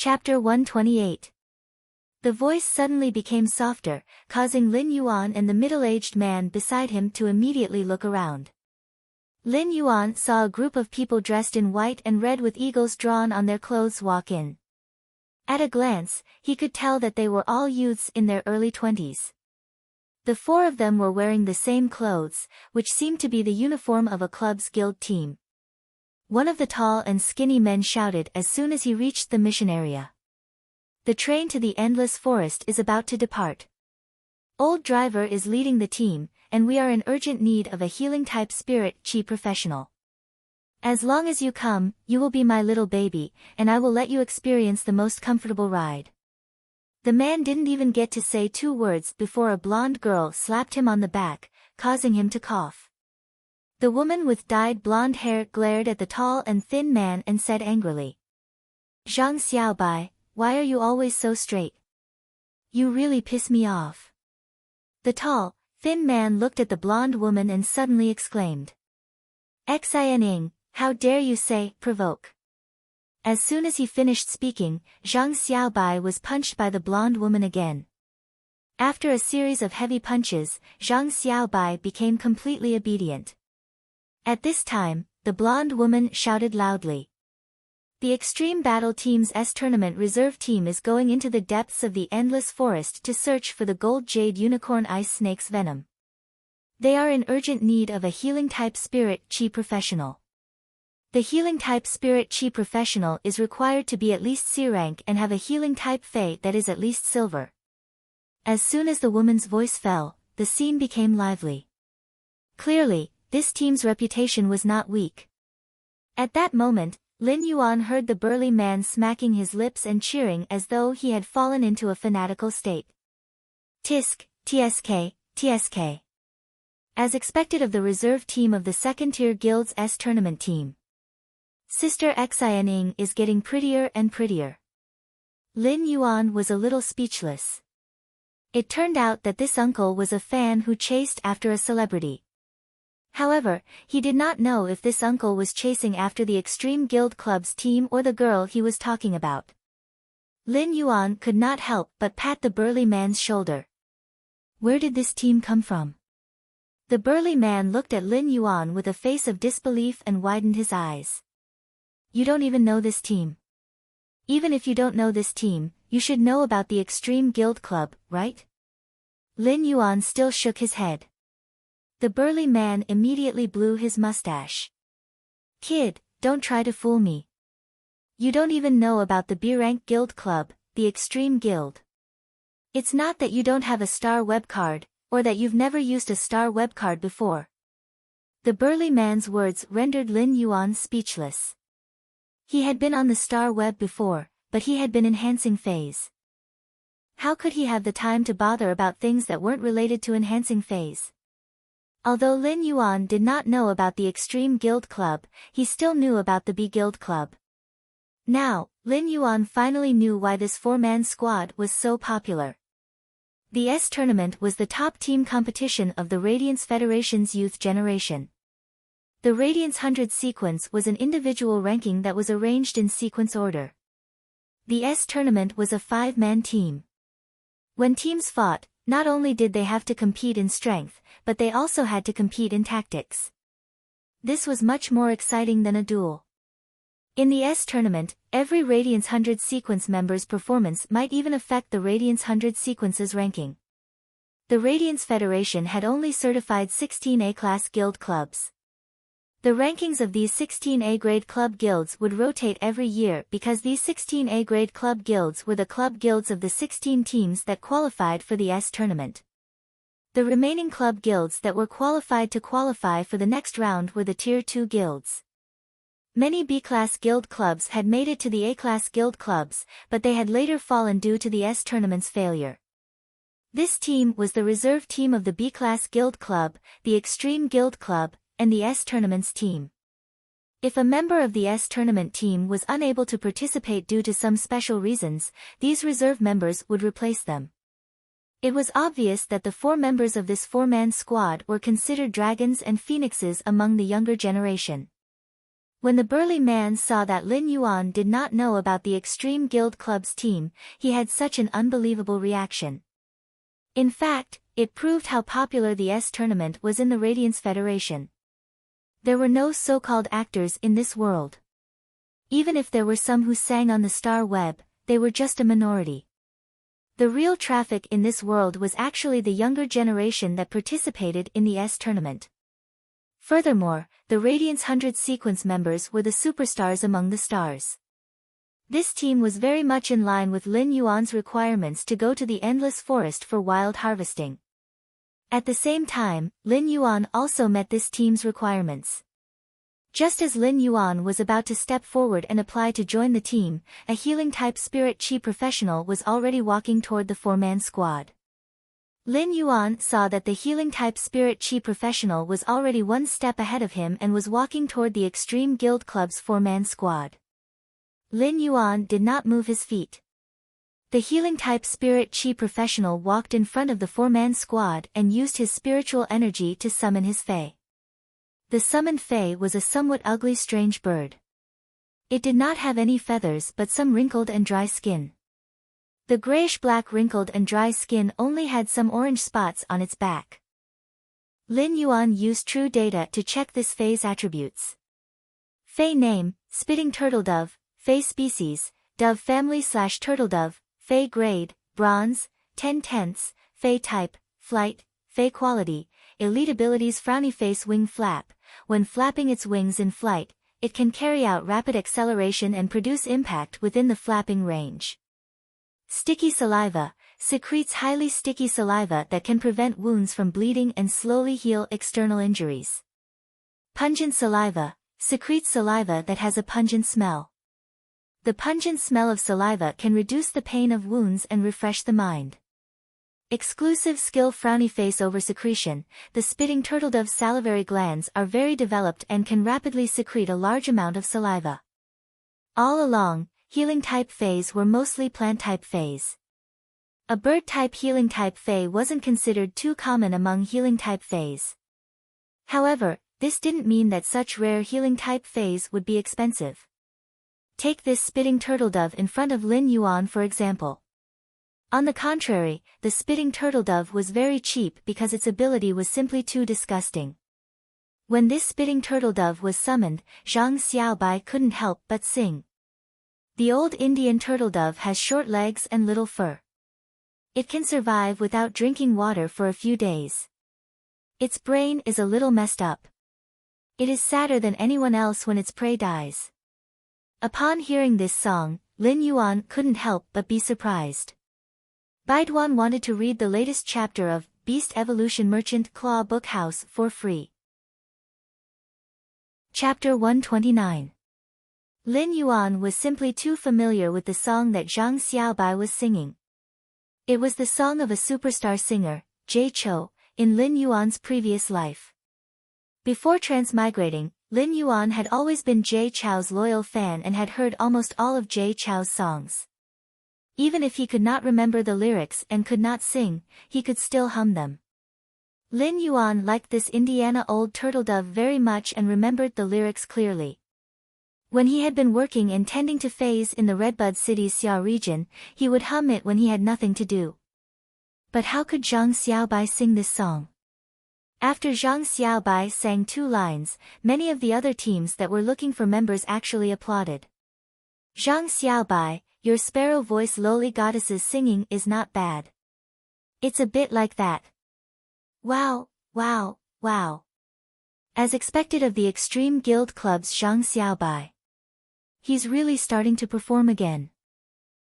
Chapter 128. The voice suddenly became softer, causing Lin Yuan and the middle-aged man beside him to immediately look around. Lin Yuan saw a group of people dressed in white and red with eagles drawn on their clothes walk in. At a glance, he could tell that they were all youths in their early 20s. The four of them were wearing the same clothes, which seemed to be the uniform of a club's guild team. One of the tall and skinny men shouted as soon as he reached the mission area. The train to the endless forest is about to depart. Old driver is leading the team, and we are in urgent need of a healing-type spirit chi professional. As long as you come, you will be my little baby, and I will let you experience the most comfortable ride. The man didn't even get to say 2 words before a blonde girl slapped him on the back, causing him to cough. The woman with dyed blonde hair glared at the tall and thin man and said angrily, "Zhang Xiaobai, why are you always so straight? You really piss me off." The tall, thin man looked at the blonde woman and suddenly exclaimed, "Xianing, how dare you say, provoke." As soon as he finished speaking, Zhang Xiaobai was punched by the blonde woman again. After a series of heavy punches, Zhang Xiaobai became completely obedient. At this time, the blonde woman shouted loudly, "The Extreme Battle Team's S-Tournament reserve team is going into the depths of the Endless Forest to search for the Gold Jade Unicorn Ice Snake's venom. They are in urgent need of a healing-type spirit chi professional. The healing-type spirit chi professional is required to be at least C rank and have a healing-type fei that is at least silver." As soon as the woman's voice fell, the scene became lively. Clearly, this team's reputation was not weak. At that moment, Lin Yuan heard the burly man smacking his lips and cheering as though he had fallen into a fanatical state. Tisk, TSK, TSK. As expected of the reserve team of the second-tier guild's S-Tournament team. Sister Xianing is getting prettier and prettier. Lin Yuan was a little speechless. It turned out that this uncle was a fan who chased after a celebrity. However, he did not know if this uncle was chasing after the Extreme Guild Club's team or the girl he was talking about. Lin Yuan could not help but pat the burly man's shoulder. Where did this team come from? The burly man looked at Lin Yuan with a face of disbelief and widened his eyes. You don't even know this team. Even if you don't know this team, you should know about the Extreme Guild Club, right? Lin Yuan still shook his head. The burly man immediately blew his mustache. Kid, don't try to fool me. You don't even know about the B-Rank Guild Club, the Extreme Guild. It's not that you don't have a star web card, or that you've never used a star web card before. The burly man's words rendered Lin Yuan speechless. He had been on the star web before, but he had been enhancing phase. How could he have the time to bother about things that weren't related to enhancing phase? Although Lin Yuan did not know about the Extreme Guild Club, he still knew about the B Guild Club. Now, Lin Yuan finally knew why this 4-man squad was so popular. The S-Tournament was the top team competition of the Radiance Federation's youth generation. The Radiance 100 sequence was an individual ranking that was arranged in sequence order. The S-Tournament was a 5-man team. When teams fought, not only did they have to compete in strength, but they also had to compete in tactics. This was much more exciting than a duel. In the S-Tournament, every Radiance 100 sequence member's performance might even affect the Radiance 100 sequence's ranking. The Radiance Federation had only certified 16 A-class guild clubs. The rankings of these 16 A-grade club guilds would rotate every year because these 16 A-grade club guilds were the club guilds of the 16 teams that qualified for the S-Tournament. The remaining club guilds that were qualified to qualify for the next round were the Tier 2 guilds. Many B-class guild clubs had made it to the A-class guild clubs, but they had later fallen due to the S-Tournament's failure. This team was the reserve team of the B-class guild club, the Extreme Guild Club, and the S-Tournament's team. If a member of the S-Tournament team was unable to participate due to some special reasons, these reserve members would replace them. It was obvious that the 4 members of this 4-man squad were considered dragons and phoenixes among the younger generation. When the burly man saw that Lin Yuan did not know about the Extreme Guild Club's team, he had such an unbelievable reaction. In fact, it proved how popular the S tournament was in the Radiance Federation. There were no so-called actors in this world. Even if there were some who sang on the star web, they were just a minority. The real traffic in this world was actually the younger generation that participated in the S tournament. Furthermore, the Radiance 100 sequence members were the superstars among the stars. This team was very much in line with Lin Yuan's requirements to go to the Endless Forest for wild harvesting. At the same time, Lin Yuan also met this team's requirements. Just as Lin Yuan was about to step forward and apply to join the team, a healing-type spirit chi professional was already walking toward the four-man squad. Lin Yuan saw that the healing-type spirit chi professional was already one step ahead of him and was walking toward the Extreme Guild Club's four-man squad. Lin Yuan did not move his feet. The healing-type spirit chi professional walked in front of the four-man squad and used his spiritual energy to summon his fae. The summoned fae was a somewhat ugly strange bird. It did not have any feathers but some wrinkled and dry skin. The grayish-black wrinkled and dry skin only had some orange spots on its back. Lin Yuan used true data to check this fae's attributes. Fae name, spitting turtledove, fae species, dove family/turtledove, fae grade, bronze, 10/10, fae type, flight, fae quality, elite abilities frowny face wing flap. When flapping its wings in flight, it can carry out rapid acceleration and produce impact within the flapping range. Sticky saliva, secretes highly sticky saliva that can prevent wounds from bleeding and slowly heal external injuries. Pungent saliva, secretes saliva that has a pungent smell. The pungent smell of saliva can reduce the pain of wounds and refresh the mind. Exclusive skill frowny face over secretion, the spitting turtledove's salivary glands are very developed and can rapidly secrete a large amount of saliva. All along, healing-type faes were mostly plant-type faes. A bird-type healing-type fae wasn't considered too common among healing-type faes. However, this didn't mean that such rare healing-type faes would be expensive. Take this spitting turtledove in front of Lin Yuan for example. On the contrary, the spitting turtledove was very cheap because its ability was simply too disgusting. When this spitting turtledove was summoned, Zhang Xiaobai couldn't help but sing. The old Indian turtledove has short legs and little fur. It can survive without drinking water for a few days. Its brain is a little messed up. It is sadder than anyone else when its prey dies. Upon hearing this song, Lin Yuan couldn't help but be surprised. Baiduan wanted to read the latest chapter of Beast Evolution Merchant Claw Book House for free. Chapter 129. Lin Yuan was simply too familiar with the song that Zhang Xiaobai was singing. It was the song of a superstar singer, Jay Chou, in Lin Yuan's previous life. Before transmigrating, Lin Yuan had always been Jay Chou's loyal fan and had heard almost all of Jay Chou's songs. Even if he could not remember the lyrics and could not sing, he could still hum them. Lin Yuan liked this Indiana old turtledove very much and remembered the lyrics clearly. When he had been working and tending to fays in the Redbud City's Xia region, he would hum it when he had nothing to do. But how could Zhang Xiaobai sing this song? After Zhang Xiaobai sang 2 lines, many of the other teams that were looking for members actually applauded. Zhang Xiaobai, your sparrow voice lowly goddess's singing is not bad. It's a bit like that. Wow, wow, wow. As expected of the Extreme Guild Club's Zhang Xiaobai. He's really starting to perform again.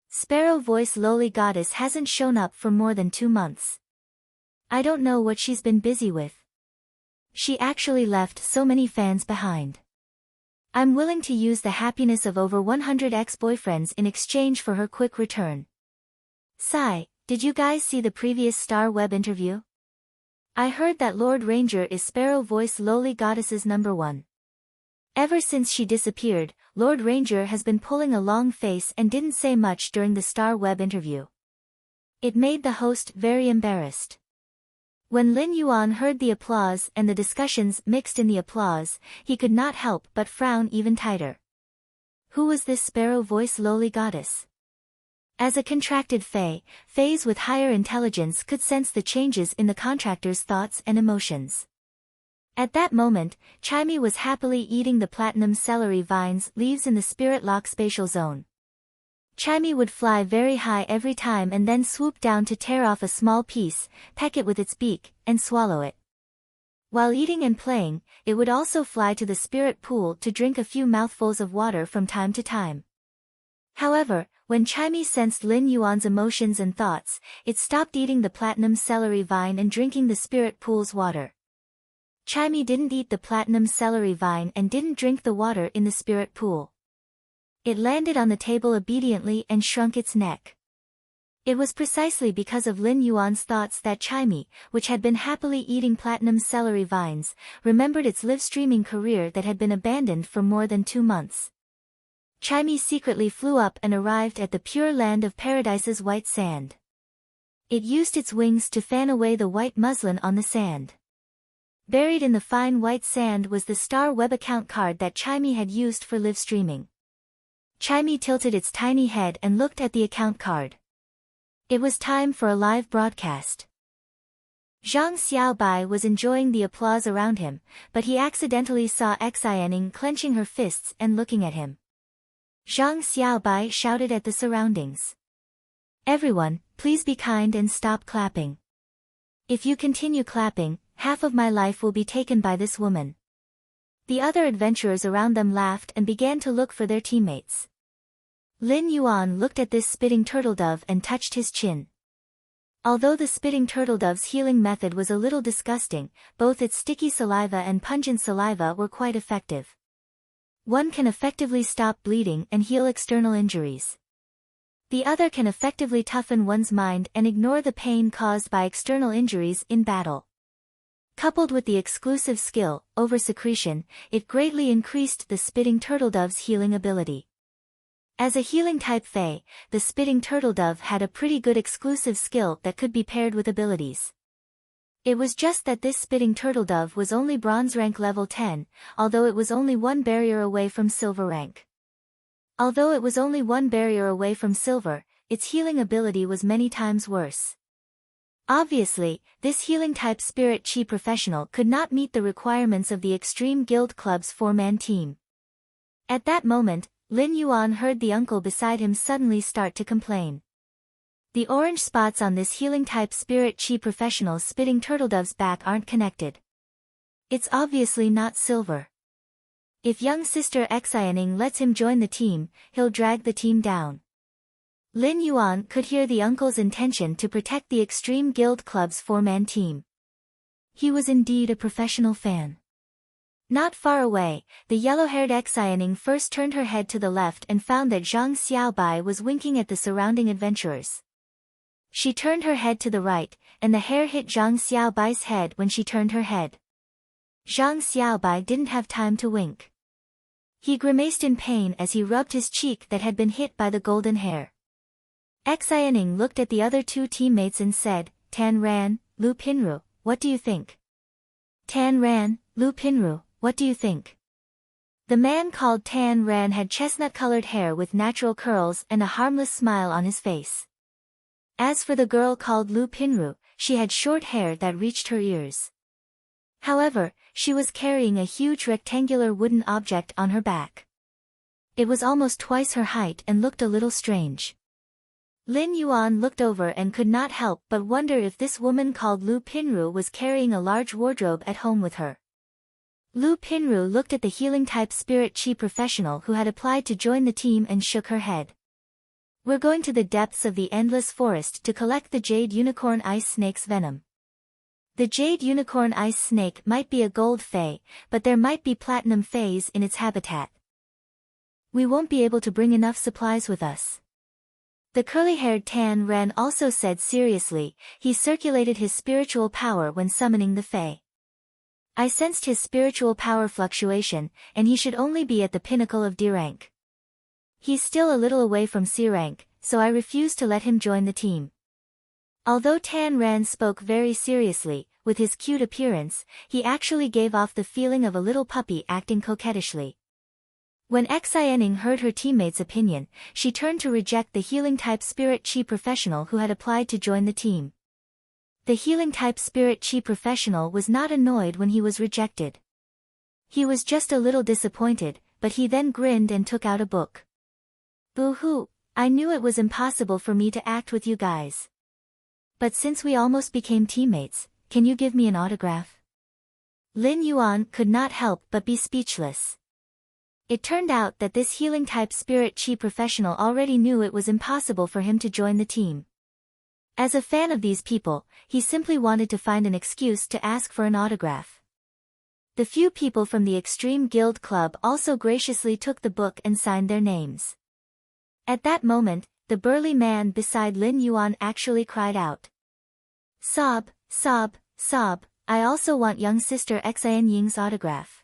Sparrow voice lowly goddess hasn't shown up for more than 2 months. I don't know what she's been busy with. She actually left so many fans behind. I'm willing to use the happiness of over 100 ex-boyfriends in exchange for her quick return. Sigh, did you guys see the previous Star Web interview? I heard that Lord Ranger is Sparrow Voice Lowly Goddess's #1. Ever since she disappeared, Lord Ranger has been pulling a long face and didn't say much during the Star Web interview. It made the host very embarrassed. When Lin Yuan heard the applause and the discussions mixed in the applause, he could not help but frown even tighter. Who was this sparrow-voiced lowly goddess? As a contracted fae, faes with higher intelligence could sense the changes in the contractor's thoughts and emotions. At that moment, Chimey was happily eating the platinum celery vines leaves in the spirit lock spatial zone. Chimey would fly very high every time and then swoop down to tear off a small piece, peck it with its beak, and swallow it. While eating and playing, it would also fly to the spirit pool to drink a few mouthfuls of water from time to time. However, when Chimey sensed Lin Yuan's emotions and thoughts, it stopped eating the platinum celery vine and drinking the spirit pool's water. Chimey didn't eat the platinum celery vine and didn't drink the water in the spirit pool. It landed on the table obediently and shrunk its neck. It was precisely because of Lin Yuan's thoughts that Chimey, which had been happily eating platinum celery vines, remembered its live-streaming career that had been abandoned for more than 2 months. Chimey secretly flew up and arrived at the pure land of Paradise's white sand. It used its wings to fan away the white muslin on the sand. Buried in the fine white sand was the Star Web account card that Chimey had used for live streaming. Chimey tilted its tiny head and looked at the account card. It was time for a live broadcast. Zhang Xiaobai was enjoying the applause around him, but he accidentally saw Xianing clenching her fists and looking at him. Zhang Xiaobai shouted at the surroundings. Everyone, please be kind and stop clapping. If you continue clapping, half of my life will be taken by this woman. The other adventurers around them laughed and began to look for their teammates. Lin Yuan looked at this spitting turtledove and touched his chin. Although the spitting turtledove's healing method was a little disgusting, both its sticky saliva and pungent saliva were quite effective. One can effectively stop bleeding and heal external injuries. The other can effectively toughen one's mind and ignore the pain caused by external injuries in battle. Coupled with the exclusive skill, over-secretion, it greatly increased the spitting turtledove's healing ability. As a healing-type fae, the spitting turtledove had a pretty good exclusive skill that could be paired with abilities. It was just that this spitting turtledove was only bronze rank level 10, although it was only one barrier away from silver rank. Although it was only one barrier away from silver, its healing ability was many times worse. Obviously, this healing-type spirit chi professional could not meet the requirements of the Extreme Guild Club's 4-man team. At that moment, Lin Yuan heard the uncle beside him suddenly start to complain. The orange spots on this healing-type spirit chi professional's spitting turtledove's back aren't connected. It's obviously not silver. If young sister Xianing lets him join the team, he'll drag the team down. Lin Yuan could hear the uncle's intention to protect the Extreme Guild Club's 4-man team. He was indeed a professional fan. Not far away, the yellow-haired Xianing first turned her head to the left and found that Zhang Xiaobai was winking at the surrounding adventurers. She turned her head to the right, and the hair hit Zhang Xiaobai's head when she turned her head. Zhang Xiaobai didn't have time to wink. He grimaced in pain as he rubbed his cheek that had been hit by the golden hair. Xianing looked at the other 2 teammates and said, Tan Ran, Lu Pinru, what do you think? Tan Ran, Lu Pinru, what do you think? The man called Tan Ran had chestnut-colored hair with natural curls and a harmless smile on his face. As for the girl called Lu Pinru, she had short hair that reached her ears. However, she was carrying a huge rectangular wooden object on her back. It was almost twice her height and looked a little strange. Lin Yuan looked over and could not help but wonder if this woman called Lu Pinru was carrying a large wardrobe at home with her. Lu Pinru looked at the healing-type spirit chi professional who had applied to join the team and shook her head. We're going to the depths of the endless forest to collect the Jade Unicorn Ice Snake's venom. The Jade Unicorn Ice Snake might be a gold fae, but there might be platinum faes in its habitat. We won't be able to bring enough supplies with us. The curly-haired Tan Ran also said seriously. He circulated his spiritual power when summoning the fae. I sensed his spiritual power fluctuation, and he should only be at the pinnacle of D rank. He's still a little away from C rank, so I refuse to let him join the team. Although Tan Ran spoke very seriously, with his cute appearance, he actually gave off the feeling of a little puppy acting coquettishly. When Xianing heard her teammate's opinion, she turned to reject the healing-type spirit chi professional who had applied to join the team. The healing-type spirit chi professional was not annoyed when he was rejected. He was just a little disappointed, but he then grinned and took out a book. Boo-hoo, I knew it was impossible for me to act with you guys. But since we almost became teammates, can you give me an autograph? Lin Yuan could not help but be speechless. It turned out that this healing-type spirit chi professional already knew it was impossible for him to join the team. As a fan of these people, he simply wanted to find an excuse to ask for an autograph. The few people from the Extreme Guild Club also graciously took the book and signed their names. At that moment, the burly man beside Lin Yuan actually cried out. Sob, sob, sob, I also want young sister Xian Ying's autograph.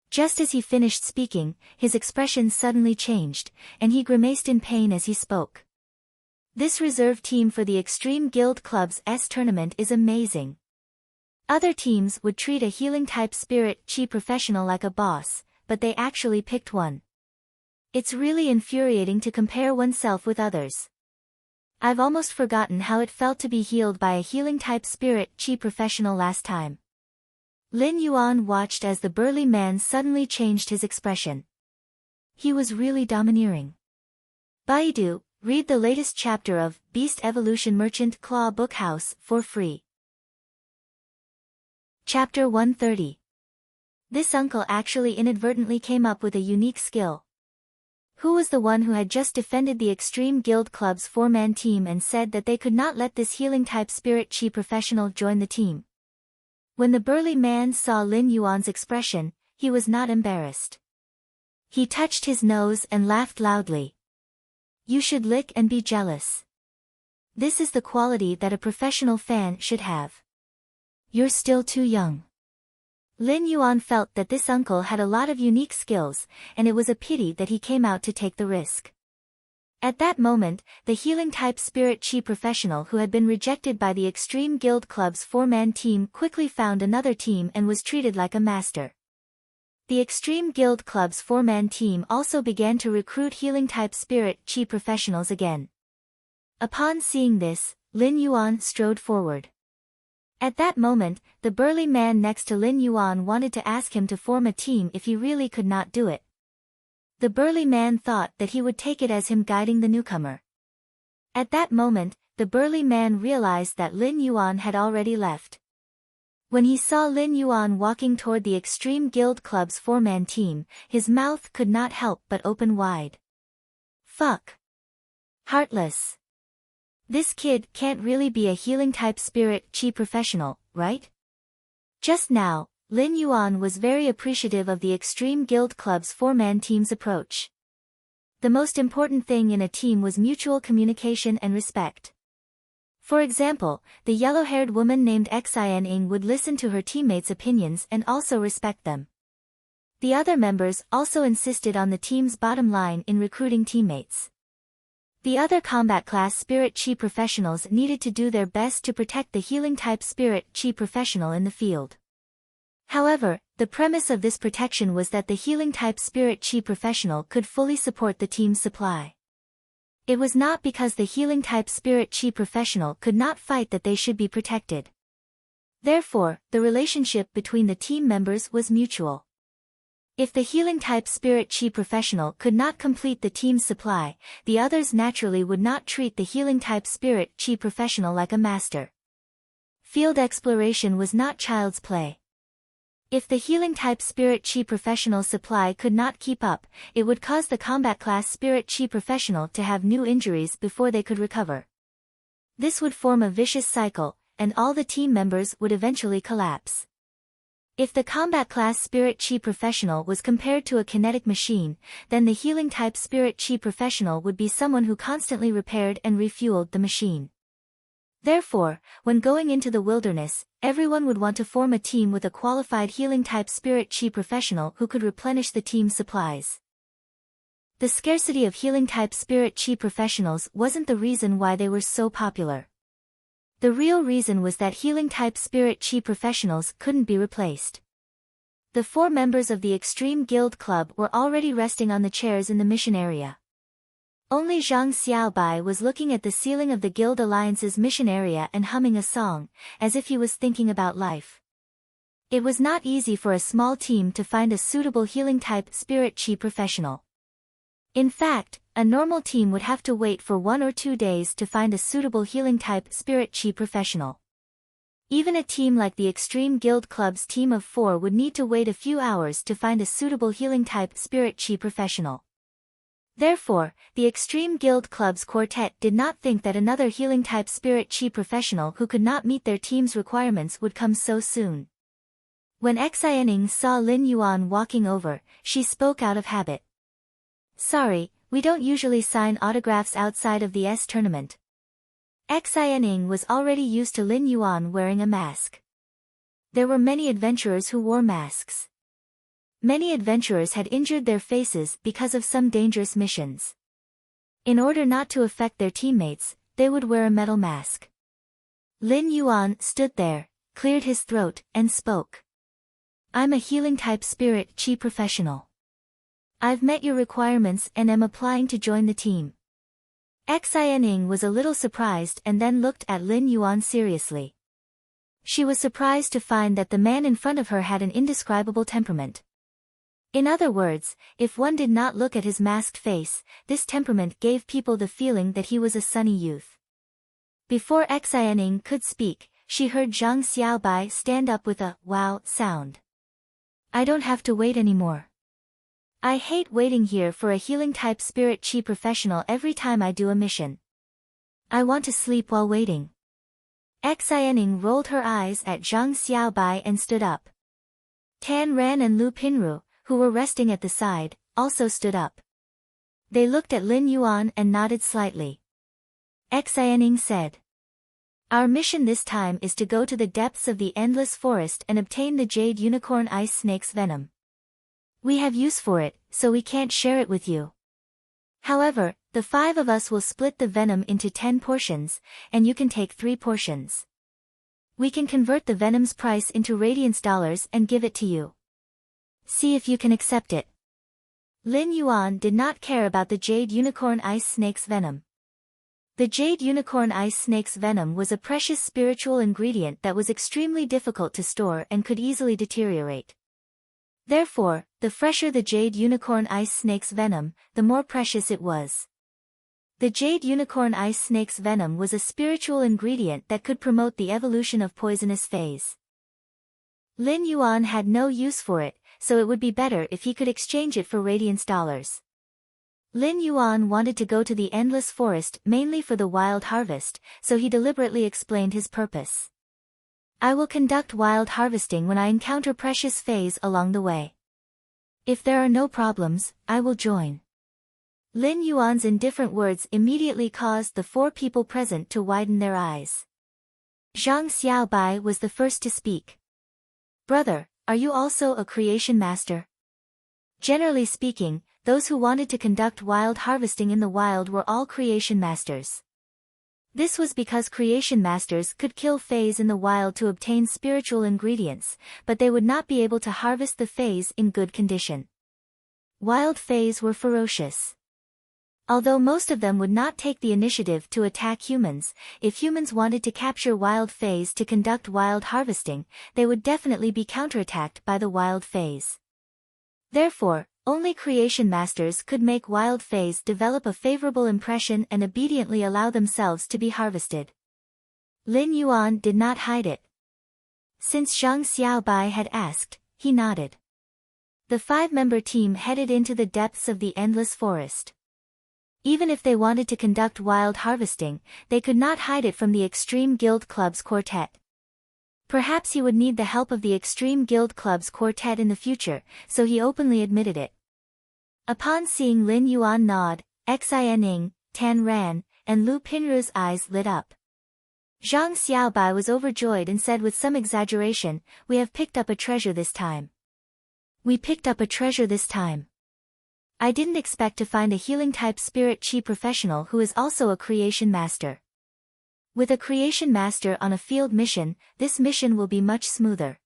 Just as he finished speaking, his expression suddenly changed, and he grimaced in pain as he spoke. This reserve team for the Extreme Guild Club's tournament is amazing. Other teams would treat a healing-type spirit chi professional like a boss, but they actually picked one. It's really infuriating to compare oneself with others. I've almost forgotten how it felt to be healed by a healing-type spirit chi professional last time. Lin Yuan watched as the burly man suddenly changed his expression. He was really domineering. Baidu, read the latest chapter of Beast Evolution Merchant Claw Bookhouse for free. Chapter 130. This uncle actually inadvertently came up with a unique skill. Who was the one who had just defended the Extreme Guild Club's four-man team and said that they could not let this healing-type spirit chi professional join the team? When the burly man saw Lin Yuan's expression, he was not embarrassed. He touched his nose and laughed loudly. You should lick and be jealous. This is the quality that a professional fan should have. You're still too young. Lin Yuan felt that this uncle had a lot of unique skills, and it was a pity that he came out to take the risk. At that moment, the healing-type spirit chi professional who had been rejected by the Extreme Guild Club's four-man team quickly found another team and was treated like a master. The Extreme Guild Club's four-man team also began to recruit healing-type spirit chi professionals again. Upon seeing this, Lin Yuan strode forward. At that moment, the burly man next to Lin Yuan wanted to ask him to form a team if he really could not do it. The burly man thought that he would take it as him guiding the newcomer. At that moment, the burly man realized that Lin Yuan had already left. When he saw Lin Yuan walking toward the Extreme Guild Club's four-man team, his mouth could not help but open wide. Fuck. Heartless. This kid can't really be a healing-type spirit chi professional, right? Just now, Lin Yuan was very appreciative of the Extreme Guild Club's four-man team's approach. The most important thing in a team was mutual communication and respect. For example, the yellow-haired woman named Xian would listen to her teammates' opinions and also respect them. The other members also insisted on the team's bottom line in recruiting teammates. The other combat class spirit chi professionals needed to do their best to protect the healing-type spirit chi professional in the field. However, the premise of this protection was that the healing-type spirit chi professional could fully support the team's supply. It was not because the healing-type spirit chi professional could not fight that they should be protected. Therefore, the relationship between the team members was mutual. If the healing-type spirit chi professional could not complete the team's supply, the others naturally would not treat the healing-type spirit chi professional like a master. Field exploration was not child's play. If the healing-type spirit chi professional supply could not keep up, it would cause the combat class spirit chi professional to have new injuries before they could recover. This would form a vicious cycle, and all the team members would eventually collapse. If the combat class spirit chi professional was compared to a kinetic machine, then the healing-type spirit chi professional would be someone who constantly repaired and refueled the machine. Therefore, when going into the wilderness, everyone would want to form a team with a qualified healing-type spirit chi professional who could replenish the team's supplies. The scarcity of healing-type spirit chi professionals wasn't the reason why they were so popular. The real reason was that healing-type spirit chi professionals couldn't be replaced. The 4 members of the Extreme Guild Club were already resting on the chairs in the mission area. Only Zhang Xiaobai was looking at the ceiling of the Guild Alliance's mission area and humming a song, as if he was thinking about life. It was not easy for a small team to find a suitable healing-type spirit chi professional. In fact, a normal team would have to wait for 1 or 2 days to find a suitable healing-type spirit chi professional. Even a team like the Extreme Guild Club's team of 4 would need to wait a few hours to find a suitable healing-type spirit chi professional. Therefore, the Extreme Guild Club's quartet did not think that another healing-type spirit chi professional who could not meet their team's requirements would come so soon. When Xianing saw Lin Yuan walking over, she spoke out of habit. "Sorry, we don't usually sign autographs outside of the tournament." Xianing was already used to Lin Yuan wearing a mask. There were many adventurers who wore masks. Many adventurers had injured their faces because of some dangerous missions. In order not to affect their teammates, they would wear a metal mask. Lin Yuan stood there, cleared his throat, and spoke. "I'm a healing-type spirit chi professional. I've met your requirements and am applying to join the team." Xianing was a little surprised and then looked at Lin Yuan seriously. She was surprised to find that the man in front of her had an indescribable temperament. In other words, if one did not look at his masked face, this temperament gave people the feeling that he was a sunny youth. Before Xianing could speak, she heard Zhang Xiaobai stand up with a "wow" sound. "I don't have to wait anymore. I hate waiting here for a healing-type spirit chi professional every time I do a mission. I want to sleep while waiting." Xianing rolled her eyes at Zhang Xiaobai and stood up. Tan Ran and Lu Pinru, who were resting at the side, also stood up. They looked at Lin Yuan and nodded slightly. Xianing said, "Our mission this time is to go to the depths of the endless forest and obtain the jade unicorn ice snake's venom. We have use for it, so we can't share it with you. However, the 5 of us will split the venom into 10 portions, and you can take 3 portions. We can convert the venom's price into radiance dollars and give it to you. See if you can accept it." Lin Yuan did not care about the jade unicorn ice snake's venom. The jade unicorn ice snake's venom was a precious spiritual ingredient that was extremely difficult to store and could easily deteriorate. Therefore, the fresher the jade unicorn ice snake's venom, the more precious it was. The jade unicorn ice snake's venom was a spiritual ingredient that could promote the evolution of poisonous phase. Lin Yuan had no use for it, so it would be better if he could exchange it for radiance dollars. Lin Yuan wanted to go to the endless forest mainly for the wild harvest, so he deliberately explained his purpose. "I will conduct wild harvesting when I encounter precious phase along the way. If there are no problems, I will join." Lin Yuan's indifferent words immediately caused the 4 people present to widen their eyes. Zhang Xiaobai was the first to speak. "Brother, are you also a creation master?" Generally speaking, those who wanted to conduct wild harvesting in the wild were all creation masters. This was because creation masters could kill phase in the wild to obtain spiritual ingredients, but they would not be able to harvest the phase in good condition. Wild phase were ferocious. Although most of them would not take the initiative to attack humans, if humans wanted to capture wild phase to conduct wild harvesting, they would definitely be counterattacked by the wild phase. Therefore, only creation masters could make wild phase develop a favorable impression and obediently allow themselves to be harvested. Lin Yuan did not hide it. Since Zhang Xiaobai had asked, he nodded. The 5-member team headed into the depths of the endless forest. Even if they wanted to conduct wild harvesting, they could not hide it from the Extreme Guild Club's quartet. Perhaps he would need the help of the Extreme Guild Club's quartet in the future, so he openly admitted it. Upon seeing Lin Yuan nod, Xianing, Tan Ran, and Lu Pinru's eyes lit up. Zhang Xiaobai was overjoyed and said with some exaggeration, "We have picked up a treasure this time. We picked up a treasure this time. I didn't expect to find a healing-type spirit chi professional who is also a creation master. With a creation master on a field mission, this mission will be much smoother.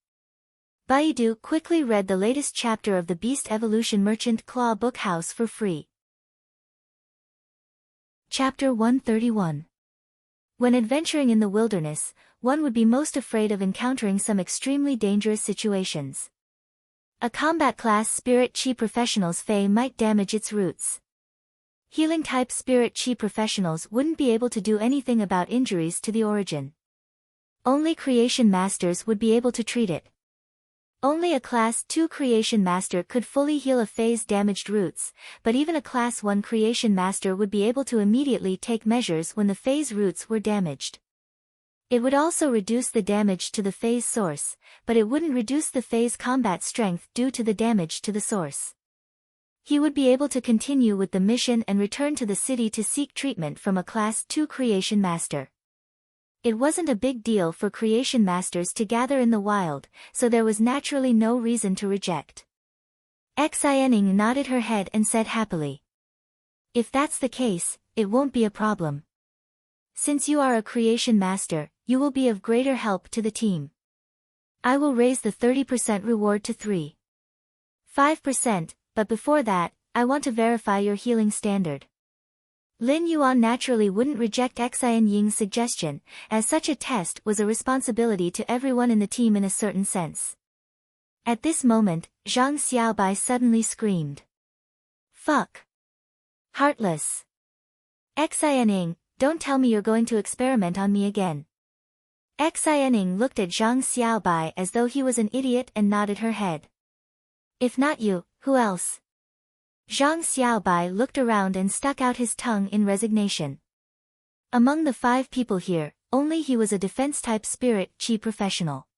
Baidu quickly read the latest chapter of the Beast Evolution Merchant Claw Bookhouse for free. Chapter 131. When adventuring in the wilderness, one would be most afraid of encountering some extremely dangerous situations. A combat class spirit chi professional's fey might damage its roots. Healing type spirit chi professionals wouldn't be able to do anything about injuries to the origin. Only creation masters would be able to treat it. Only a Class 2 Creation Master could fully heal a Fey's damaged roots, but even a Class 1 Creation Master would be able to immediately take measures when the Fey's roots were damaged. It would also reduce the damage to the Fey's source, but it wouldn't reduce the Fey's combat strength due to the damage to the source. He would be able to continue with the mission and return to the city to seek treatment from a Class 2 Creation Master. It wasn't a big deal for creation masters to gather in the wild, so there was naturally no reason to reject. Xianing nodded her head and said happily. If that's the case, it won't be a problem. Since you are a creation master, you will be of greater help to the team. I will raise the 30% reward to 3.5%, but before that, I want to verify your healing standard. Lin Yuan naturally wouldn't reject Xian Ying's suggestion, as such a test was a responsibility to everyone in the team in a certain sense. At this moment, Zhang Xiaobai suddenly screamed. Fuck! Heartless! Xianing, don't tell me you're going to experiment on me again. Xianing looked at Zhang Xiaobai as though he was an idiot and nodded her head. If not you, who else? Zhang Xiaobai looked around and stuck out his tongue in resignation. Among the 5 people here, only he was a defense-type spirit chi professional.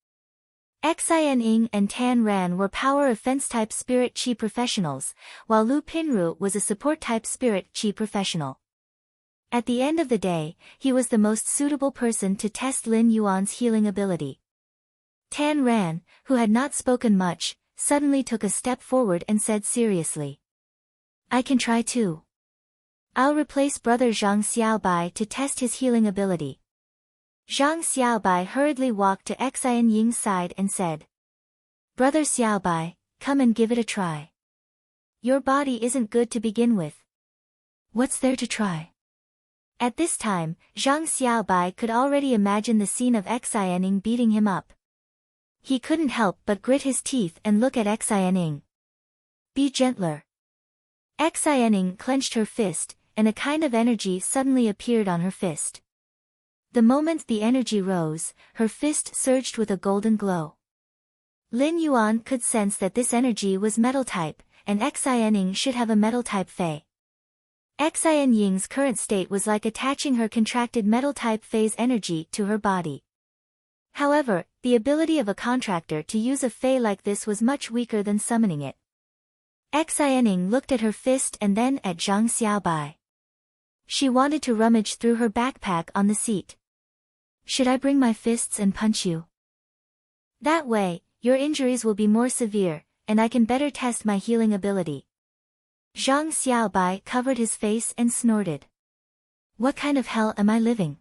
Xian and Tan Ran were power offense-type spirit chi professionals, while Lu Pinru was a support-type spirit chi professional. At the end of the day, he was the most suitable person to test Lin Yuan's healing ability. Tan Ran, who had not spoken much, suddenly took a step forward and said seriously. I can try too. I'll replace brother Zhang Xiaobai to test his healing ability. Zhang Xiaobai hurriedly walked to Xian Ying's side and said. Brother Xiaobai, come and give it a try. Your body isn't good to begin with. What's there to try? At this time, Zhang Xiaobai could already imagine the scene of Xian Ying beating him up. He couldn't help but grit his teeth and look at Xian Ying. Be gentler. Xian Ying clenched her fist, and a kind of energy suddenly appeared on her fist. The moment the energy rose, her fist surged with a golden glow. Lin Yuan could sense that this energy was metal type, and Xian Ying should have a metal type fey. Xian Ying's current state was like attaching her contracted metal type fey's energy to her body. However, the ability of a contractor to use a fey like this was much weaker than summoning it. Xian Ying looked at her fist and then at Zhang Xiaobai. She wanted to rummage through her backpack on the seat. Should I bring my fists and punch you? That way, your injuries will be more severe, and I can better test my healing ability. Zhang Xiaobai covered his face and snorted. What kind of hell am I living?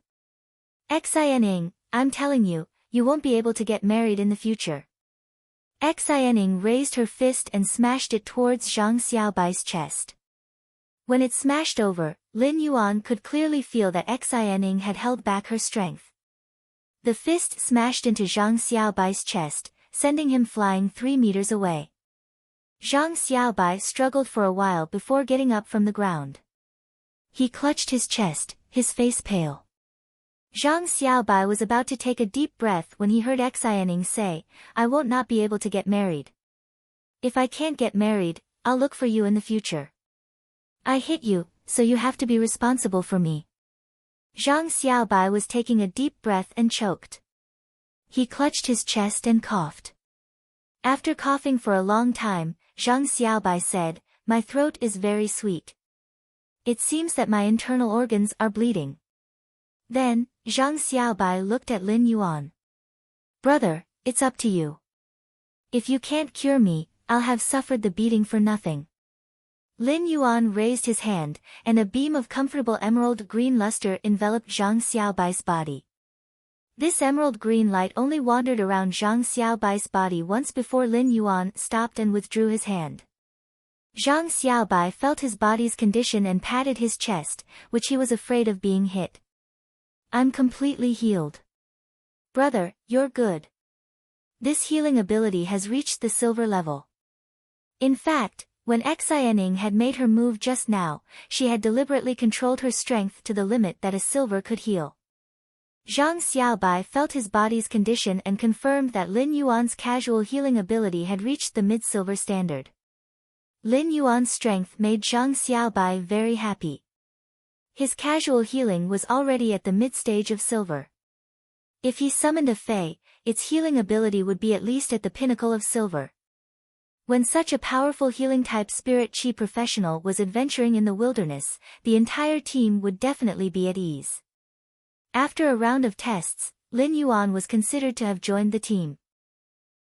Xian Ying, I'm telling you, you won't be able to get married in the future. Xian Ying raised her fist and smashed it towards Zhang Xiaobai's chest. When it smashed over, Lin Yuan could clearly feel that Xian Ying had held back her strength. The fist smashed into Zhang Xiaobai's chest, sending him flying 3 meters away. Zhang Xiaobai struggled for a while before getting up from the ground. He clutched his chest, his face pale. Zhang Xiaobai was about to take a deep breath when he heard Xian Ying say, I won't not be able to get married. If I can't get married, I'll look for you in the future. I hit you, so you have to be responsible for me. Zhang Xiaobai was taking a deep breath and choked. He clutched his chest and coughed. After coughing for a long time, Zhang Xiaobai said, My throat is very sweet. It seems that my internal organs are bleeding. Then, Zhang Xiaobai looked at Lin Yuan. Brother, it's up to you. If you can't cure me, I'll have suffered the beating for nothing. Lin Yuan raised his hand, and a beam of comfortable emerald green luster enveloped Zhang Xiaobai's body. This emerald green light only wandered around Zhang Xiaobai's body once before Lin Yuan stopped and withdrew his hand. Zhang Xiaobai felt his body's condition and patted his chest, which he was afraid of being hit. I'm completely healed. Brother, you're good. This healing ability has reached the silver level. In fact, when Xianing had made her move just now, she had deliberately controlled her strength to the limit that a silver could heal. Zhang Xiaobai felt his body's condition and confirmed that Lin Yuan's casual healing ability had reached the mid-silver standard. Lin Yuan's strength made Zhang Xiaobai very happy. His casual healing was already at the mid-stage of silver. If he summoned a Fey, its healing ability would be at least at the pinnacle of silver. When such a powerful healing-type spirit chi professional was adventuring in the wilderness, the entire team would definitely be at ease. After a round of tests, Lin Yuan was considered to have joined the team.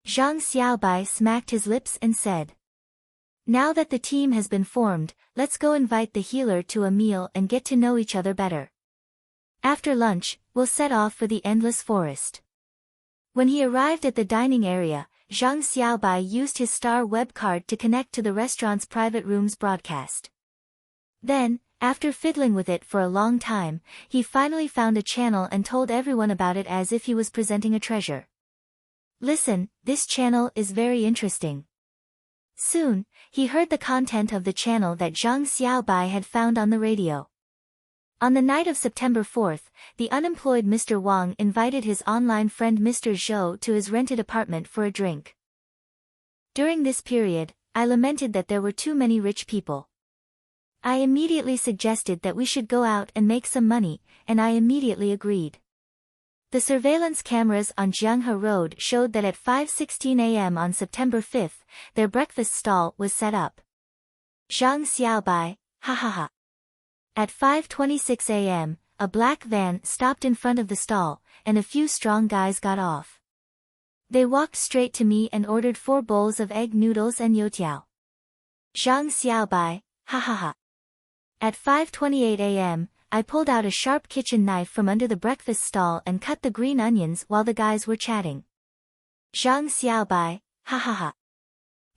Zhang Xiaobai smacked his lips and said, "Now that the team has been formed, let's go invite the healer to a meal and get to know each other better. After lunch, we'll set off for the endless forest." When he arrived at the dining area, Zhang Xiaobai used his star web card to connect to the restaurant's private room's broadcast. Then, after fiddling with it for a long time, he finally found a channel and told everyone about it as if he was presenting a treasure. "Listen, this channel is very interesting." Soon, he heard the content of the channel that Zhang Xiaobai had found on the radio. On the night of September 4th, the unemployed Mr. Wang invited his online friend Mr. Zhou to his rented apartment for a drink. During this period, I lamented that there were too many rich people. I immediately suggested that we should go out and make some money, and I immediately agreed. The surveillance cameras on Jianghe Road showed that at 5:16 a.m. on September 5th, their breakfast stall was set up. Zhang Xiaobai, ha ha ha. At 5:26 a.m., a black van stopped in front of the stall, and a few strong guys got off. They walked straight to me and ordered 4 bowls of egg noodles and youtiao. Zhang Xiaobai, ha ha ha. At 5:28 a.m., I pulled out a sharp kitchen knife from under the breakfast stall and cut the green onions while the guys were chatting. Zhang Xiaobai, ha ha ha.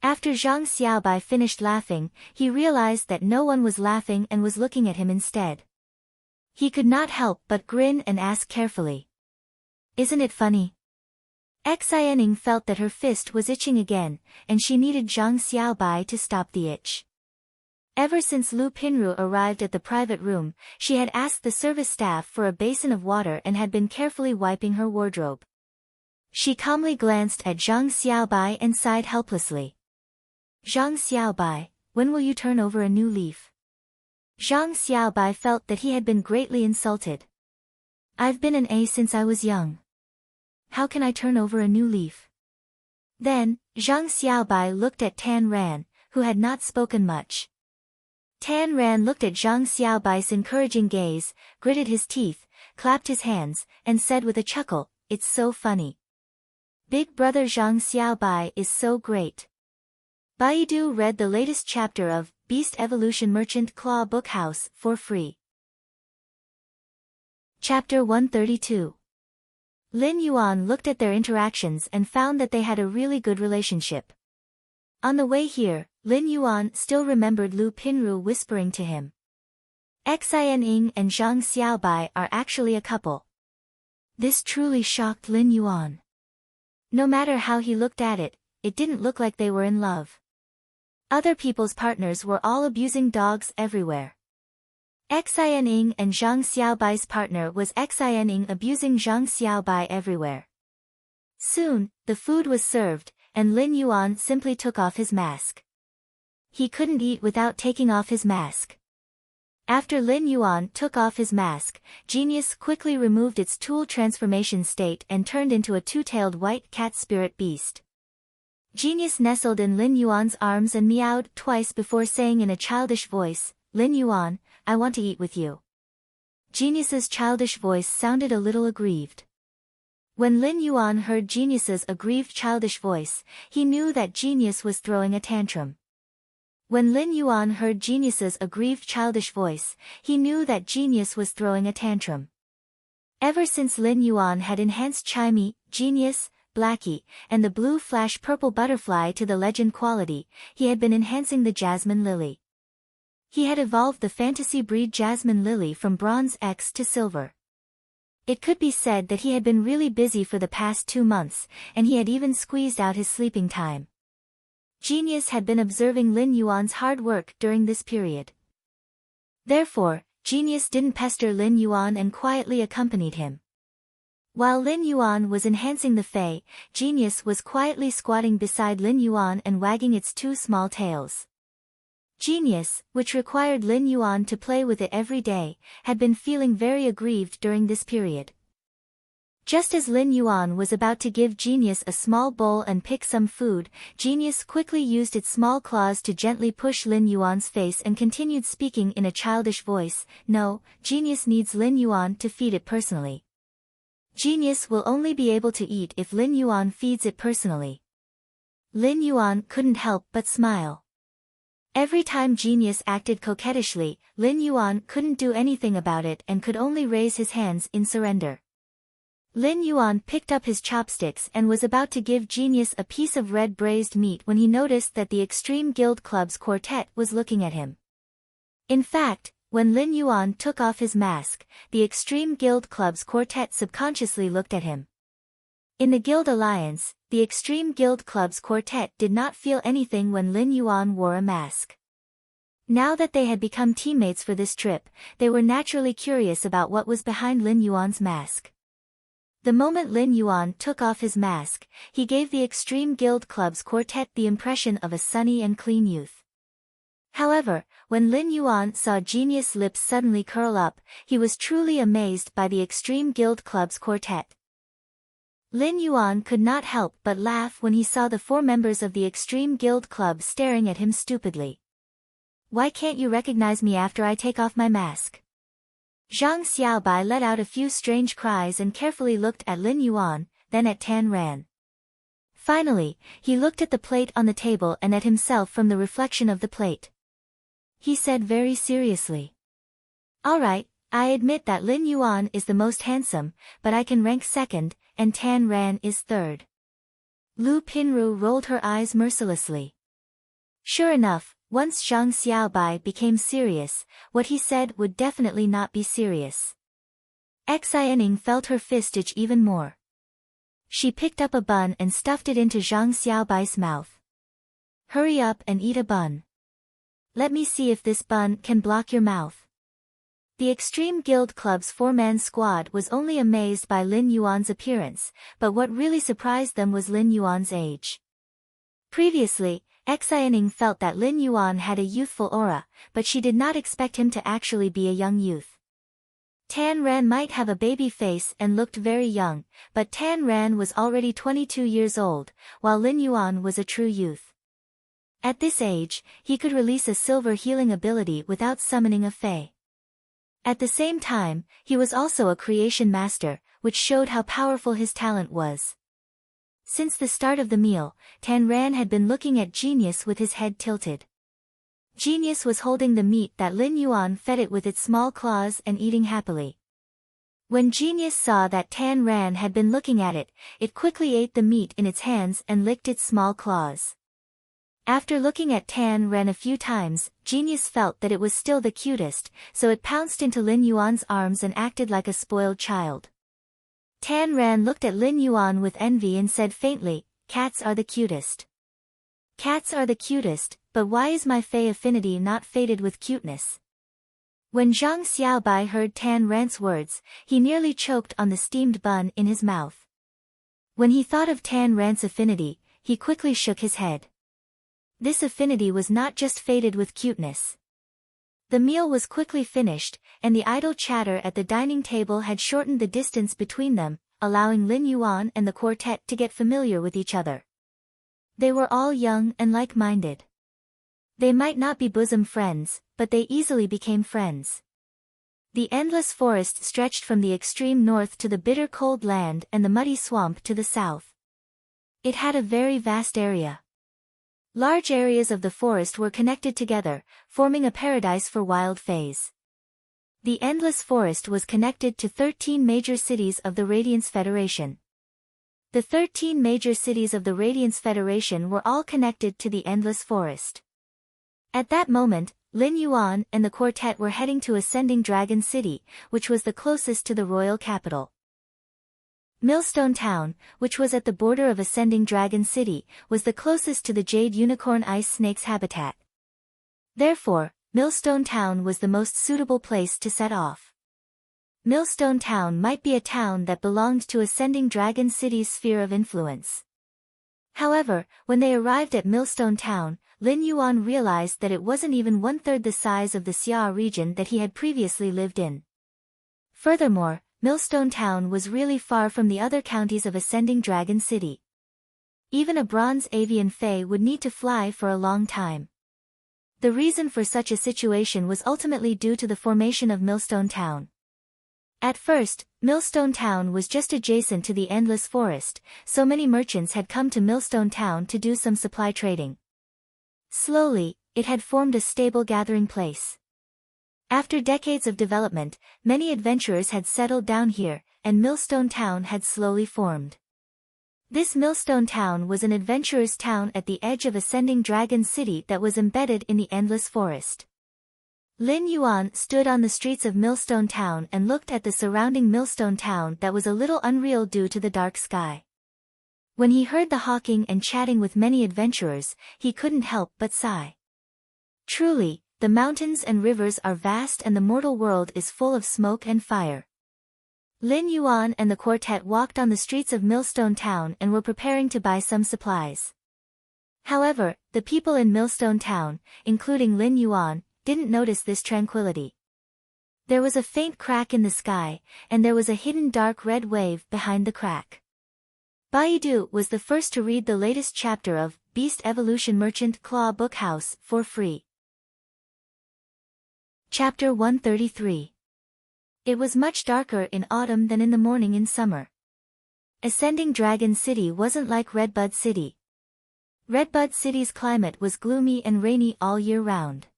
After Zhang Xiaobai finished laughing, he realized that no one was laughing and was looking at him instead. He could not help but grin and ask carefully, "Isn't it funny?" Xianing felt that her fist was itching again, and she needed Zhang Xiaobai to stop the itch. Ever since Lu Pinru arrived at the private room, she had asked the service staff for a basin of water and had been carefully wiping her wardrobe. She calmly glanced at Zhang Xiaobai and sighed helplessly. "Zhang Xiaobai, when will you turn over a new leaf?" Zhang Xiaobai felt that he had been greatly insulted. "I've been an A since I was young. How can I turn over a new leaf?" Then, Zhang Xiaobai looked at Tan Ran, who had not spoken much. Tan Ran looked at Zhang Xiaobai's encouraging gaze, gritted his teeth, clapped his hands, and said with a chuckle, "It's so funny. Big brother Zhang Xiaobai is so great." Baidu read the latest chapter of Beast Evolution Merchant Claw Bookhouse for free. Chapter 132. Lin Yuan looked at their interactions and found that they had a really good relationship. On the way here, Lin Yuan still remembered Lu Pinru whispering to him, "Xianing and Zhang Xiaobai are actually a couple." This truly shocked Lin Yuan. No matter how he looked at it, it didn't look like they were in love. Other people's partners were all abusing dogs everywhere. Xianing and Zhang Xiaobai's partner was Xianing abusing Zhang Xiaobai everywhere. Soon, the food was served, and Lin Yuan simply took off his mask. He couldn't eat without taking off his mask. After Lin Yuan took off his mask, Genius quickly removed its tool transformation state and turned into a two-tailed white cat spirit beast. Genius nestled in Lin Yuan's arms and meowed twice before saying in a childish voice, "Lin Yuan, I want to eat with you." Genius's childish voice sounded a little aggrieved. When Lin Yuan heard Genius's aggrieved childish voice, he knew that Genius was throwing a tantrum. When Lin Yuan heard Genius's aggrieved childish voice, he knew that Genius was throwing a tantrum. Ever since Lin Yuan had enhanced Chimey, Genius, Blackie, and the blue flash purple butterfly to the legend quality, he had been enhancing the Jasmine Lily. He had evolved the fantasy breed Jasmine Lily from Bronze X to Silver. It could be said that he had been really busy for the past 2 months, and he had even squeezed out his sleeping time. Genius had been observing Lin Yuan's hard work during this period. Therefore, Genius didn't pester Lin Yuan and quietly accompanied him. While Lin Yuan was enhancing the Fae, Genius was quietly squatting beside Lin Yuan and wagging its 2 small tails. Genius, which required Lin Yuan to play with it every day, had been feeling very aggrieved during this period. Just as Lin Yuan was about to give Genius a small bowl and pick some food, Genius quickly used its small claws to gently push Lin Yuan's face and continued speaking in a childish voice. No, Genius needs Lin Yuan to feed it personally. Genius will only be able to eat if Lin Yuan feeds it personally. Lin Yuan couldn't help but smile. Every time Genius acted coquettishly, Lin Yuan couldn't do anything about it and could only raise his hands in surrender. Lin Yuan picked up his chopsticks and was about to give Genius a piece of red braised meat when he noticed that the Extreme Guild Club's quartet was looking at him. In fact, when Lin Yuan took off his mask, the Extreme Guild Club's quartet subconsciously looked at him. In the Guild Alliance, the Extreme Guild Club's quartet did not feel anything when Lin Yuan wore a mask. Now that they had become teammates for this trip, they were naturally curious about what was behind Lin Yuan's mask. The moment Lin Yuan took off his mask, he gave the Extreme Guild Club's quartet the impression of a sunny and clean youth. However, when Lin Yuan saw Genius' lips suddenly curl up, he was truly amazed by the Extreme Guild Club's quartet. Lin Yuan could not help but laugh when he saw the 4 members of the Extreme Guild Club staring at him stupidly. "Why can't you recognize me after I take off my mask?" Zhang Xiaobai let out a few strange cries and carefully looked at Lin Yuan, then at Tan Ran. Finally, he looked at the plate on the table and at himself from the reflection of the plate. He said very seriously, "All right, I admit that Lin Yuan is the most handsome, but I can rank second, and Tan Ran is third." Lu Pinru rolled her eyes mercilessly. Sure enough, once Zhang Xiaobai became serious, what he said would definitely not be serious. Xiaoning felt her fist itch even more. She picked up a bun and stuffed it into Zhang Xiaobai's mouth. "Hurry up and eat a bun. Let me see if this bun can block your mouth." The Extreme Guild Club's 4-man squad was only amazed by Lin Yuan's appearance, but what really surprised them was Lin Yuan's age. Previously, Xiaoning felt that Lin Yuan had a youthful aura, but she did not expect him to actually be a young youth. Tan Ran might have a baby face and looked very young, but Tan Ran was already 22 years old, while Lin Yuan was a true youth. At this age, he could release a silver healing ability without summoning a Fae. At the same time, he was also a creation master, which showed how powerful his talent was. Since the start of the meal, Tan Ran had been looking at Genius with his head tilted. Genius was holding the meat that Lin Yuan fed it with its small claws and eating happily. When Genius saw that Tan Ran had been looking at it, it quickly ate the meat in its hands and licked its small claws. After looking at Tan Ran a few times, Genius felt that it was still the cutest, so it pounced into Lin Yuan's arms and acted like a spoiled child. Tan Ran looked at Lin Yuan with envy and said faintly, "Cats are the cutest." "Cats are the cutest, but why is my Fae affinity not fated with cuteness?" When Zhang Xiaobai heard Tan Ran's words, he nearly choked on the steamed bun in his mouth. When he thought of Tan Ran's affinity, he quickly shook his head. This affinity was not just fated with cuteness. The meal was quickly finished, and the idle chatter at the dining table had shortened the distance between them, allowing Lin Yuan and the quartet to get familiar with each other. They were all young and like-minded. They might not be bosom friends, but they easily became friends. The endless forest stretched from the extreme north to the bitter cold land and the muddy swamp to the south. It had a very vast area. Large areas of the forest were connected together, forming a paradise for wild fays. The endless forest was connected to 13 major cities of the Radiance Federation. The 13 major cities of the Radiance Federation were all connected to the endless forest. At that moment, Lin Yuan and the quartet were heading to Ascending Dragon City, which was the closest to the royal capital. Millstone Town, which was at the border of Ascending Dragon City, was the closest to the Jade Unicorn Ice Snake's habitat. Therefore, Millstone Town was the most suitable place to set off. Millstone Town might be a town that belonged to Ascending Dragon City's sphere of influence. However, when they arrived at Millstone Town, Lin Yuan realized that it wasn't even one-third the size of the Xia region that he had previously lived in. Furthermore, Millstone Town was really far from the other counties of Ascending Dragon City. Even a bronze avian fae would need to fly for a long time. The reason for such a situation was ultimately due to the formation of Millstone Town. At first, Millstone Town was just adjacent to the Endless Forest, so many merchants had come to Millstone Town to do some supply trading. Slowly, it had formed a stable gathering place. After decades of development, many adventurers had settled down here, and Millstone Town had slowly formed. This Millstone Town was an adventurer's town at the edge of Ascending Dragon City that was embedded in the Endless Forest. Lin Yuan stood on the streets of Millstone Town and looked at the surrounding Millstone Town that was a little unreal due to the dark sky. When he heard the hawking and chatting with many adventurers, he couldn't help but sigh. Truly, the mountains and rivers are vast and the mortal world is full of smoke and fire. Lin Yuan and the quartet walked on the streets of Millstone Town and were preparing to buy some supplies. However, the people in Millstone Town, including Lin Yuan, didn't notice this tranquility. There was a faint crack in the sky, and there was a hidden dark red wave behind the crack. Baidu was the first to read the latest chapter of Beast Evolution Merchant Claw Book House for free. Chapter 133. It was much darker in autumn than in the morning in summer. Ascending Dragon City wasn't like Redbud City. Redbud City's climate was gloomy and rainy all year round.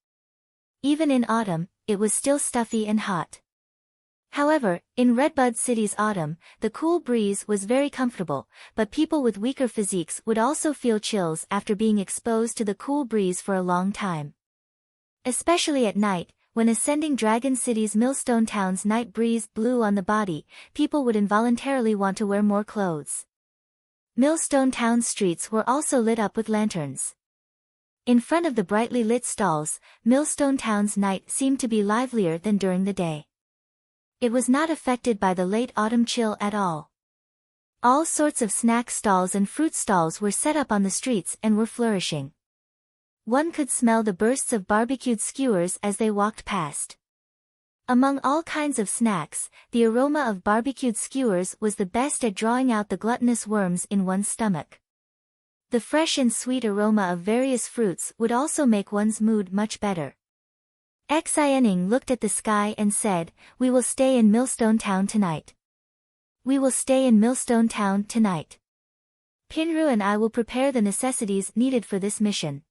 Even in autumn, it was still stuffy and hot. However, in Redbud City's autumn, the cool breeze was very comfortable, but people with weaker physiques would also feel chills after being exposed to the cool breeze for a long time. Especially at night, when Ascending Dragon City's Millstone Town's night breeze blew on the body, people would involuntarily want to wear more clothes. Millstone Town's streets were also lit up with lanterns. In front of the brightly lit stalls, Millstone Town's night seemed to be livelier than during the day. It was not affected by the late autumn chill at all. All sorts of snack stalls and fruit stalls were set up on the streets and were flourishing. One could smell the bursts of barbecued skewers as they walked past. Among all kinds of snacks, the aroma of barbecued skewers was the best at drawing out the gluttonous worms in one's stomach. The fresh and sweet aroma of various fruits would also make one's mood much better. Xianing looked at the sky and said, "We will stay in Millstone Town tonight. We will stay in Millstone Town tonight. Pinru and I will prepare the necessities needed for this mission.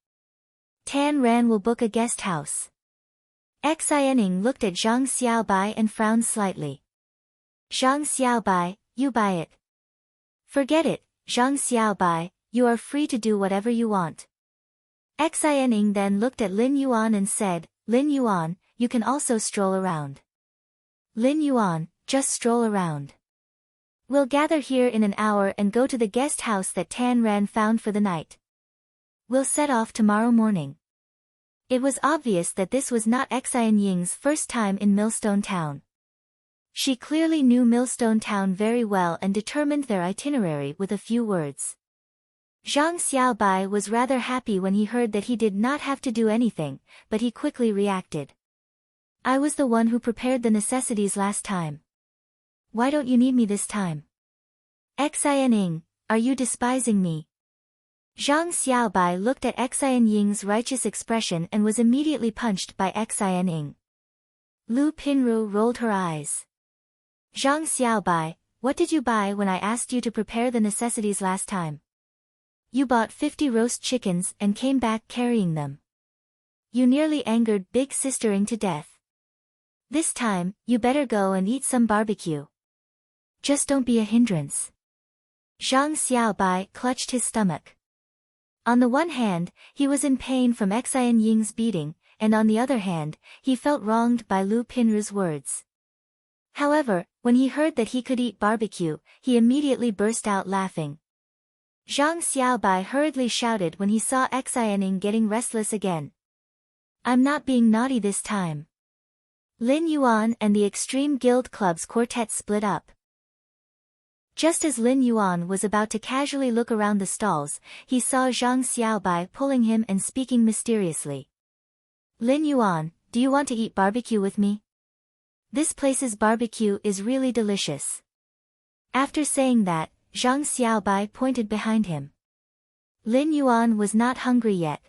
Tan Ran will book a guest house." Xianing looked at Zhang Xiaobai and frowned slightly. "Zhang Xiaobai, you buy it." "Forget it, Zhang Xiaobai, you are free to do whatever you want." Xianing then looked at Lin Yuan and said, "Lin Yuan, you can also stroll around." "Lin Yuan, just stroll around. We'll gather here in an hour and go to the guest house that Tan Ran found for the night. We'll set off tomorrow morning." It was obvious that this was not Xianying's first time in Millstone Town. She clearly knew Millstone Town very well and determined their itinerary with a few words. Zhang Xiaobai was rather happy when he heard that he did not have to do anything, but he quickly reacted. "I was the one who prepared the necessities last time. Why don't you need me this time?" "Xianying, are you despising me?" Zhang Xiaobai looked at Xianying's righteous expression and was immediately punched by Xianying. Lu Pinru rolled her eyes. "Zhang Xiaobai, what did you buy when I asked you to prepare the necessities last time? You bought 50 roast chickens and came back carrying them. You nearly angered Big Sistering to death. This time, you better go and eat some barbecue. Just don't be a hindrance. Zhang Xiaobai clutched his stomach. On the one hand, he was in pain from Xian Ying's beating, and on the other hand, he felt wronged by Lu Pinru's words. However, when he heard that he could eat barbecue, he immediately burst out laughing. Zhang Xiaobai hurriedly shouted when he saw Xian Ying getting restless again. I'm not being naughty this time. Lin Yuan and the Extreme Guild Club's quartet split up. Just as Lin Yuan was about to casually look around the stalls, he saw Zhang Xiaobai pulling him and speaking mysteriously. Lin Yuan, do you want to eat barbecue with me? This place's barbecue is really delicious. After saying that, Zhang Xiaobai pointed behind him. Lin Yuan was not hungry yet.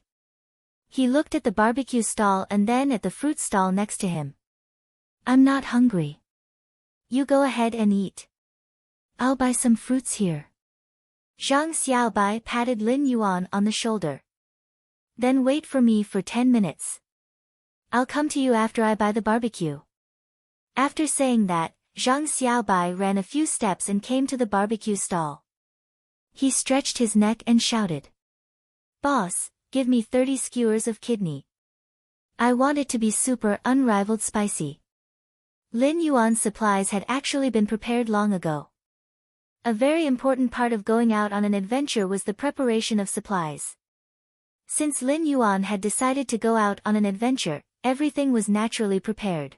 He looked at the barbecue stall and then at the fruit stall next to him. I'm not hungry. You go ahead and eat. I'll buy some fruits here. Zhang Xiaobai patted Lin Yuan on the shoulder. Then wait for me for 10 minutes. I'll come to you after I buy the barbecue. After saying that, Zhang Xiaobai ran a few steps and came to the barbecue stall. He stretched his neck and shouted. Boss, give me 30 skewers of kidney. I want it to be super unrivaled spicy. Lin Yuan's supplies had actually been prepared long ago. A very important part of going out on an adventure was the preparation of supplies. Since Lin Yuan had decided to go out on an adventure, everything was naturally prepared.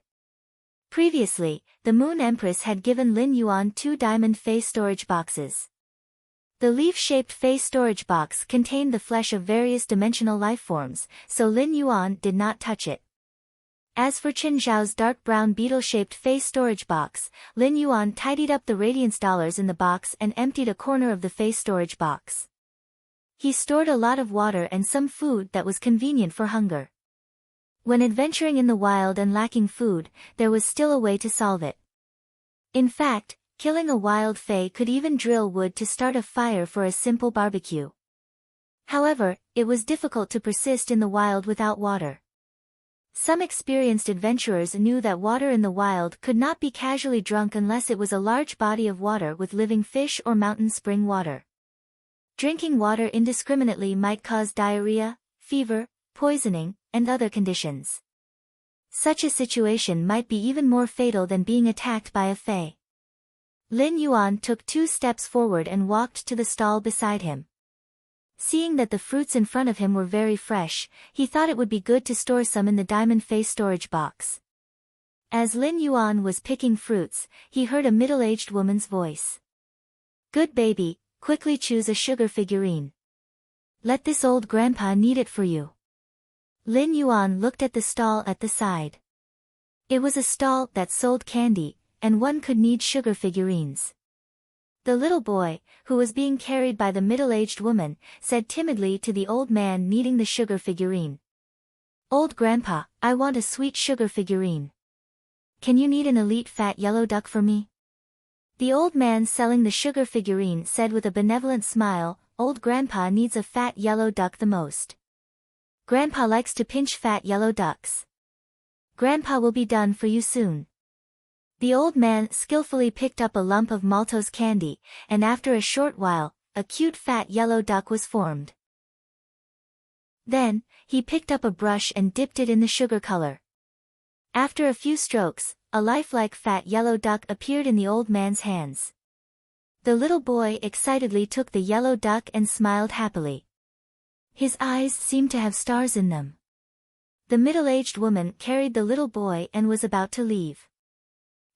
Previously, the Moon Empress had given Lin Yuan 2 diamond face storage boxes. The leaf-shaped face storage box contained the flesh of various dimensional lifeforms, so Lin Yuan did not touch it. As for Chen Zhao's dark brown beetle-shaped face storage box, Lin Yuan tidied up the radiance dollars in the box and emptied a corner of the face storage box. He stored a lot of water and some food that was convenient for hunger. When adventuring in the wild and lacking food, there was still a way to solve it. In fact, killing a wild fae could even drill wood to start a fire for a simple barbecue. However, it was difficult to persist in the wild without water. Some experienced adventurers knew that water in the wild could not be casually drunk unless it was a large body of water with living fish or mountain spring water. Drinking water indiscriminately might cause diarrhea, fever, poisoning, and other conditions. Such a situation might be even more fatal than being attacked by a fae. Lin Yuan took 2 steps forward and walked to the stall beside him. Seeing that the fruits in front of him were very fresh, he thought it would be good to store some in the diamond face storage box. As Lin Yuan was picking fruits, he heard a middle-aged woman's voice. Good baby, quickly choose a sugar figurine. Let this old grandpa knead it for you. Lin Yuan looked at the stall at the side. It was a stall that sold candy, and one could knead sugar figurines. The little boy, who was being carried by the middle-aged woman, said timidly to the old man kneading the sugar figurine. Old grandpa, I want a sweet sugar figurine. Can you knead an elite fat yellow duck for me? The old man selling the sugar figurine said with a benevolent smile, Old grandpa needs a fat yellow duck the most. Grandpa likes to pinch fat yellow ducks. Grandpa will be done for you soon. The old man skillfully picked up a lump of maltose candy, and after a short while, a cute fat yellow duck was formed. Then, he picked up a brush and dipped it in the sugar color. After a few strokes, a lifelike fat yellow duck appeared in the old man's hands. The little boy excitedly took the yellow duck and smiled happily. His eyes seemed to have stars in them. The middle-aged woman carried the little boy and was about to leave.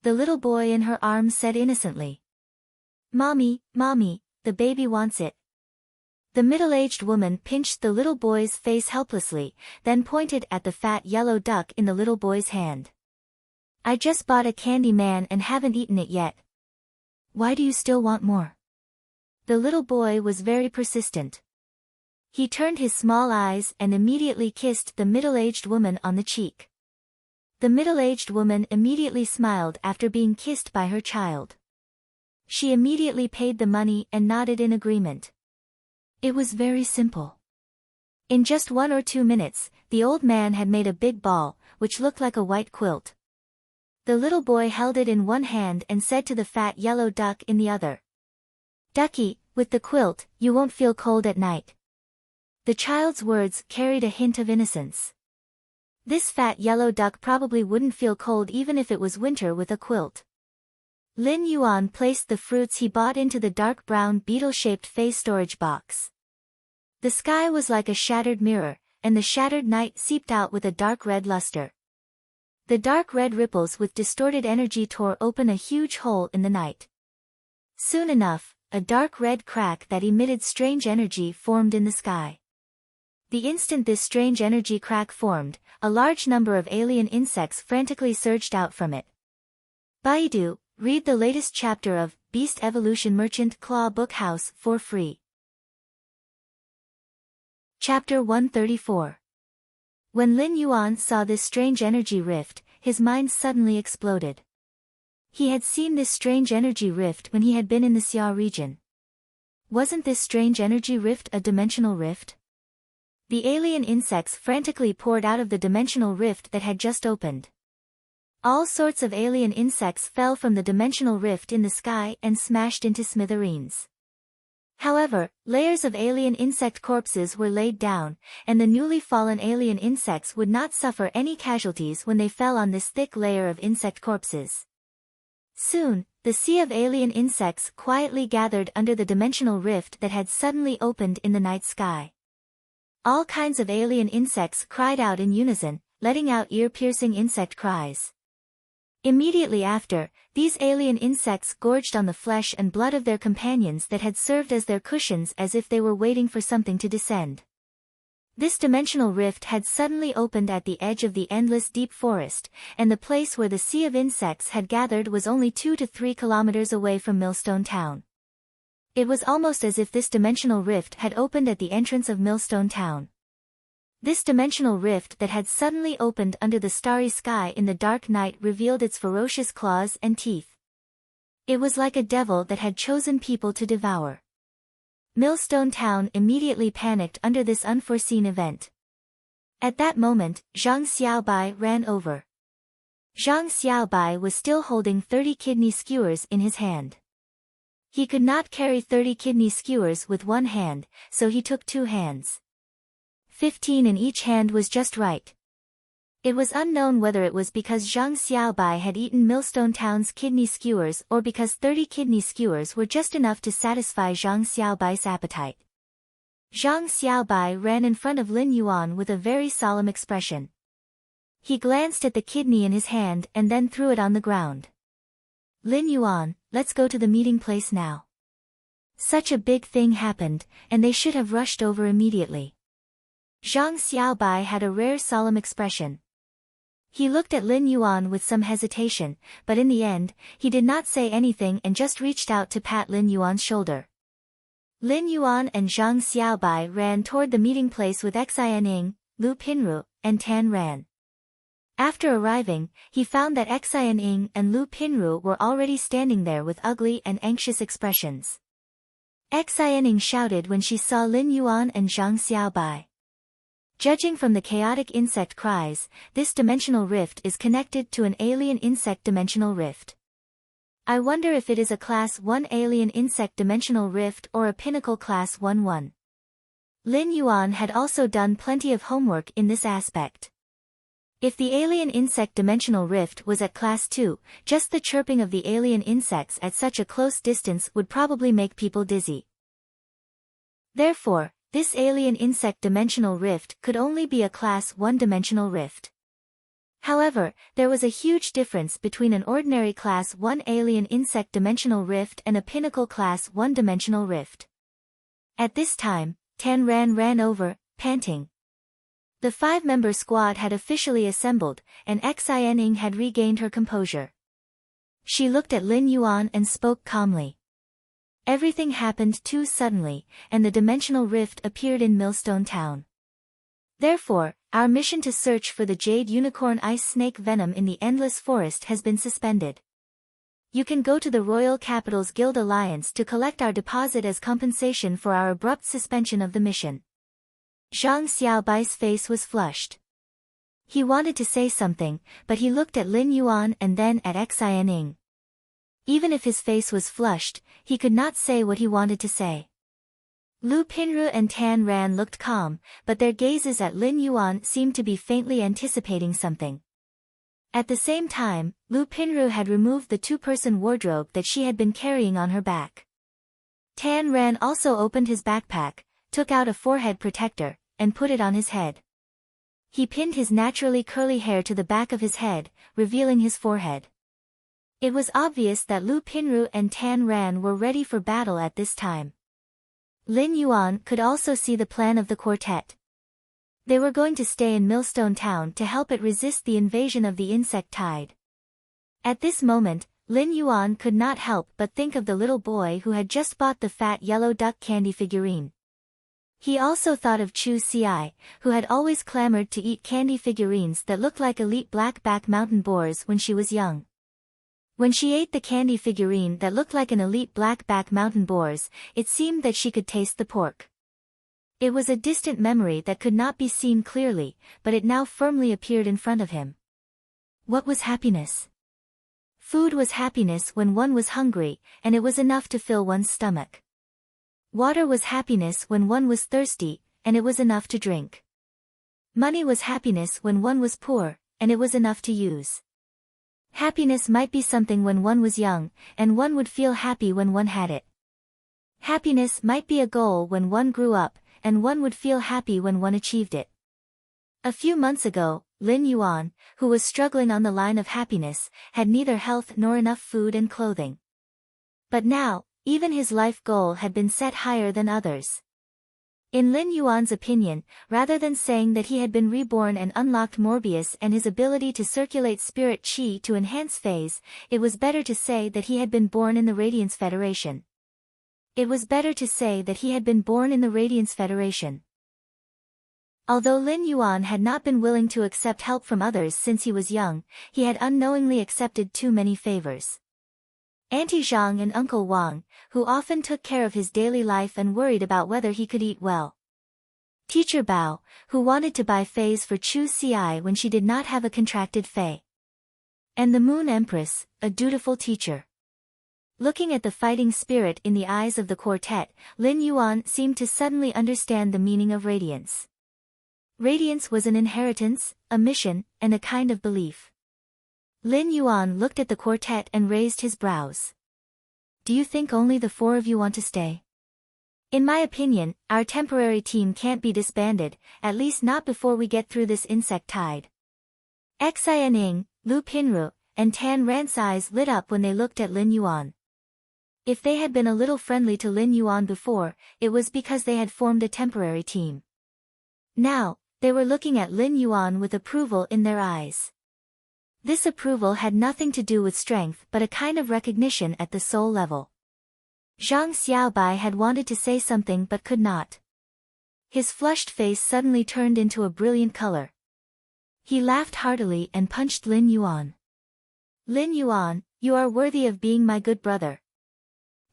The little boy in her arms said innocently, Mommy, Mommy, the baby wants it. The middle-aged woman pinched the little boy's face helplessly, then pointed at the fat yellow duck in the little boy's hand. I just bought a candy man and haven't eaten it yet. Why do you still want more? The little boy was very persistent. He turned his small eyes and immediately kissed the middle-aged woman on the cheek. The middle-aged woman immediately smiled after being kissed by her child. She immediately paid the money and nodded in agreement. It was very simple. In just 1 or 2 minutes, the old man had made a big ball, which looked like a white quilt. The little boy held it in one hand and said to the fat yellow duck in the other, "Ducky, with the quilt, you won't feel cold at night." The child's words carried a hint of innocence. This fat yellow duck probably wouldn't feel cold even if it was winter with a quilt. Lin Yuan placed the fruits he bought into the dark brown beetle-shaped face storage box. The sky was like a shattered mirror, and the shattered night seeped out with a dark red luster. The dark red ripples with distorted energy tore open a huge hole in the night. Soon enough, a dark red crack that emitted strange energy formed in the sky. The instant this strange energy crack formed, a large number of alien insects frantically surged out from it. Baidu, read the latest chapter of Beast Evolution Merchant Claw Bookhouse for free. Chapter 134. When Lin Yuan saw this strange energy rift, his mind suddenly exploded. He had seen this strange energy rift when he had been in the Xia region. Wasn't this strange energy rift a dimensional rift? The alien insects frantically poured out of the dimensional rift that had just opened. All sorts of alien insects fell from the dimensional rift in the sky and smashed into smithereens. However, layers of alien insect corpses were laid down, and the newly fallen alien insects would not suffer any casualties when they fell on this thick layer of insect corpses. Soon, the sea of alien insects quietly gathered under the dimensional rift that had suddenly opened in the night sky. All kinds of alien insects cried out in unison, letting out ear-piercing insect cries. Immediately after, these alien insects gorged on the flesh and blood of their companions that had served as their cushions as if they were waiting for something to descend. This dimensional rift had suddenly opened at the edge of the endless deep forest, and the place where the sea of insects had gathered was only 2 to 3 kilometers away from Millstone Town. It was almost as if this dimensional rift had opened at the entrance of Millstone Town. This dimensional rift that had suddenly opened under the starry sky in the dark night revealed its ferocious claws and teeth. It was like a devil that had chosen people to devour. Millstone Town immediately panicked under this unforeseen event. At that moment, Zhang Xiaobai ran over. Zhang Xiaobai was still holding 30 kidney skewers in his hand. He could not carry 30 kidney skewers with one hand, so he took 2 hands. 15 in each hand was just right. It was unknown whether it was because Zhang Xiaobai had eaten Millstone Town's kidney skewers or because 30 kidney skewers were just enough to satisfy Zhang Xiaobai's appetite. Zhang Xiaobai ran in front of Lin Yuan with a very solemn expression. He glanced at the kidney in his hand and then threw it on the ground. "Lin Yuan, let's go to the meeting place now." Such a big thing happened, and they should have rushed over immediately. Zhang Xiaobai had a rare solemn expression. He looked at Lin Yuan with some hesitation, but in the end, he did not say anything and just reached out to pat Lin Yuan's shoulder. Lin Yuan and Zhang Xiaobai ran toward the meeting place with Xianing, Lu Pinru, and Tan Ran. After arriving, he found that Xianing and Lu Pinru were already standing there with ugly and anxious expressions. Xianing shouted when she saw Lin Yuan and Zhang Xiaobai. Judging from the chaotic insect cries, this dimensional rift is connected to an alien insect dimensional rift. I wonder if it is a Class 1 alien insect dimensional rift or a Pinnacle Class 1-1. Lin Yuan had also done plenty of homework in this aspect. If the alien insect dimensional rift was at Class 2, just the chirping of the alien insects at such a close distance would probably make people dizzy. Therefore, this alien insect dimensional rift could only be a Class 1 dimensional rift. However, there was a huge difference between an ordinary Class 1 alien insect dimensional rift and a Pinnacle Class 1 dimensional rift. At this time, Tan ran over, panting. The 5-member squad had officially assembled, and Xianing had regained her composure. She looked at Lin Yuan and spoke calmly. Everything happened too suddenly, and the dimensional rift appeared in Millstone Town. Therefore, our mission to search for the jade unicorn ice snake venom in the endless forest has been suspended. You can go to the Royal Capital's Guild Alliance to collect our deposit as compensation for our abrupt suspension of the mission. Zhang Xiaobai's face was flushed. He wanted to say something, but he looked at Lin Yuan and then at Xianing. Even if his face was flushed, he could not say what he wanted to say. Lu Pinru and Tan Ran looked calm, but their gazes at Lin Yuan seemed to be faintly anticipating something. At the same time, Lu Pinru had removed the two-person wardrobe that she had been carrying on her back. Tan Ran also opened his backpack, took out a forehead protector, and put it on his head. He pinned his naturally curly hair to the back of his head, revealing his forehead. It was obvious that Lu Pinru and Tan Ran were ready for battle at this time. Lin Yuan could also see the plan of the quartet. They were going to stay in Millstone Town to help it resist the invasion of the insect tide. At this moment, Lin Yuan could not help but think of the little boy who had just bought the fat yellow duck candy figurine. He also thought of Chu Ci, who had always clamored to eat candy figurines that looked like elite black-back mountain boars when she was young. When she ate the candy figurine that looked like an elite black-back mountain boars, it seemed that she could taste the pork. It was a distant memory that could not be seen clearly, but it now firmly appeared in front of him. What was happiness? Food was happiness when one was hungry, and it was enough to fill one's stomach. Water was happiness when one was thirsty, and it was enough to drink. Money was happiness when one was poor, and it was enough to use. Happiness might be something when one was young, and one would feel happy when one had it. Happiness might be a goal when one grew up, and one would feel happy when one achieved it. A few months ago, Lin Yuan, who was struggling on the line of happiness, had neither health nor enough food and clothing. But now, even his life goal had been set higher than others. In Lin Yuan's opinion, rather than saying that he had been reborn and unlocked Morbius and his ability to circulate spirit chi to enhance phase, it was better to say that he had been born in the Radiance Federation. Although Lin Yuan had not been willing to accept help from others since he was young, he had unknowingly accepted too many favors. Auntie Zhang and Uncle Wang, who often took care of his daily life and worried about whether he could eat well. Teacher Bao, who wanted to buy fays for Chu Ci when she did not have a contracted fay. And the Moon Empress, a dutiful teacher. Looking at the fighting spirit in the eyes of the quartet, Lin Yuan seemed to suddenly understand the meaning of radiance. Radiance was an inheritance, a mission, and a kind of belief. Lin Yuan looked at the quartet and raised his brows. Do you think only the four of you want to stay? In my opinion, our temporary team can't be disbanded, at least not before we get through this insect tide. Xianing, Lu Pinru, and Tan Ran's eyes lit up when they looked at Lin Yuan. If they had been a little friendly to Lin Yuan before, it was because they had formed a temporary team. Now, they were looking at Lin Yuan with approval in their eyes. This approval had nothing to do with strength but a kind of recognition at the soul level. Zhang Xiaobai had wanted to say something but could not. His flushed face suddenly turned into a brilliant color. He laughed heartily and punched Lin Yuan. Lin Yuan, you are worthy of being my good brother.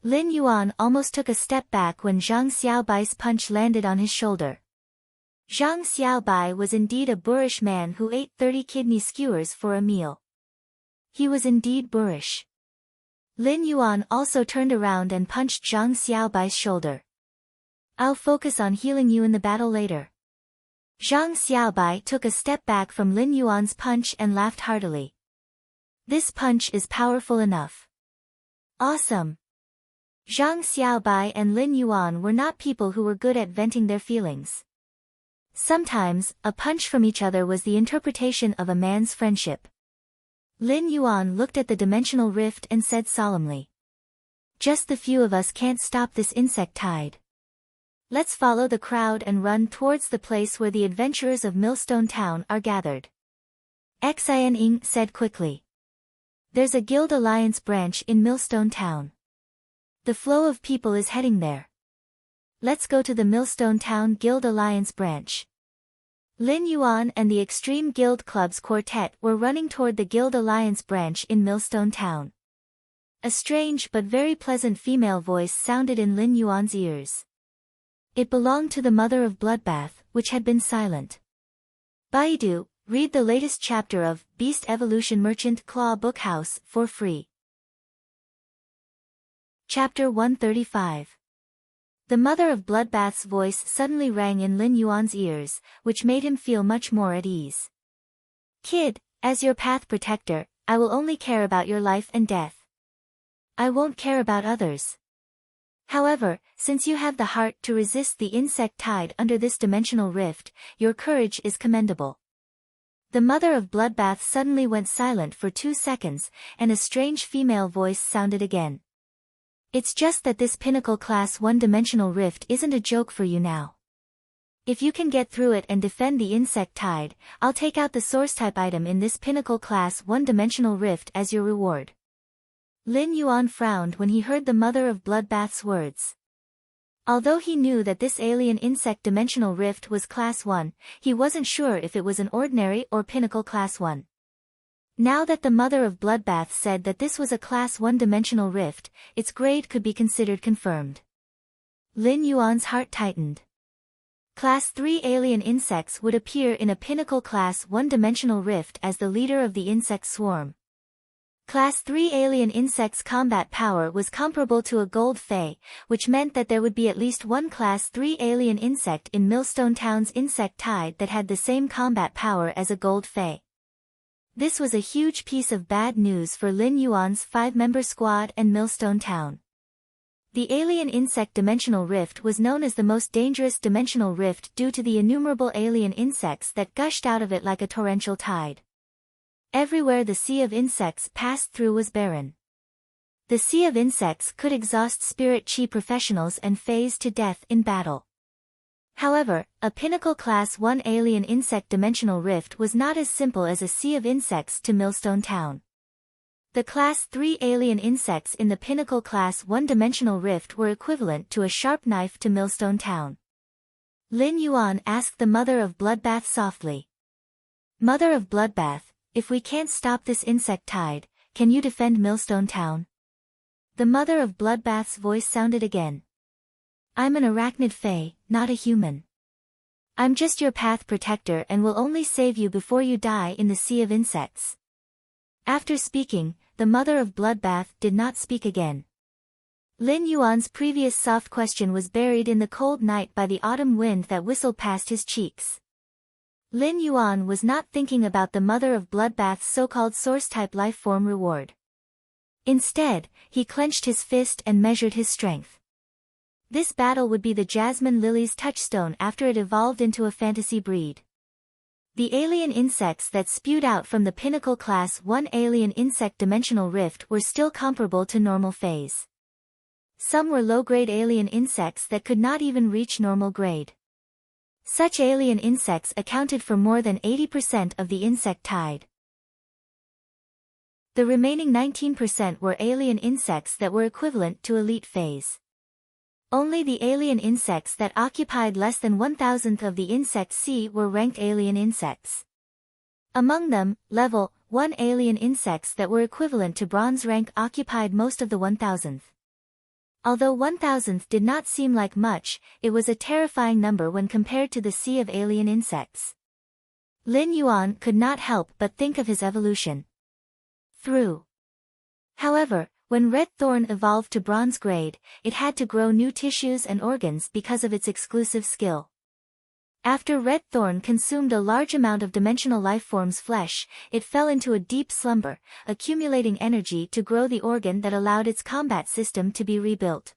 Lin Yuan almost took a step back when Zhang Xiaobai's punch landed on his shoulder. Zhang Xiaobai was indeed a boorish man who ate 30 kidney skewers for a meal. He was indeed boorish. Lin Yuan also turned around and punched Zhang Xiaobai's shoulder. I'll focus on healing you in the battle later. Zhang Xiaobai took a step back from Lin Yuan's punch and laughed heartily. This punch is powerful enough. Awesome. Zhang Xiaobai and Lin Yuan were not people who were good at venting their feelings. Sometimes, a punch from each other was the interpretation of a man's friendship. Lin Yuan looked at the dimensional rift and said solemnly. Just the few of us can't stop this insect tide. Let's follow the crowd and run towards the place where the adventurers of Millstone Town are gathered. Xianing said quickly. There's a Guild Alliance branch in Millstone Town. The flow of people is heading there. Let's go to the Millstone Town Guild Alliance branch. Lin Yuan and the Extreme Guild Club's quartet were running toward the Guild Alliance branch in Millstone Town. A strange but very pleasant female voice sounded in Lin Yuan's ears. It belonged to the mother of Bloodbath, which had been silent. Baidu, read the latest chapter of Beast Evolution Merchant Claw Bookhouse for free. Chapter 135. The mother of Bloodbath's voice suddenly rang in Lin Yuan's ears, which made him feel much more at ease. Kid, as your path protector, I will only care about your life and death. I won't care about others. However, since you have the heart to resist the insect tide under this dimensional rift, your courage is commendable. The mother of Bloodbath suddenly went silent for 2 seconds, and a strange female voice sounded again. It's just that this pinnacle class 1 dimensional rift isn't a joke for you now. If you can get through it and defend the insect tide, I'll take out the source type item in this pinnacle class 1 dimensional rift as your reward. Lin Yuan frowned when he heard the mother of Bloodbath's words. Although he knew that this alien insect dimensional rift was class 1, he wasn't sure if it was an ordinary or pinnacle class 1. Now that the mother of Bloodbath said that this was a class 1 dimensional rift, its grade could be considered confirmed. Lin Yuan's heart tightened. Class 3 alien insects would appear in a pinnacle class 1 dimensional rift as the leader of the insect swarm. Class 3 alien insects' combat power was comparable to a gold fey, which meant that there would be at least one Class 3 alien insect in Millstone Town's insect tide that had the same combat power as a gold fey. This was a huge piece of bad news for Lin Yuan's 5-member squad and Millstone Town. The alien insect dimensional rift was known as the most dangerous dimensional rift due to the innumerable alien insects that gushed out of it like a torrential tide. Everywhere the sea of insects passed through was barren. The sea of insects could exhaust spirit chi professionals and phase to death in battle. However, a pinnacle class 1 alien insect dimensional rift was not as simple as a sea of insects to Millstone Town. The class 3 alien insects in the pinnacle class 1 dimensional rift were equivalent to a sharp knife to Millstone Town. Lin Yuan asked the mother of Bloodbath softly. Mother of Bloodbath, if we can't stop this insect tide, can you defend Millstone Town? The mother of Bloodbath's voice sounded again. I'm an arachnid fae, not a human. I'm just your path protector and will only save you before you die in the sea of insects. After speaking, the mother of Bloodbath did not speak again. Lin Yuan's previous soft question was buried in the cold night by the autumn wind that whistled past his cheeks. Lin Yuan was not thinking about the mother of Bloodbath's so-called source-type life-form reward. Instead, he clenched his fist and measured his strength. This battle would be the Jasmine Lily's touchstone after it evolved into a fantasy breed. The alien insects that spewed out from the pinnacle class 1 alien insect dimensional rift were still comparable to normal phase. Some were low-grade alien insects that could not even reach normal grade. Such alien insects accounted for more than 80% of the insect tide. The remaining 19% were alien insects that were equivalent to elite phase. Only the alien insects that occupied less than 1,000th of the insect sea were ranked alien insects. Among them, level 1 alien insects that were equivalent to bronze rank occupied most of the 1,000th. Although 1,000th did not seem like much, it was a terrifying number when compared to the sea of alien insects. Lin Yuan could not help but think of his evolution. However, when Red Thorn evolved to bronze grade, it had to grow new tissues and organs because of its exclusive skill. After Red Thorn consumed a large amount of dimensional lifeform's flesh, it fell into a deep slumber, accumulating energy to grow the organ that allowed its combat system to be rebuilt.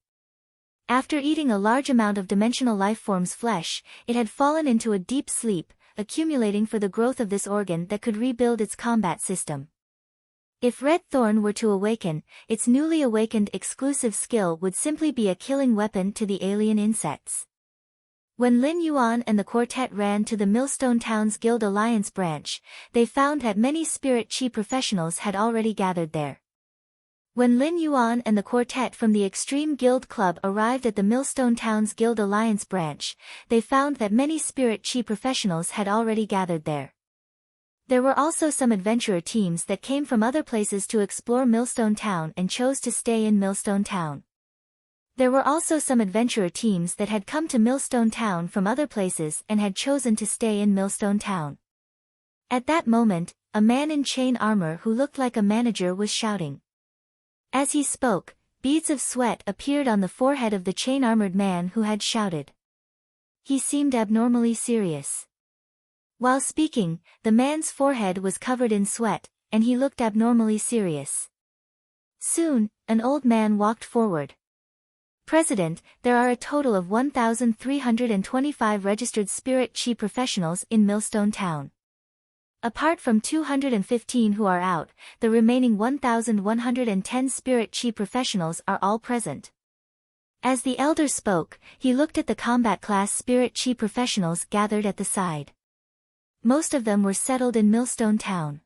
After eating a large amount of dimensional lifeform's flesh, it had fallen into a deep sleep, accumulating for the growth of this organ that could rebuild its combat system. If Red Thorn were to awaken, its newly awakened exclusive skill would simply be a killing weapon to the alien insects. When Lin Yuan and the quartet ran to the Millstone Town's Guild Alliance branch, they found that many spirit chi professionals had already gathered there. When Lin Yuan and the quartet from the Extreme Guild Club arrived at the Millstone Town's Guild Alliance branch, they found that many spirit chi professionals had already gathered there. There were also some adventurer teams that came from other places to explore Millstone Town and chose to stay in Millstone Town. There were also some adventurer teams that had come to Millstone Town from other places and had chosen to stay in Millstone Town. At that moment, a man in chain armor who looked like a manager was shouting. As he spoke, beads of sweat appeared on the forehead of the chain-armored man who had shouted. He seemed abnormally serious. While speaking, the man's forehead was covered in sweat, and he looked abnormally serious. Soon, an old man walked forward. President, there are a total of 1,325 registered spirit chi professionals in Millstone Town. Apart from 215 who are out, the remaining 1,110 spirit chi professionals are all present. As the elder spoke, he looked at the combat class spirit chi professionals gathered at the side. Most of them were settled in Millstone Town.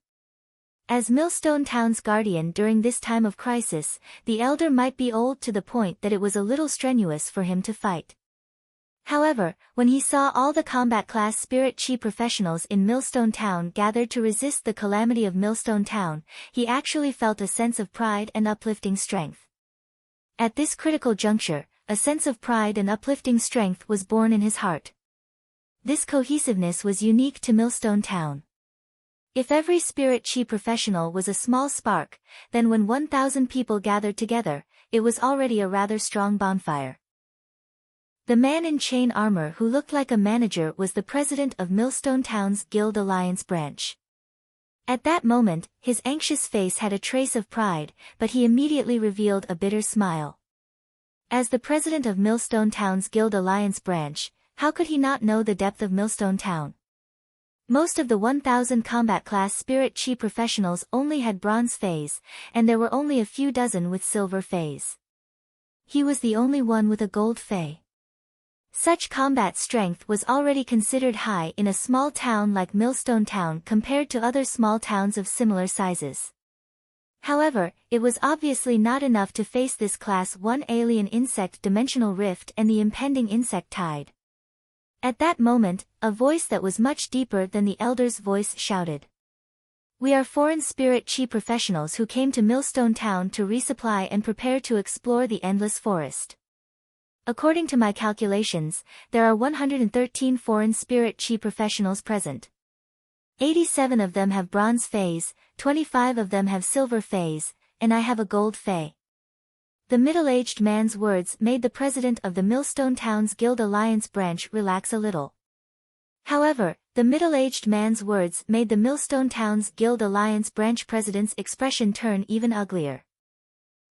As Millstone Town's guardian during this time of crisis, the elder might be old to the point that it was a little strenuous for him to fight. However, when he saw all the combat class spirit chi professionals in Millstone Town gathered to resist the calamity of Millstone Town, he actually felt a sense of pride and uplifting strength. At this critical juncture, a sense of pride and uplifting strength was born in his heart. This cohesiveness was unique to Millstone Town. If every spirit chi professional was a small spark, then when 1,000 people gathered together, it was already a rather strong bonfire. The man in chain armor who looked like a manager was the president of Millstone Town's Guild Alliance branch. At that moment, his anxious face had a trace of pride, but he immediately revealed a bitter smile. As the president of Millstone Town's Guild Alliance branch, how could he not know the depth of Millstone Town? Most of the 1,000 combat class spirit chi professionals only had bronze phase, and there were only a few dozen with silver phase. He was the only one with a gold phase. Such combat strength was already considered high in a small town like Millstone Town compared to other small towns of similar sizes. However, it was obviously not enough to face this Class 1 alien insect dimensional rift and the impending insect tide. At that moment, a voice that was much deeper than the elder's voice shouted. We are foreign spirit chi professionals who came to Millstone Town to resupply and prepare to explore the endless forest. According to my calculations, there are 113 foreign spirit chi professionals present. 87 of them have bronze phase, 25 of them have silver phase, and I have a gold phase. The middle-aged man's words made the president of the Millstone Town's Guild Alliance branch relax a little. However, the middle-aged man's words made the Millstone Town's Guild Alliance branch president's expression turn even uglier.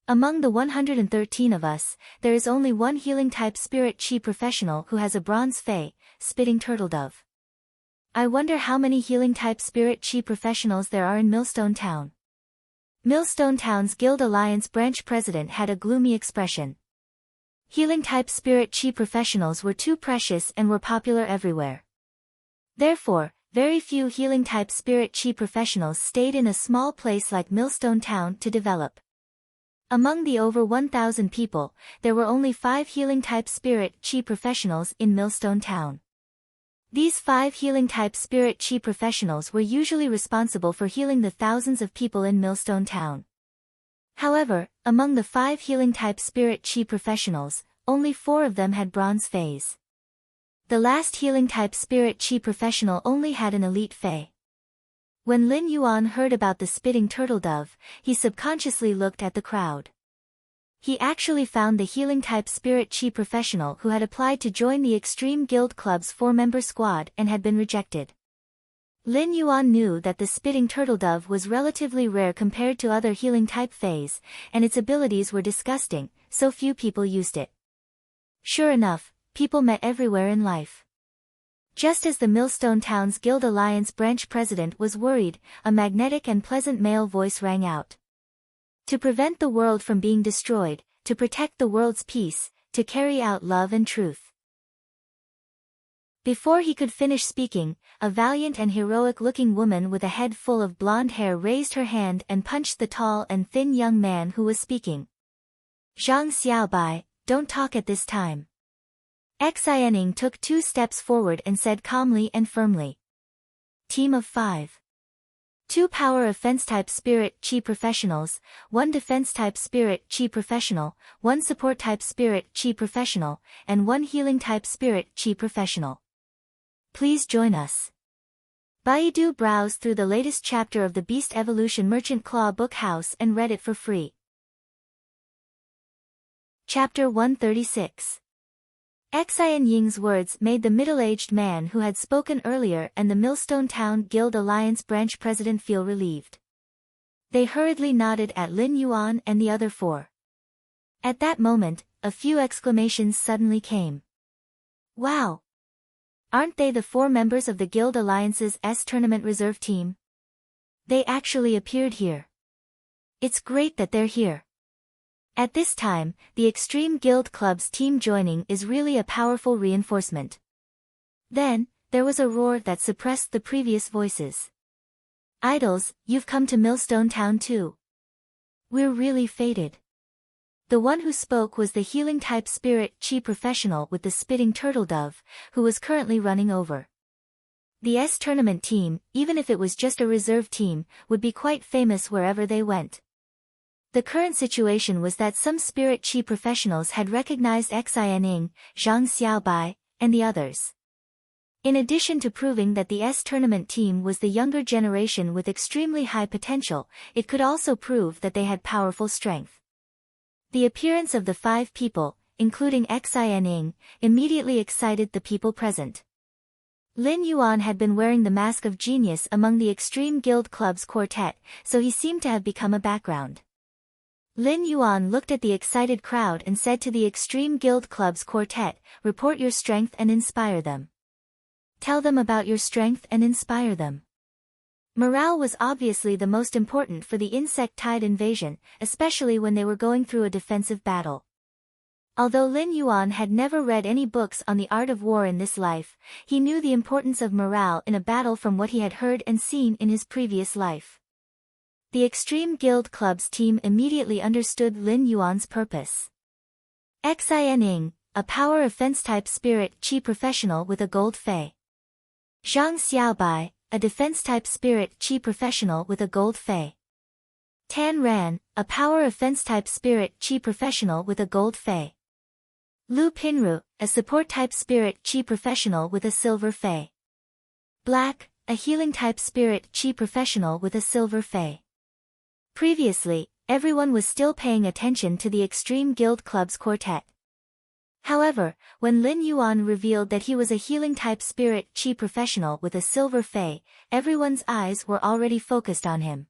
Among the 113 of us, there is only one healing-type spirit chi professional who has a bronze phase, spitting turtle dove. I wonder how many healing-type spirit chi professionals there are in Millstone Town. Millstone Town's Guild Alliance branch president had a gloomy expression. Healing-type spirit chi professionals were too precious and were popular everywhere. Therefore, very few healing-type spirit chi professionals stayed in a small place like Millstone Town to develop. Among the over 1,000 people, there were only 5 healing-type spirit chi professionals in Millstone Town. These 5 healing-type spirit chi professionals were usually responsible for healing the thousands of people in Millstone Town. However, among the 5 healing-type spirit chi professionals, only 4 of them had bronze phase. The last healing-type spirit chi professional only had an elite phase. When Lin Yuan heard about the spitting turtle dove, he subconsciously looked at the crowd. He actually found the healing-type spirit chi professional who had applied to join the Extreme Guild Club's 4-member squad and had been rejected. Lin Yuan knew that the spitting turtle dove was relatively rare compared to other healing-type phase, and its abilities were disgusting, so few people used it. Sure enough, people met everywhere in life. Just as the Millstone Town's Guild Alliance branch president was worried, a magnetic and pleasant male voice rang out. To prevent the world from being destroyed, to protect the world's peace, to carry out love and truth. Before he could finish speaking, a valiant and heroic-looking woman with a head full of blonde hair raised her hand and punched the tall and thin young man who was speaking. Zhang Xiaobai, don't talk at this time. Xianing took 2 steps forward and said calmly and firmly. Team of 5. 2 power offense type spirit chi professionals, 1 defense type spirit chi professional, 1 support type spirit chi professional, and 1 healing type spirit chi professional. Please join us. Baidu browsed through the latest chapter of the Beast Evolution Merchant Claw Book House and read it for free. Chapter 136. Xian Ying's words made the middle-aged man who had spoken earlier and the Millstone Town Guild Alliance branch president feel relieved. They hurriedly nodded at Lin Yuan and the other 4. At that moment, a few exclamations suddenly came. Wow! Aren't they the 4 members of the Guild Alliance's tournament reserve team? They actually appeared here. It's great that they're here. At this time, the Extreme Guild Club's team joining is really a powerful reinforcement. Then, there was a roar that suppressed the previous voices. Idols, you've come to Millstone Town too. We're really fated. The one who spoke was the healing-type spirit chi professional with the spitting turtle dove, who was currently running over. The tournament team, even if it was just a reserve team, would be quite famous wherever they went. The current situation was that some spirit chi professionals had recognized Xian Ying, Zhang Xiaobai, and the others. In addition to proving that the tournament team was the younger generation with extremely high potential, it could also prove that they had powerful strength. The appearance of the 5 people, including Xian Ying, immediately excited the people present. Lin Yuan had been wearing the mask of genius among the Extreme Guild Club's quartet, so he seemed to have become a background. Lin Yuan looked at the excited crowd and said to the Extreme Guild Club's quartet, report your strength and inspire them. Tell them about your strength and inspire them. Morale was obviously the most important for the insect tide invasion, especially when they were going through a defensive battle. Although Lin Yuan had never read any books on the art of war in this life, he knew the importance of morale in a battle from what he had heard and seen in his previous life. The Extreme Guild Club's team immediately understood Lin Yuan's purpose. Xian Ying, a power offense-type spirit chi professional with a gold fei. Zhang Xiaobai, a defense-type spirit chi professional with a gold fei. Tan Ran, a power offense-type spirit chi professional with a gold fei. Lu Pinru, a support-type spirit chi professional with a silver fei. Black, a healing-type spirit chi professional with a silver fei. Previously, everyone was still paying attention to the Extreme Guild Club's quartet. However, when Lin Yuan revealed that he was a healing-type spirit chi professional with a silver fei, everyone's eyes were already focused on him.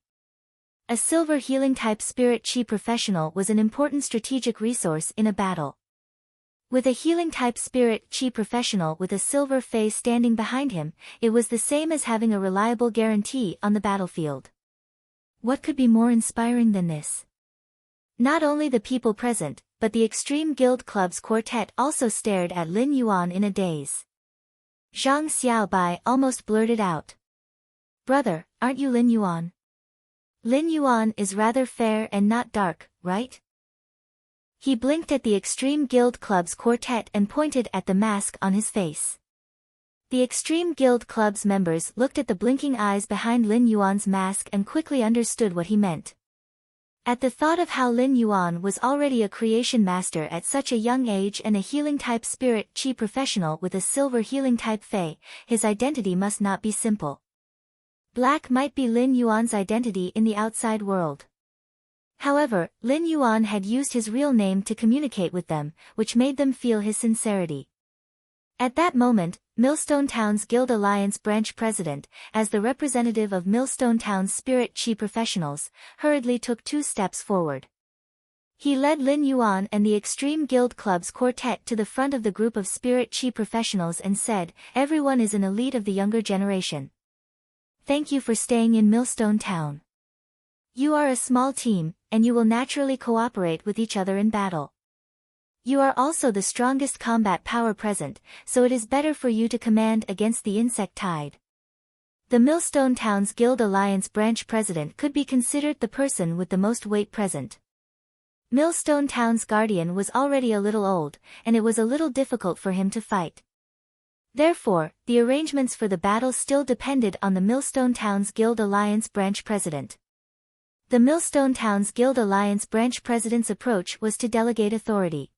A silver healing-type spirit chi professional was an important strategic resource in a battle. With a healing-type spirit chi professional with a silver fei standing behind him, it was the same as having a reliable guarantee on the battlefield. What could be more inspiring than this? Not only the people present, but the Extreme Guild Club's quartet also stared at Lin Yuan in a daze. Zhang Xiaobai almost blurted out. Brother, aren't you Lin Yuan? Lin Yuan is rather fair and not dark, right? He blinked at the Extreme Guild Club's quartet and pointed at the mask on his face. The Extreme Guild Club's members looked at the blinking eyes behind Lin Yuan's mask and quickly understood what he meant. At the thought of how Lin Yuan was already a creation master at such a young age and a healing-type spirit chi professional with a silver healing-type fei, his identity must not be simple. Black might be Lin Yuan's identity in the outside world. However, Lin Yuan had used his real name to communicate with them, which made them feel his sincerity. At that moment, Millstone Town's Guild Alliance branch president, as the representative of Millstone Town's spirit chi professionals, hurriedly took 2 steps forward. He led Lin Yuan and the Extreme Guild Club's quartet to the front of the group of spirit chi professionals and said, everyone is an elite of the younger generation. Thank you for staying in Millstone Town. You are a small team, and you will naturally cooperate with each other in battle. You are also the strongest combat power present, so it is better for you to command against the insect tide. The Millstone Town's Guild Alliance branch president could be considered the person with the most weight present. Millstone Town's guardian was already a little old, and it was a little difficult for him to fight. Therefore, the arrangements for the battle still depended on the Millstone Towns Guild Alliance branch president. The Millstone Towns Guild Alliance branch president's approach was to delegate authority.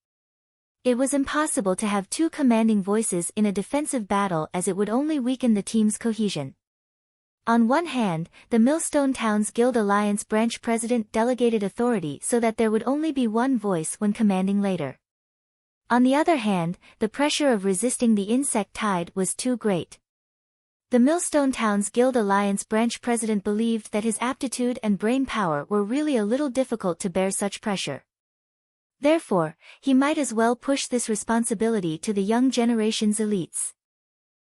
It was impossible to have two commanding voices in a defensive battle, as it would only weaken the team's cohesion. On one hand, the Millstone Towns Guild Alliance branch president delegated authority so that there would only be one voice when commanding later. On the other hand, the pressure of resisting the insect tide was too great. The Millstone Towns Guild Alliance branch president believed that his aptitude and brain power were really a little difficult to bear such pressure. Therefore, he might as well push this responsibility to the young generation's elites.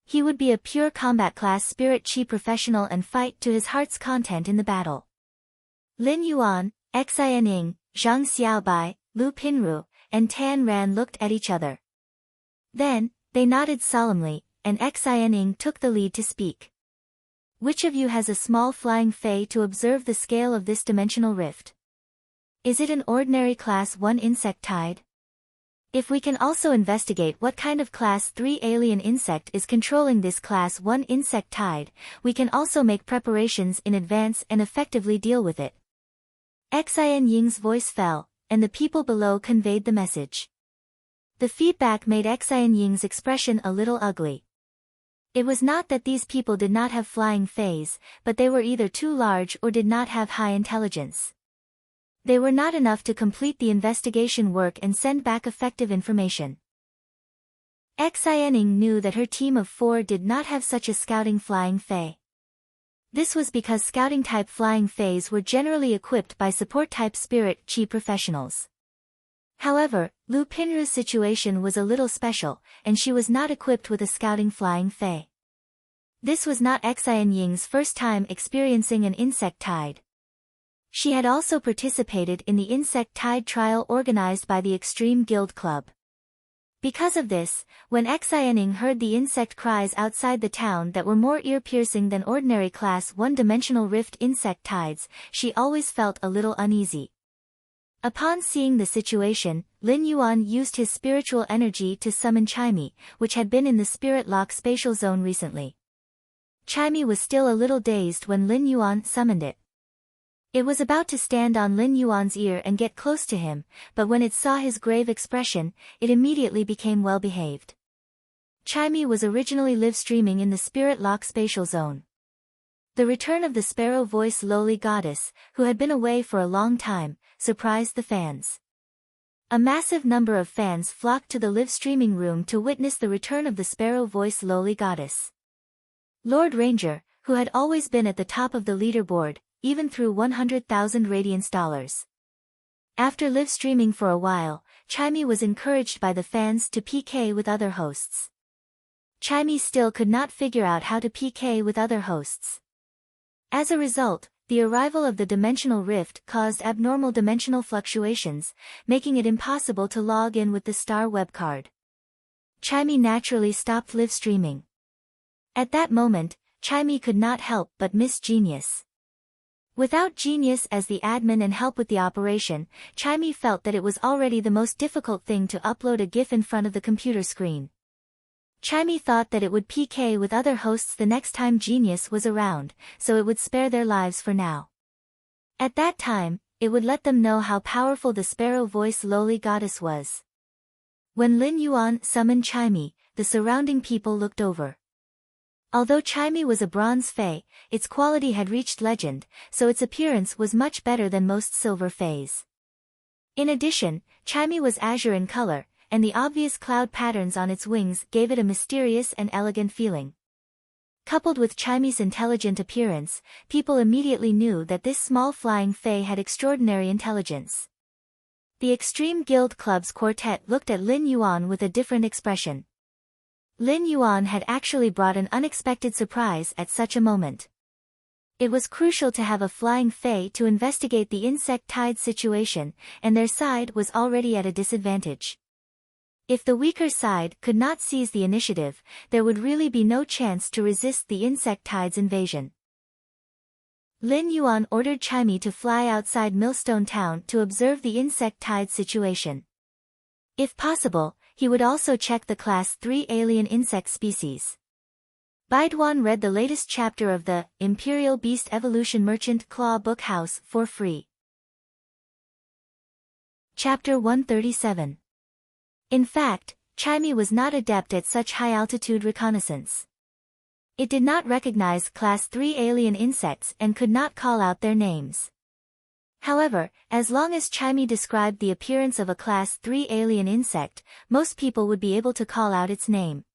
He would be a pure combat class spirit chi professional and fight to his heart's content in the battle. Lin Yuan, Xian Ying, Zhang Xiaobai, Lu Pinru, and Tan Ran looked at each other. Then, they nodded solemnly, and Xian Ying took the lead to speak. Which of you has a small flying fae to observe the scale of this dimensional rift? Is it an ordinary Class 1 insect tide? If we can also investigate what kind of Class 3 alien insect is controlling this Class 1 insect tide, we can also make preparations in advance and effectively deal with it. Xian Ying's voice fell, and the people below conveyed the message. The feedback made Xian Ying's expression a little ugly. It was not that these people did not have flying faes, but they were either too large or did not have high intelligence. They were not enough to complete the investigation work and send back effective information. Xian Ying knew that her team of 4 did not have such a scouting flying fae. This was because scouting-type flying faes were generally equipped by support-type spirit chi professionals. However, Lu Pinru's situation was a little special, and she was not equipped with a scouting flying fae. This was not Xian Ying's first time experiencing an insect tide. She had also participated in the insect tide trial organized by the Extreme Guild Club. Because of this, when Xian Ying heard the insect cries outside the town that were more ear-piercing than ordinary Class 1 dimensional rift insect tides, she always felt a little uneasy. Upon seeing the situation, Lin Yuan used his spiritual energy to summon Chimey, which had been in the spirit lock spatial zone recently. Chimey was still a little dazed when Lin Yuan summoned it. It was about to stand on Lin Yuan's ear and get close to him, but when it saw his grave expression, it immediately became well-behaved. Chimey was originally live-streaming in the Spirit Lock spatial zone. The return of the Sparrow Voice Lowly Goddess, who had been away for a long time, surprised the fans. A massive number of fans flocked to the live-streaming room to witness the return of the Sparrow Voice Lowly Goddess. Lord Ranger, who had always been at the top of the leaderboard, even through 100,000 radiance dollars. After live streaming for a while, Chimey was encouraged by the fans to PK with other hosts. Chimey still could not figure out how to PK with other hosts. As a result, the arrival of the dimensional rift caused abnormal dimensional fluctuations, making it impossible to log in with the star webcard. Chimey naturally stopped live streaming. At that moment, Chimey could not help but miss Genius. Without Genius as the admin and help with the operation, Chimey felt that it was already the most difficult thing to upload a GIF in front of the computer screen. Chimey thought that it would PK with other hosts the next time Genius was around, so it would spare their lives for now. At that time, it would let them know how powerful the Sparrow Voice Lowly Goddess was. When Lin Yuan summoned Chimey, the surrounding people looked over. Although Chimey was a bronze fae, its quality had reached legend, so its appearance was much better than most silver faes. In addition, Chimey was azure in color, and the obvious cloud patterns on its wings gave it a mysterious and elegant feeling. Coupled with Chimey's intelligent appearance, people immediately knew that this small flying fae had extraordinary intelligence. The Extreme Guild Club's quartet looked at Lin Yuan with a different expression. Lin Yuan had actually brought an unexpected surprise at such a moment. It was crucial to have a flying fae to investigate the insect tide situation, and their side was already at a disadvantage. If the weaker side could not seize the initiative, there would really be no chance to resist the insect tide's invasion. Lin Yuan ordered Chimey to fly outside Millstone Town to observe the insect tide situation. If possible, he would also check the Class 3 alien insect species. Baiduan read the latest chapter of the Imperial Beast Evolution Merchant Claw Book House for free. Chapter 137. In fact, Chimey was not adept at such high-altitude reconnaissance. It did not recognize Class 3 alien insects and could not call out their names. However, as long as Chimey described the appearance of a Class 3 alien insect, most people would be able to call out its name.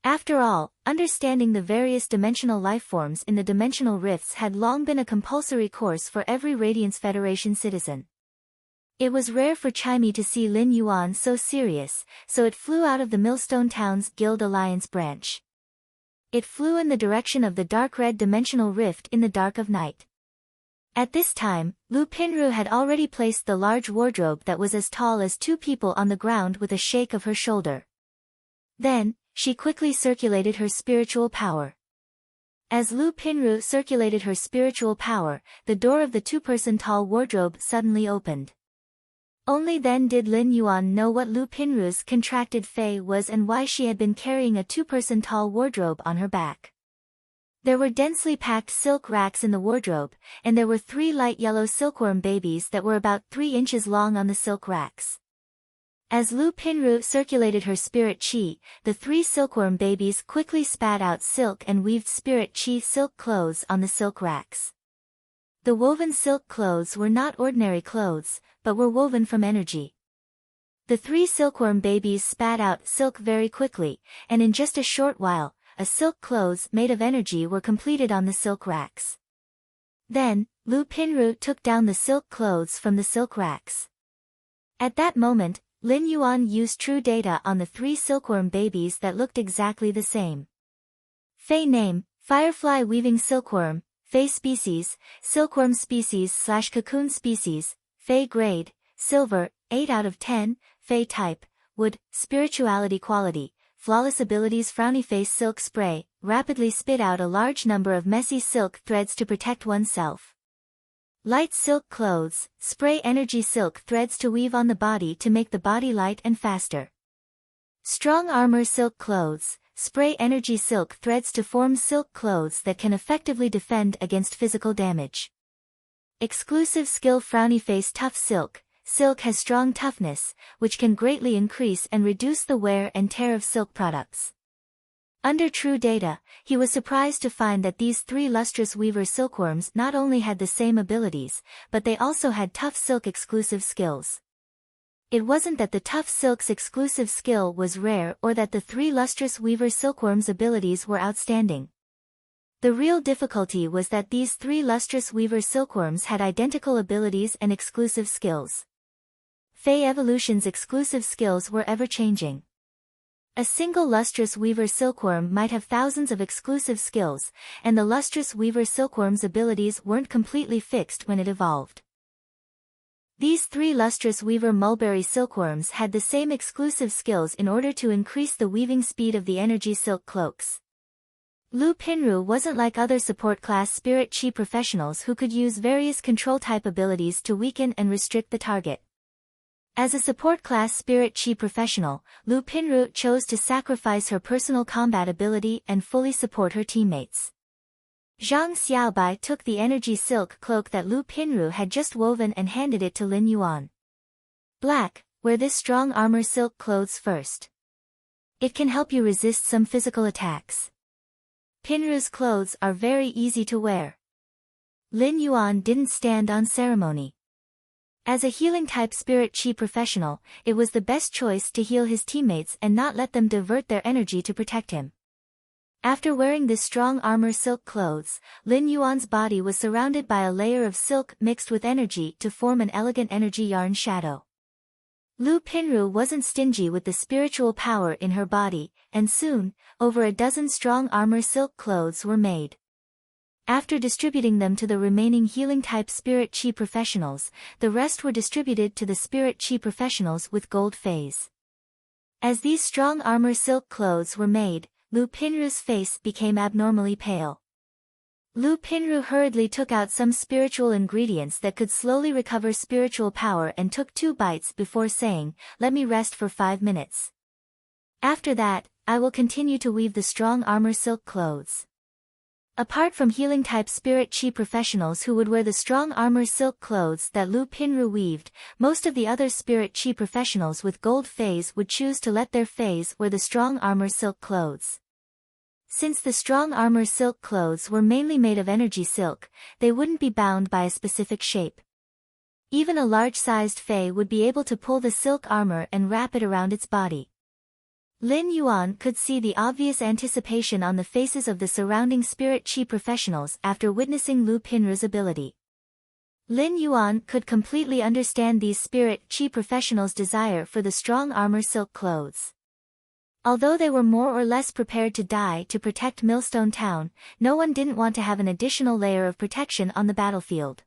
After all, understanding the various dimensional lifeforms in the dimensional rifts had long been a compulsory course for every Radiance Federation citizen. It was rare for Chimey to see Lin Yuan so serious, so it flew out of the Millstone Town's Guild Alliance branch. It flew in the direction of the dark red dimensional rift in the dark of night. At this time, Lu Pinru had already placed the large wardrobe that was as tall as two people on the ground with a shake of her shoulder. Then, she quickly circulated her spiritual power. As Lu Pinru circulated her spiritual power, the door of the two-person tall wardrobe suddenly opened. Only then did Lin Yuan know what Lu Pinru's contracted fei was and why she had been carrying a two-person tall wardrobe on her back. There were densely packed silk racks in the wardrobe, and there were 3 light yellow silkworm babies that were about 3 inches long on the silk racks. As Lu Pinru circulated her spirit chi, the 3 silkworm babies quickly spat out silk and weaved spirit chi silk clothes on the silk racks. The woven silk clothes were not ordinary clothes, but were woven from energy. The 3 silkworm babies spat out silk very quickly, and in just a short while, a silk clothes made of energy were completed on the silk racks. Then, Lu Pinru took down the silk clothes from the silk racks. At that moment, Lin Yuan used true data on the 3 silkworm babies that looked exactly the same. Fei name, Firefly Weaving Silkworm, Fei species, Silkworm species/Cocoon species, Fei grade, Silver, 8 out of 10, Fei type, Wood, Spirituality quality, Flawless abilities Frowny face Silk spray, rapidly spit out a large number of messy silk threads to protect oneself. Light silk clothes, spray energy silk threads to weave on the body to make the body light and faster. Strong armor silk clothes, spray energy silk threads to form silk clothes that can effectively defend against physical damage. Exclusive skill Frowny face tough silk, silk has strong toughness, which can greatly increase and reduce the wear and tear of silk products. Under true data, he was surprised to find that these 3 lustrous weaver silkworms not only had the same abilities, but they also had tough silk exclusive skills. It wasn't that the tough silk's exclusive skill was rare or that the 3 lustrous weaver silkworms' abilities were outstanding. The real difficulty was that these 3 lustrous weaver silkworms had identical abilities and exclusive skills. Fei Evolution's exclusive skills were ever-changing. A single lustrous weaver silkworm might have thousands of exclusive skills, and the lustrous weaver silkworm's abilities weren't completely fixed when it evolved. These 3 lustrous weaver mulberry silkworms had the same exclusive skills in order to increase the weaving speed of the energy silk cloaks. Lu Pinru wasn't like other support class spirit chi professionals who could use various control type abilities to weaken and restrict the target. As a support class spirit chi professional, Lu Pinru chose to sacrifice her personal combat ability and fully support her teammates. Zhang Xiaobai took the energy silk cloak that Lu Pinru had just woven and handed it to Lin Yuan. Black, wear this strong armor silk clothes first. It can help you resist some physical attacks. Pinru's clothes are very easy to wear. Lin Yuan didn't stand on ceremony. As a healing-type spirit chi professional, it was the best choice to heal his teammates and not let them divert their energy to protect him. After wearing this strong armor silk clothes, Lin Yuan's body was surrounded by a layer of silk mixed with energy to form an elegant energy yarn shadow. Lu Pinru wasn't stingy with the spiritual power in her body, and soon, over a dozen strong armor silk clothes were made. After distributing them to the remaining healing-type spirit chi professionals, the rest were distributed to the spirit chi professionals with gold phase. As these strong armor silk clothes were made, Lu Pinru's face became abnormally pale. Lu Pinru hurriedly took out some spiritual ingredients that could slowly recover spiritual power and took 2 bites before saying, "Let me rest for 5 minutes." After that, I will continue to weave the strong armor silk clothes. Apart from healing-type spirit chi professionals who would wear the strong armor silk clothes that Lu Pinru weaved, most of the other spirit chi professionals with gold phase would choose to let their phase wear the strong armor silk clothes. Since the strong armor silk clothes were mainly made of energy silk, they wouldn't be bound by a specific shape. Even a large-sized fae would be able to pull the silk armor and wrap it around its body. Lin Yuan could see the obvious anticipation on the faces of the surrounding spirit chi professionals after witnessing Lu Pinru's ability. Lin Yuan could completely understand these spirit chi professionals' desire for the strong armor silk clothes. Although they were more or less prepared to die to protect Millstone Town, no one didn't want to have an additional layer of protection on the battlefield.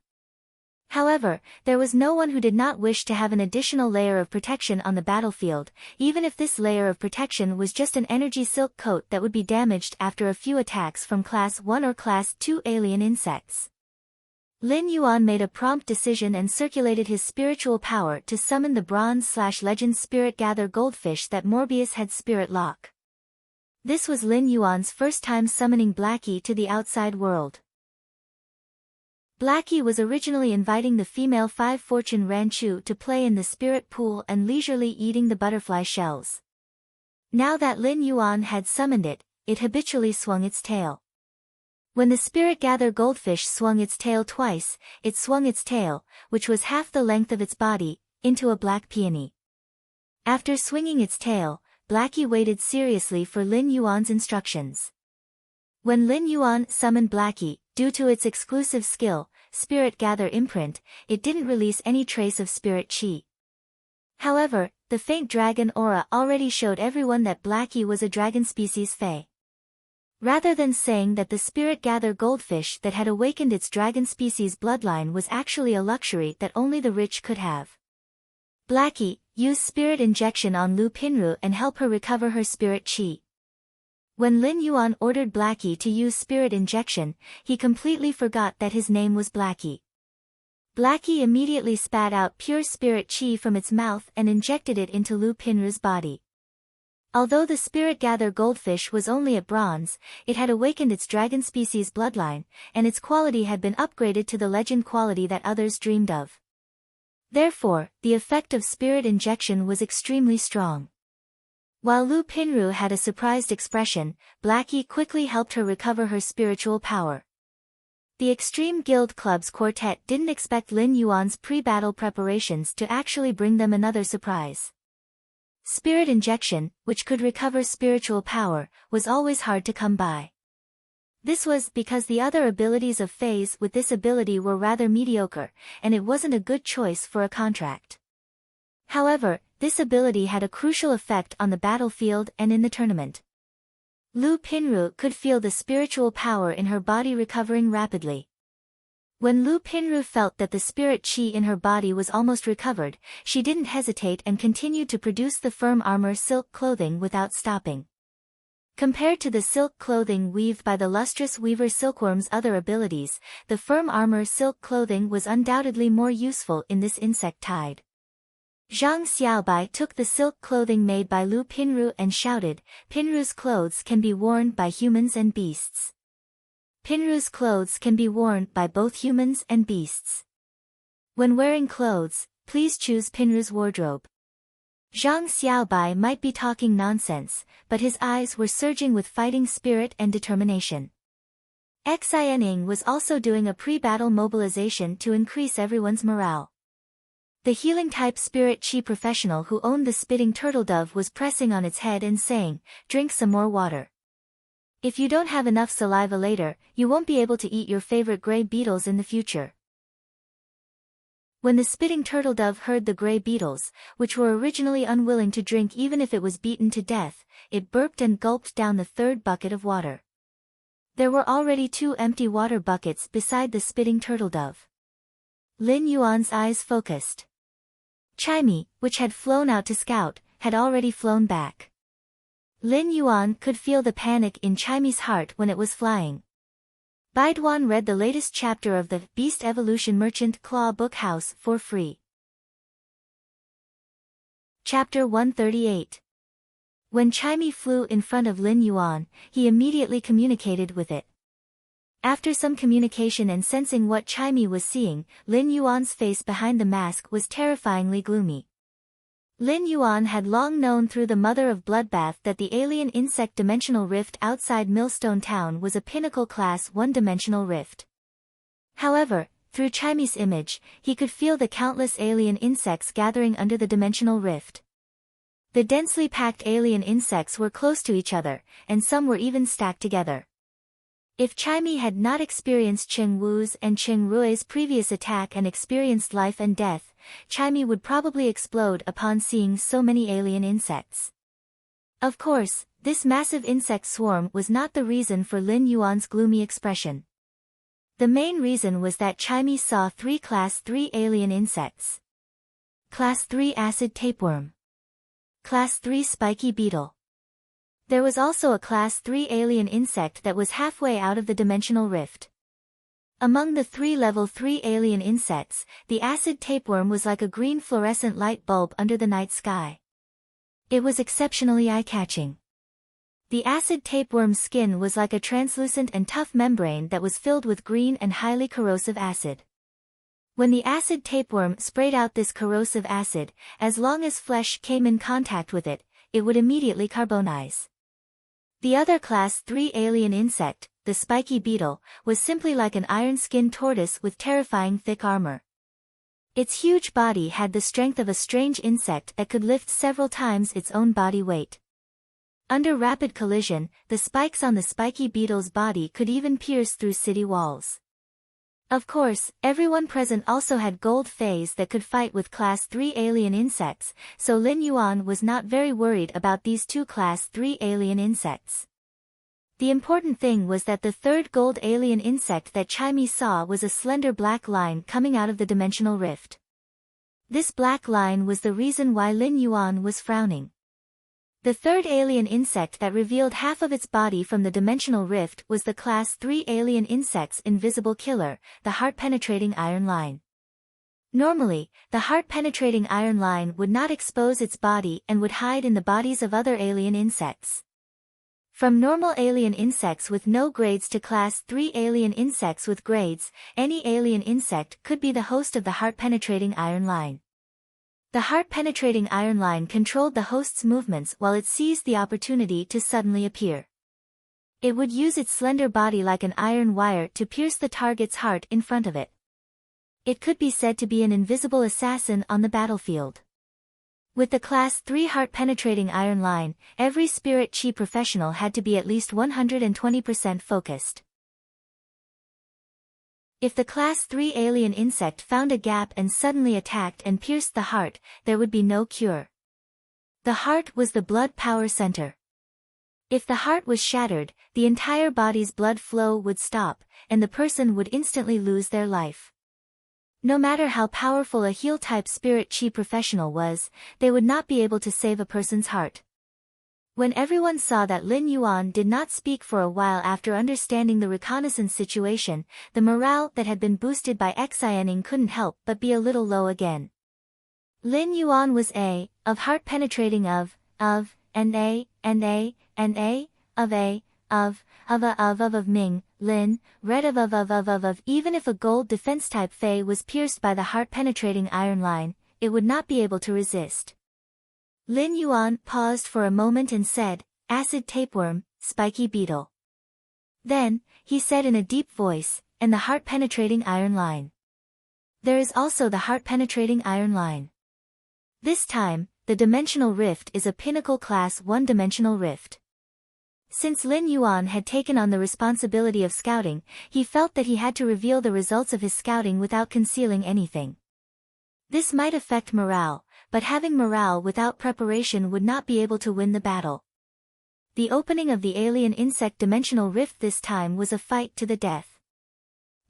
However, there was no one who did not wish to have an additional layer of protection on the battlefield, even if this layer of protection was just an energy silk coat that would be damaged after a few attacks from Class 1 or Class 2 alien insects. Lin Yuan made a prompt decision and circulated his spiritual power to summon the Bronze/Legend Spirit Gather Goldfish that Morbius had spirit lock. This was Lin Yuan's first time summoning Blackie to the outside world. Blackie was originally inviting the female 5 Fortune Ranchu to play in the spirit pool and leisurely eating the butterfly shells. Now that Lin Yuan had summoned it, it habitually swung its tail. When the Spirit Gather Goldfish swung its tail twice, it swung its tail, which was half the length of its body, into a black peony. After swinging its tail, Blackie waited seriously for Lin Yuan's instructions. When Lin Yuan summoned Blackie, due to its exclusive skill, Spirit Gather Imprint, it didn't release any trace of spirit chi. However, the faint dragon aura already showed everyone that Blackie was a dragon species fae. Rather than saying that the Spirit Gather Goldfish that had awakened its dragon species bloodline was actually a luxury that only the rich could have, Blackie used spirit injection on Lu Pinru and help her recover her spirit chi. When Lin Yuan ordered Blackie to use spirit injection, he completely forgot that his name was Blackie. Blackie immediately spat out pure spirit chi from its mouth and injected it into Lu Pinru's body. Although the Spirit Gather Goldfish was only at bronze, it had awakened its dragon species bloodline, and its quality had been upgraded to the legend quality that others dreamed of. Therefore, the effect of spirit injection was extremely strong. While Lu Pinru had a surprised expression, Blackie quickly helped her recover her spiritual power. The Extreme Guild Club's quartet didn't expect Lin Yuan's pre-battle preparations to actually bring them another surprise. Spirit injection, which could recover spiritual power, was always hard to come by. This was because the other abilities of Fays with this ability were rather mediocre, and it wasn't a good choice for a contract. However, this ability had a crucial effect on the battlefield and in the tournament. Lu Pinru could feel the spiritual power in her body recovering rapidly. When Lu Pinru felt that the spirit chi in her body was almost recovered, she didn't hesitate and continued to produce the firm armor silk clothing without stopping. Compared to the silk clothing weaved by the lustrous weaver silkworm's other abilities, the firm armor silk clothing was undoubtedly more useful in this insect tide. Zhang Xiaobai took the silk clothing made by Lu Pinru and shouted, "Pinru's clothes can be worn by humans and beasts. Pinru's clothes can be worn by both humans and beasts. When wearing clothes, please choose Pinru's wardrobe." Zhang Xiaobai might be talking nonsense, but his eyes were surging with fighting spirit and determination. Xianing was also doing a pre-battle mobilization to increase everyone's morale. The healing-type spirit chi professional who owned the spitting turtle dove was pressing on its head and saying, "Drink some more water. If you don't have enough saliva later, you won't be able to eat your favorite gray beetles in the future." When the spitting turtle dove heard the gray beetles, which were originally unwilling to drink even if it was beaten to death, it burped and gulped down the third bucket of water. There were already 2 empty water buckets beside the spitting turtle dove. Lin Yuan's eyes focused. Chimey, which had flown out to scout, had already flown back. Lin Yuan could feel the panic in Chimey's heart when it was flying. Baiduan read the latest chapter of the Beast Evolution Merchant Claw Book House for free. Chapter 138. When Chimey flew in front of Lin Yuan, he immediately communicated with it. After some communication and sensing what Chimey was seeing, Lin Yuan's face behind the mask was terrifyingly gloomy. Lin Yuan had long known through the mother of Bloodbath that the alien insect dimensional rift outside Millstone Town was a pinnacle class 1-dimensional rift. However, through Chimey's image, he could feel the countless alien insects gathering under the dimensional rift. The densely packed alien insects were close to each other, and some were even stacked together. If Chimey had not experienced Cheng Wu's and Cheng Rui's previous attack and experienced life and death, Chimey would probably explode upon seeing so many alien insects. Of course, this massive insect swarm was not the reason for Lin Yuan's gloomy expression. The main reason was that Chimey saw 3 Class 3 alien insects. Class 3 acid tapeworm. Class 3 spiky beetle. There was also a Class 3 alien insect that was halfway out of the dimensional rift. Among the 3 Level 3 alien insects, the acid tapeworm was like a green fluorescent light bulb under the night sky. It was exceptionally eye-catching. The acid tapeworm's skin was like a translucent and tough membrane that was filled with green and highly corrosive acid. When the acid tapeworm sprayed out this corrosive acid, as long as flesh came in contact with it, it would immediately carbonize. The other Class 3 alien insect, the spiky beetle, was simply like an iron-skinned tortoise with terrifying thick armor. Its huge body had the strength of a strange insect that could lift several times its own body weight. Under rapid collision, the spikes on the spiky beetle's body could even pierce through city walls. Of course, everyone present also had gold fays that could fight with Class 3 alien insects, so Lin Yuan was not very worried about these 2 Class 3 alien insects. The important thing was that the 3rd gold alien insect that Chimey saw was a slender black line coming out of the dimensional rift. This black line was the reason why Lin Yuan was frowning. The 3rd alien insect that revealed half of its body from the dimensional rift was the Class 3 alien insect's invisible killer, the heart-penetrating iron line. Normally, the heart-penetrating iron line would not expose its body and would hide in the bodies of other alien insects. From normal alien insects with no grades to Class 3 alien insects with grades, any alien insect could be the host of the heart-penetrating iron line. The heart-penetrating iron line controlled the host's movements while it seized the opportunity to suddenly appear. It would use its slender body like an iron wire to pierce the target's heart in front of it. It could be said to be an invisible assassin on the battlefield. With the Class 3 heart-penetrating iron line, every spirit chi professional had to be at least 120% focused. If the Class 3 alien insect found a gap and suddenly attacked and pierced the heart, there would be no cure. The heart was the blood power center. If the heart was shattered, the entire body's blood flow would stop, and the person would instantly lose their life. No matter how powerful a heal-type spirit chi professional was, they would not be able to save a person's heart. When everyone saw that Lin Yuan did not speak for a while after understanding the reconnaissance situation, the morale that had been boosted by Xianing couldn't help but be a little low again. Lin Yuan was of heart-penetrating of Ming, Lin, red of. Even if a gold defense-type Fey was pierced by the heart-penetrating iron line, it would not be able to resist. Lin Yuan paused for a moment and said, "Acid tapeworm, spiky beetle." Then, he said in a deep voice, "And the heart-penetrating iron line." There is also the heart-penetrating iron line. This time, the dimensional rift is a pinnacle class 1-dimensional rift. Since Lin Yuan had taken on the responsibility of scouting, he felt that he had to reveal the results of his scouting without concealing anything. This might affect morale, but having morale without preparation would not be able to win the battle. The opening of the alien insect dimensional rift this time was a fight to the death.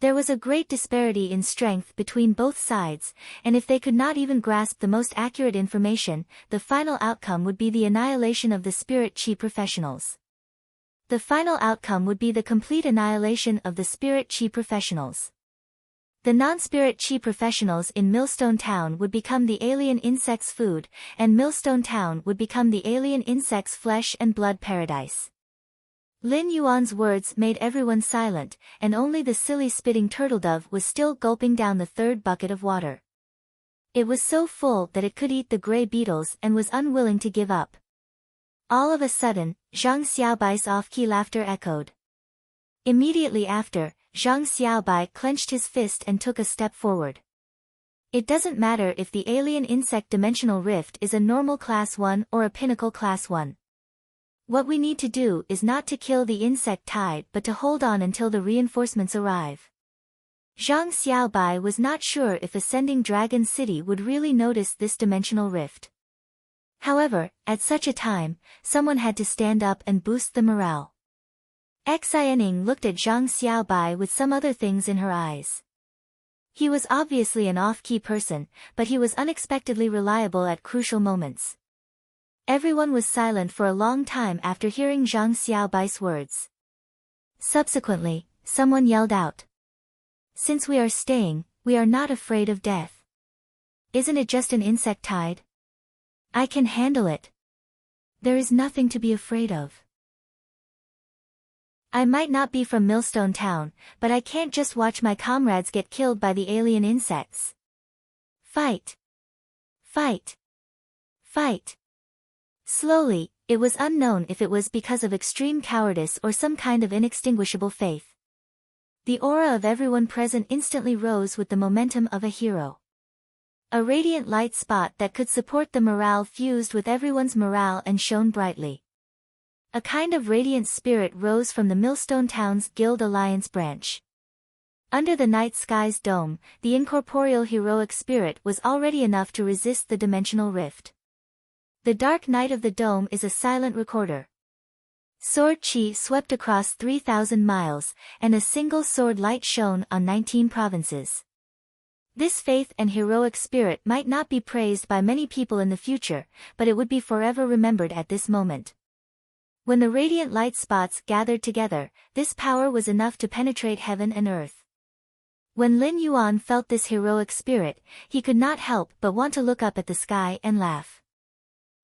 There was a great disparity in strength between both sides, and if they could not even grasp the most accurate information, the final outcome would be the annihilation of the spirit chi professionals. The final outcome would be the complete annihilation of the spirit chi professionals. The non-spirit chi professionals in Millstone Town would become the alien insects' food, and Millstone Town would become the alien insects' flesh and blood paradise. Lin Yuan's words made everyone silent, and only the silly spitting turtledove was still gulping down the third bucket of water. It was so full that it could eat the gray beetles and was unwilling to give up. All of a sudden, Zhang Xiaobai's off-key laughter echoed. Immediately after, Zhang Xiaobai clenched his fist and took a step forward. It doesn't matter if the alien insect dimensional rift is a normal class 1 or a pinnacle class 1. What we need to do is not to kill the insect tide but to hold on until the reinforcements arrive. Zhang Xiaobai was not sure if Ascending Dragon City would really notice this dimensional rift. However, at such a time, someone had to stand up and boost the morale. Xianing looked at Zhang Xiaobai with some other things in her eyes. He was obviously an off-key person, but he was unexpectedly reliable at crucial moments. Everyone was silent for a long time after hearing Zhang Xiaobai's words. Subsequently, someone yelled out. Since we are staying, we are not afraid of death. Isn't it just an insect tide? I can handle it. There is nothing to be afraid of. I might not be from Millstone Town, but I can't just watch my comrades get killed by the alien insects. Fight! Fight! Fight! Slowly, it was unknown if it was because of extreme cowardice or some kind of inextinguishable faith. The aura of everyone present instantly rose with the momentum of a hero. A radiant light spot that could support the morale fused with everyone's morale and shone brightly. A kind of radiant spirit rose from the Millstone Town's Guild Alliance branch. Under the night sky's dome, the incorporeal heroic spirit was already enough to resist the dimensional rift. The dark night of the dome is a silent recorder. Sword chi swept across 3,000 miles, and a single sword light shone on 19 provinces. This faith and heroic spirit might not be praised by many people in the future, but it would be forever remembered at this moment. When the radiant light spots gathered together, this power was enough to penetrate heaven and earth. When Lin Yuan felt this heroic spirit, he could not help but want to look up at the sky and laugh.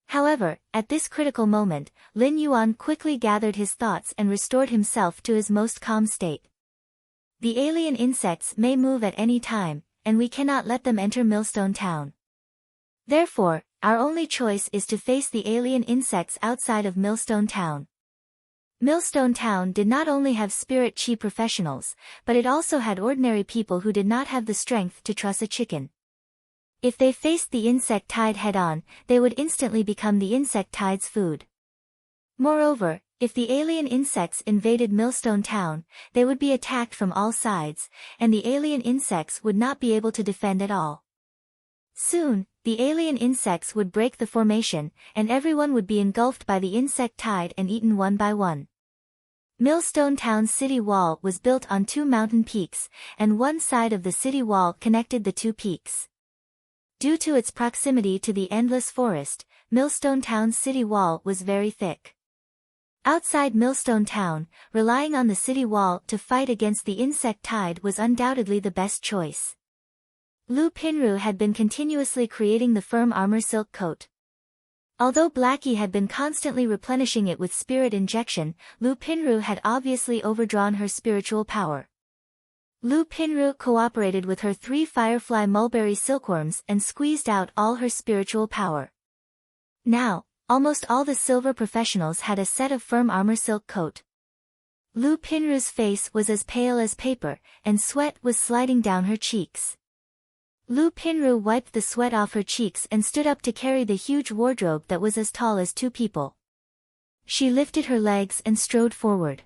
However, at this critical moment, Lin Yuan quickly gathered his thoughts and restored himself to his most calm state. The alien insects may move at any time, and we cannot let them enter Millstone Town. Therefore, our only choice is to face the alien insects outside of Millstone Town. Millstone Town did not only have spirit chi professionals, but it also had ordinary people who did not have the strength to truss a chicken. If they faced the insect tide head-on, they would instantly become the insect tide's food. Moreover, if the alien insects invaded Millstone Town, they would be attacked from all sides, and the alien insects would not be able to defend at all. Soon, the alien insects would break the formation, and everyone would be engulfed by the insect tide and eaten one by one. Millstone Town's city wall was built on 2 mountain peaks, and one side of the city wall connected the 2 peaks. Due to its proximity to the endless forest, Millstone Town's city wall was very thick. Outside Millstone Town, relying on the city wall to fight against the insect tide was undoubtedly the best choice. Lu Pinru had been continuously creating the firm armor silk coat. Although Blackie had been constantly replenishing it with spirit injection, Lu Pinru had obviously overdrawn her spiritual power. Lu Pinru cooperated with her 3 firefly mulberry silkworms and squeezed out all her spiritual power. Now, almost all the silver professionals had a set of firm armor silk coat. Lu Pinru's face was as pale as paper, and sweat was sliding down her cheeks. Lu Pinru wiped the sweat off her cheeks and stood up to carry the huge wardrobe that was as tall as 2 people. She lifted her legs and strode forward.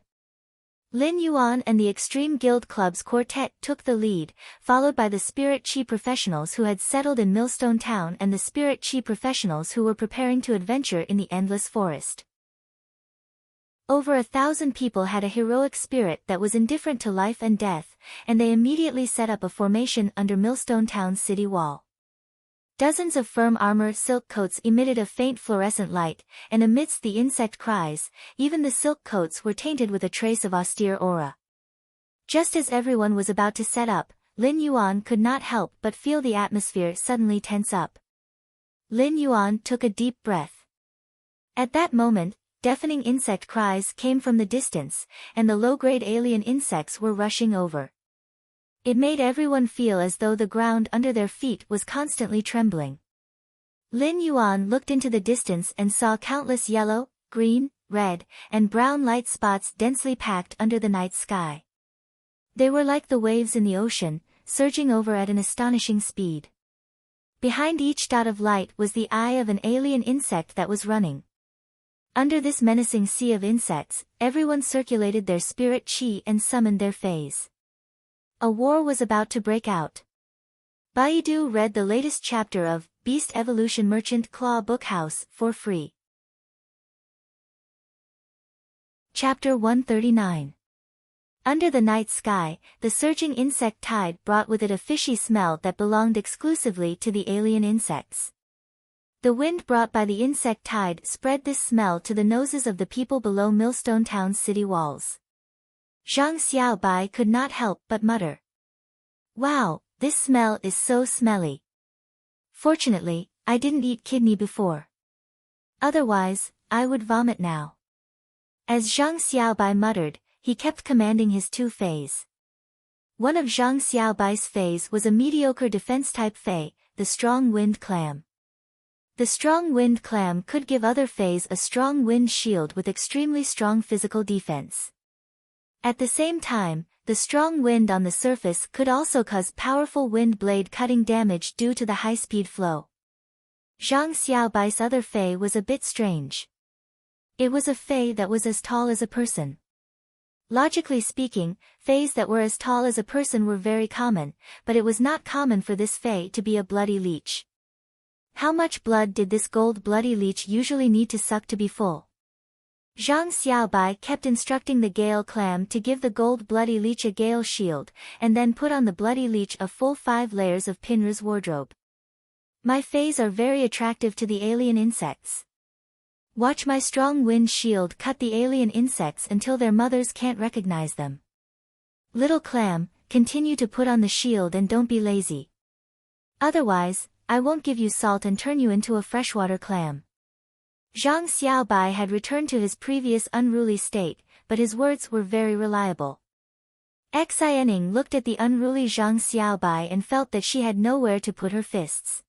Lin Yuan and the Extreme Guild Club's quartet took the lead, followed by the Spirit Chi professionals who had settled in Millstone Town and the Spirit Chi professionals who were preparing to adventure in the endless forest. Over 1,000 people had a heroic spirit that was indifferent to life and death, and they immediately set up a formation under Millstone Town's city wall. Dozens of firm armor silk coats emitted a faint fluorescent light, and amidst the insect cries, even the silk coats were tainted with a trace of austere aura. Just as everyone was about to set up, Lin Yuan could not help but feel the atmosphere suddenly tense up. Lin Yuan took a deep breath. At that moment, deafening insect cries came from the distance, and the low-grade alien insects were rushing over. It made everyone feel as though the ground under their feet was constantly trembling. Lin Yuan looked into the distance and saw countless yellow, green, red, and brown light spots densely packed under the night sky. They were like the waves in the ocean, surging over at an astonishing speed. Behind each dot of light was the eye of an alien insect that was running. Under this menacing sea of insects, everyone circulated their spirit chi and summoned their fays. A war was about to break out. Baidu read the latest chapter of Beast Evolution Merchant Claw Bookhouse for free. Chapter 139. Under the night sky, the surging insect tide brought with it a fishy smell that belonged exclusively to the alien insects. The wind brought by the insect tide spread this smell to the noses of the people below Millstone Town's city walls. Zhang Xiaobai could not help but mutter. "Wow, this smell is so smelly. Fortunately, I didn't eat kidney before. Otherwise, I would vomit now." As Zhang Xiaobai muttered, he kept commanding his two fays. One of Zhang Xiaobai's fays was a mediocre defense-type fay, the Strong Wind Clam. The Strong Wind Clam could give other fays a strong wind shield with extremely strong physical defense. At the same time, the strong wind on the surface could also cause powerful wind blade cutting damage due to the high-speed flow. Zhang Xiaobai's other fay was a bit strange. It was a fay that was as tall as a person. Logically speaking, fays that were as tall as a person were very common, but it was not common for this fay to be a bloody leech. How much blood did this gold bloody leech usually need to suck to be full? Zhang Xiaobai kept instructing the Gale Clam to give the gold bloody leech a Gale shield, and then put on the bloody leech a full 5 layers of Pinra's wardrobe. My fays are very attractive to the alien insects. Watch my strong wind shield cut the alien insects until their mothers can't recognize them. Little clam, continue to put on the shield and don't be lazy. Otherwise, I won't give you salt and turn you into a freshwater clam. Zhang Xiaobai had returned to his previous unruly state, but his words were very reliable. Xianing looked at the unruly Zhang Xiaobai and felt that she had nowhere to put her fists.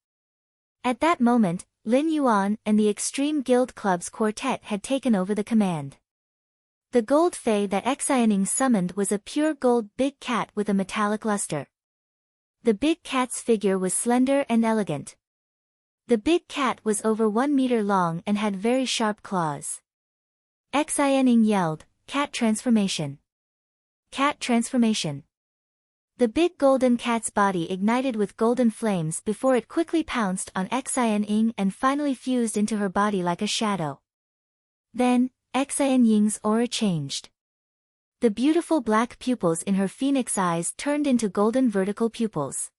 At that moment, Lin Yuan and the Extreme Guild Club's quartet had taken over the command. The gold fay that Xianing summoned was a pure gold big cat with a metallic luster. The big cat's figure was slender and elegant. The big cat was over 1 meter long and had very sharp claws. Xianing yelled, "Cat transformation! Cat transformation!" The big golden cat's body ignited with golden flames before it quickly pounced on Xianing and finally fused into her body like a shadow. Then, Xianing's aura changed. The beautiful black pupils in her phoenix eyes turned into golden vertical pupils.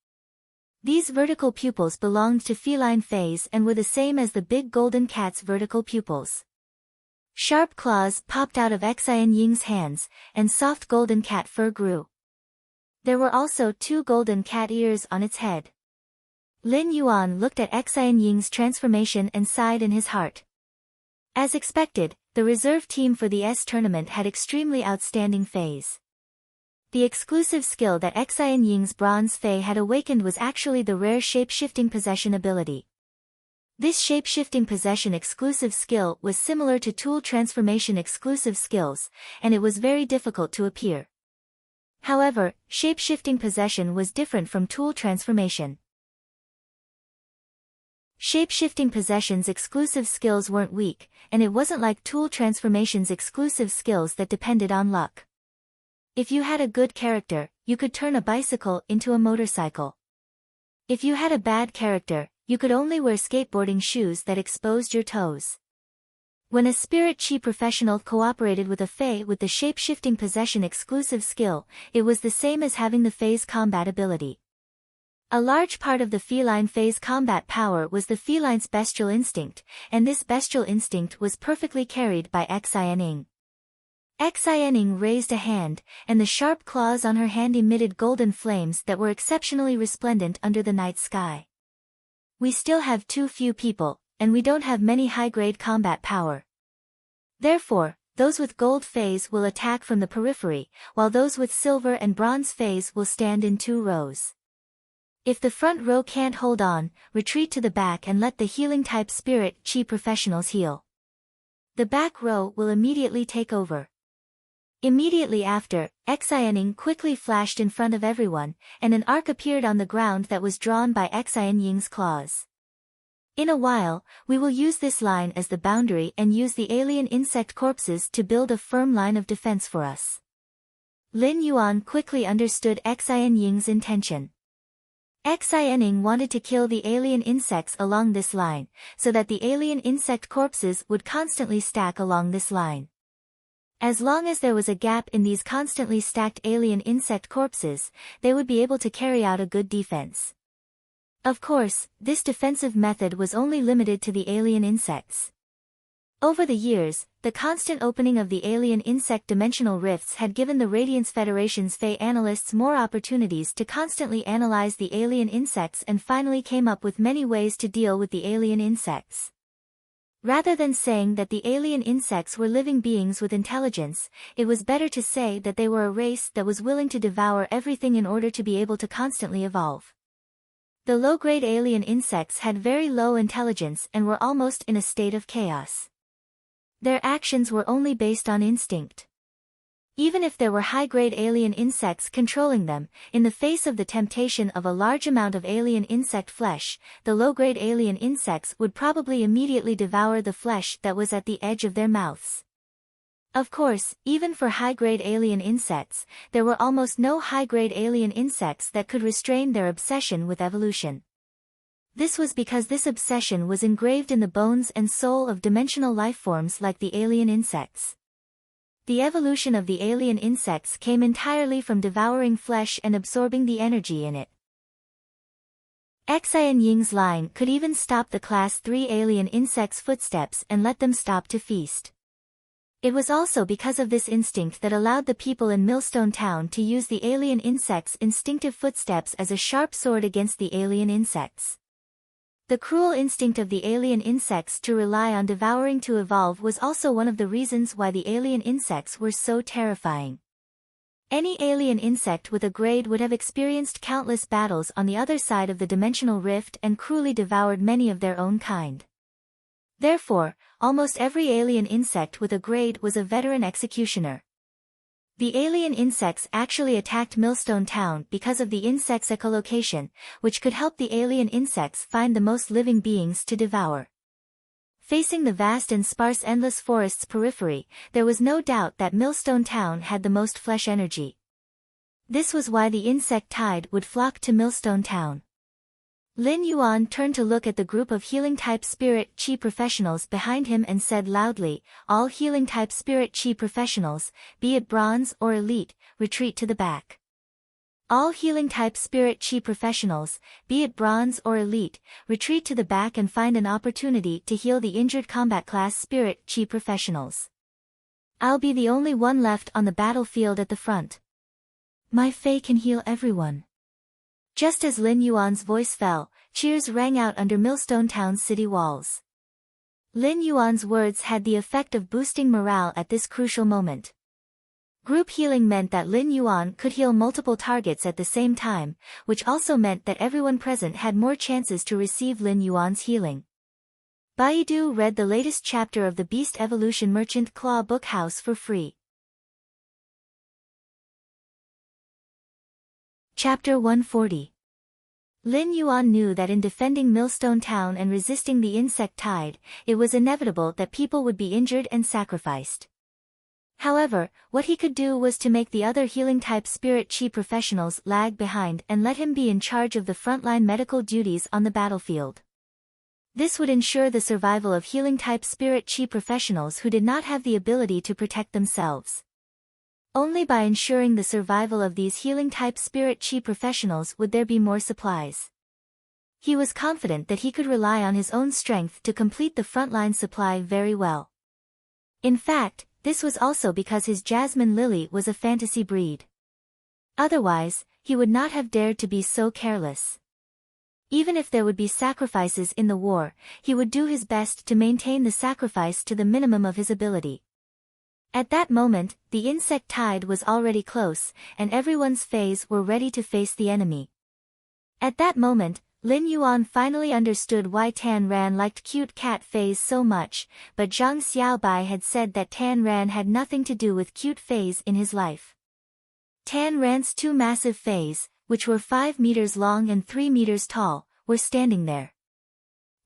These vertical pupils belonged to feline fays and were the same as the big golden cat's vertical pupils. Sharp claws popped out of Xianing's hands, and soft golden cat fur grew. There were also 2 golden cat ears on its head. Lin Yuan looked at Xianing's transformation and sighed in his heart. As expected, the reserve team for the S tournament had extremely outstanding fays. The exclusive skill that Xianing's bronze fay had awakened was actually the rare shape-shifting possession ability. This shape-shifting possession exclusive skill was similar to tool transformation exclusive skills, and it was very difficult to appear. However, shape-shifting possession was different from tool transformation. Shape-shifting possession's exclusive skills weren't weak, and it wasn't like tool transformation's exclusive skills that depended on luck. If you had a good character, you could turn a bicycle into a motorcycle. If you had a bad character, you could only wear skateboarding shoes that exposed your toes. When a spirit chi professional cooperated with a fey with the shape-shifting possession exclusive skill, it was the same as having the fey's combat ability. A large part of the feline fey's combat power was the feline's bestial instinct, and this bestial instinct was perfectly carried by Xianing. Xianing raised a hand, and the sharp claws on her hand emitted golden flames that were exceptionally resplendent under the night sky. We still have too few people, and we don't have many high-grade combat power. Therefore, those with gold phase will attack from the periphery, while those with silver and bronze phase will stand in 2 rows. If the front row can't hold on, retreat to the back and let the healing-type spirit chi professionals heal. The back row will immediately take over. Immediately after, Xianing quickly flashed in front of everyone, and an arc appeared on the ground that was drawn by Xianying's claws. In a while, we will use this line as the boundary and use the alien insect corpses to build a firm line of defense for us. Lin Yuan quickly understood Xianying's intention. Xianing wanted to kill the alien insects along this line, so that the alien insect corpses would constantly stack along this line. As long as there was a gap in these constantly stacked alien insect corpses, they would be able to carry out a good defense. Of course, this defensive method was only limited to the alien insects. Over the years, the constant opening of the alien insect dimensional rifts had given the Radiance Federation's Fey analysts more opportunities to constantly analyze the alien insects and finally came up with many ways to deal with the alien insects. Rather than saying that the alien insects were living beings with intelligence, it was better to say that they were a race that was willing to devour everything in order to be able to constantly evolve. The low-grade alien insects had very low intelligence and were almost in a state of chaos. Their actions were only based on instinct. Even if there were high-grade alien insects controlling them, in the face of the temptation of a large amount of alien insect flesh, the low-grade alien insects would probably immediately devour the flesh that was at the edge of their mouths. Of course, even for high-grade alien insects, there were almost no high-grade alien insects that could restrain their obsession with evolution. This was because this obsession was engraved in the bones and soul of dimensional lifeforms like the alien insects. The evolution of the alien insects came entirely from devouring flesh and absorbing the energy in it. Xianying's line could even stop the Class 3 alien insects' footsteps and let them stop to feast. It was also because of this instinct that allowed the people in Millstone Town to use the alien insects' instinctive footsteps as a sharp sword against the alien insects. The cruel instinct of the alien insects to rely on devouring to evolve was also one of the reasons why the alien insects were so terrifying. Any alien insect with a grade would have experienced countless battles on the other side of the dimensional rift and cruelly devoured many of their own kind. Therefore, almost every alien insect with a grade was a veteran executioner. The alien insects actually attacked Millstone Town because of the insect's echolocation, which could help the alien insects find the most living beings to devour. Facing the vast and sparse endless forest's periphery, there was no doubt that Millstone Town had the most flesh energy. This was why the insect tide would flock to Millstone Town. Lin Yuan turned to look at the group of healing-type spirit chi professionals behind him and said loudly, "All healing-type spirit chi professionals, be it bronze or elite, retreat to the back. All healing-type spirit chi professionals, be it bronze or elite, retreat to the back and find an opportunity to heal the injured combat class spirit chi professionals. I'll be the only one left on the battlefield at the front. My Fey can heal everyone." Just as Lin Yuan's voice fell, cheers rang out under Millstone Town's city walls. Lin Yuan's words had the effect of boosting morale at this crucial moment. Group healing meant that Lin Yuan could heal multiple targets at the same time, which also meant that everyone present had more chances to receive Lin Yuan's healing. Baidu read the latest chapter of the Beast Evolution Merchant Claw Book House for free. Chapter 140. Lin Yuan knew that in defending Millstone Town and resisting the insect tide, it was inevitable that people would be injured and sacrificed. However, what he could do was to make the other healing-type spirit chi professionals lag behind and let him be in charge of the frontline medical duties on the battlefield. This would ensure the survival of healing-type spirit chi professionals who did not have the ability to protect themselves. Only by ensuring the survival of these healing-type spirit chi professionals would there be more supplies. He was confident that he could rely on his own strength to complete the frontline supply very well. In fact, This was also because his jasmine lily was a fantasy breed. Otherwise, he would not have dared to be so careless. Even if there would be sacrifices in the war, he would do his best to maintain the sacrifice to the minimum of his ability. At that moment, the insect tide was already close, and everyone's fays were ready to face the enemy. At that moment, Lin Yuan finally understood why Tan Ran liked cute cat fays so much, but Zhang Xiaobai had said that Tan Ran had nothing to do with cute fays in his life. Tan Ran's two massive fays, which were 5 meters long and 3 meters tall, were standing there.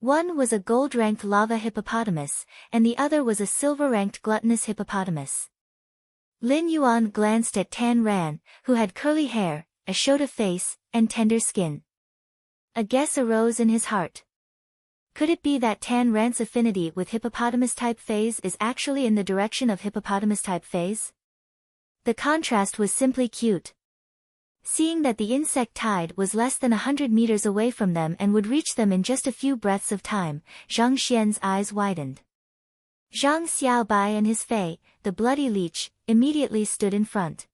One was a gold-ranked lava hippopotamus, and the other was a silver-ranked gluttonous hippopotamus. Lin Yuan glanced at Tan Ran, who had curly hair, a Shota face, and tender skin. A guess arose in his heart. Could it be that Tan Ran's affinity with hippopotamus-type fays is actually in the direction of hippopotamus-type fays? The contrast was simply cute. Seeing that the insect tide was less than 100 meters away from them and would reach them in just a few breaths of time, Zhang Xian's eyes widened. Zhang Xiaobai and his fei, the bloody leech, immediately stood in front.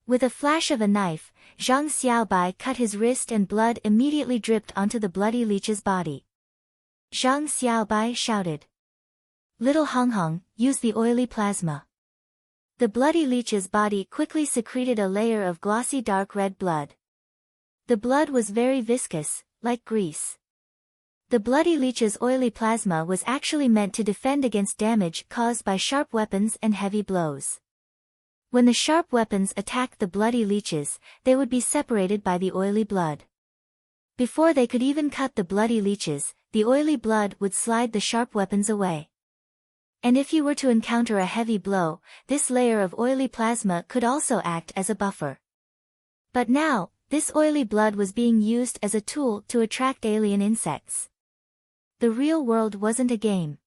With a flash of a knife, Zhang Xiaobai cut his wrist and blood immediately dripped onto the bloody leech's body. Zhang Xiaobai shouted. Little Hong Hong, use the oily plasma. The bloody leech's body quickly secreted a layer of glossy dark red blood. The blood was very viscous, like grease. The bloody leech's oily plasma was actually meant to defend against damage caused by sharp weapons and heavy blows. When the sharp weapons attacked the bloody leeches, they would be separated by the oily blood. Before they could even cut the bloody leeches, the oily blood would slide the sharp weapons away. And if you were to encounter a heavy blow, this layer of oily plasma could also act as a buffer. But now, this oily blood was being used as a tool to attract alien insects. The real world wasn't a game.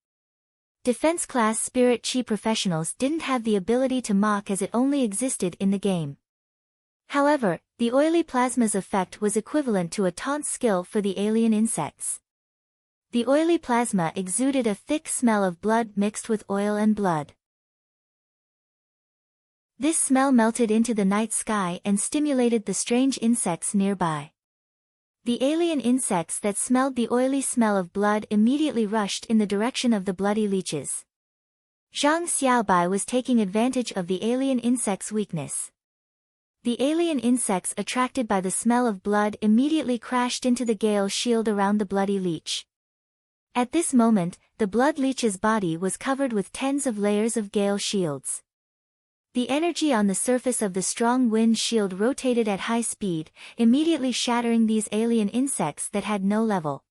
Defense-class spirit chi professionals didn't have the ability to mock as it only existed in the game. However, the oily plasma's effect was equivalent to a taunt skill for the alien insects. The oily plasma exuded a thick smell of blood mixed with oil and blood. This smell melted into the night sky and stimulated the strange insects nearby. The alien insects that smelled the oily smell of blood immediately rushed in the direction of the bloody leeches. Zhang Xiaobai was taking advantage of the alien insects' weakness. The alien insects attracted by the smell of blood immediately crashed into the gale shield around the bloody leech. At this moment, the blood leech's body was covered with tens of layers of gale shields. The energy on the surface of the strong wind shield rotated at high speed, immediately shattering these alien insects that had no level.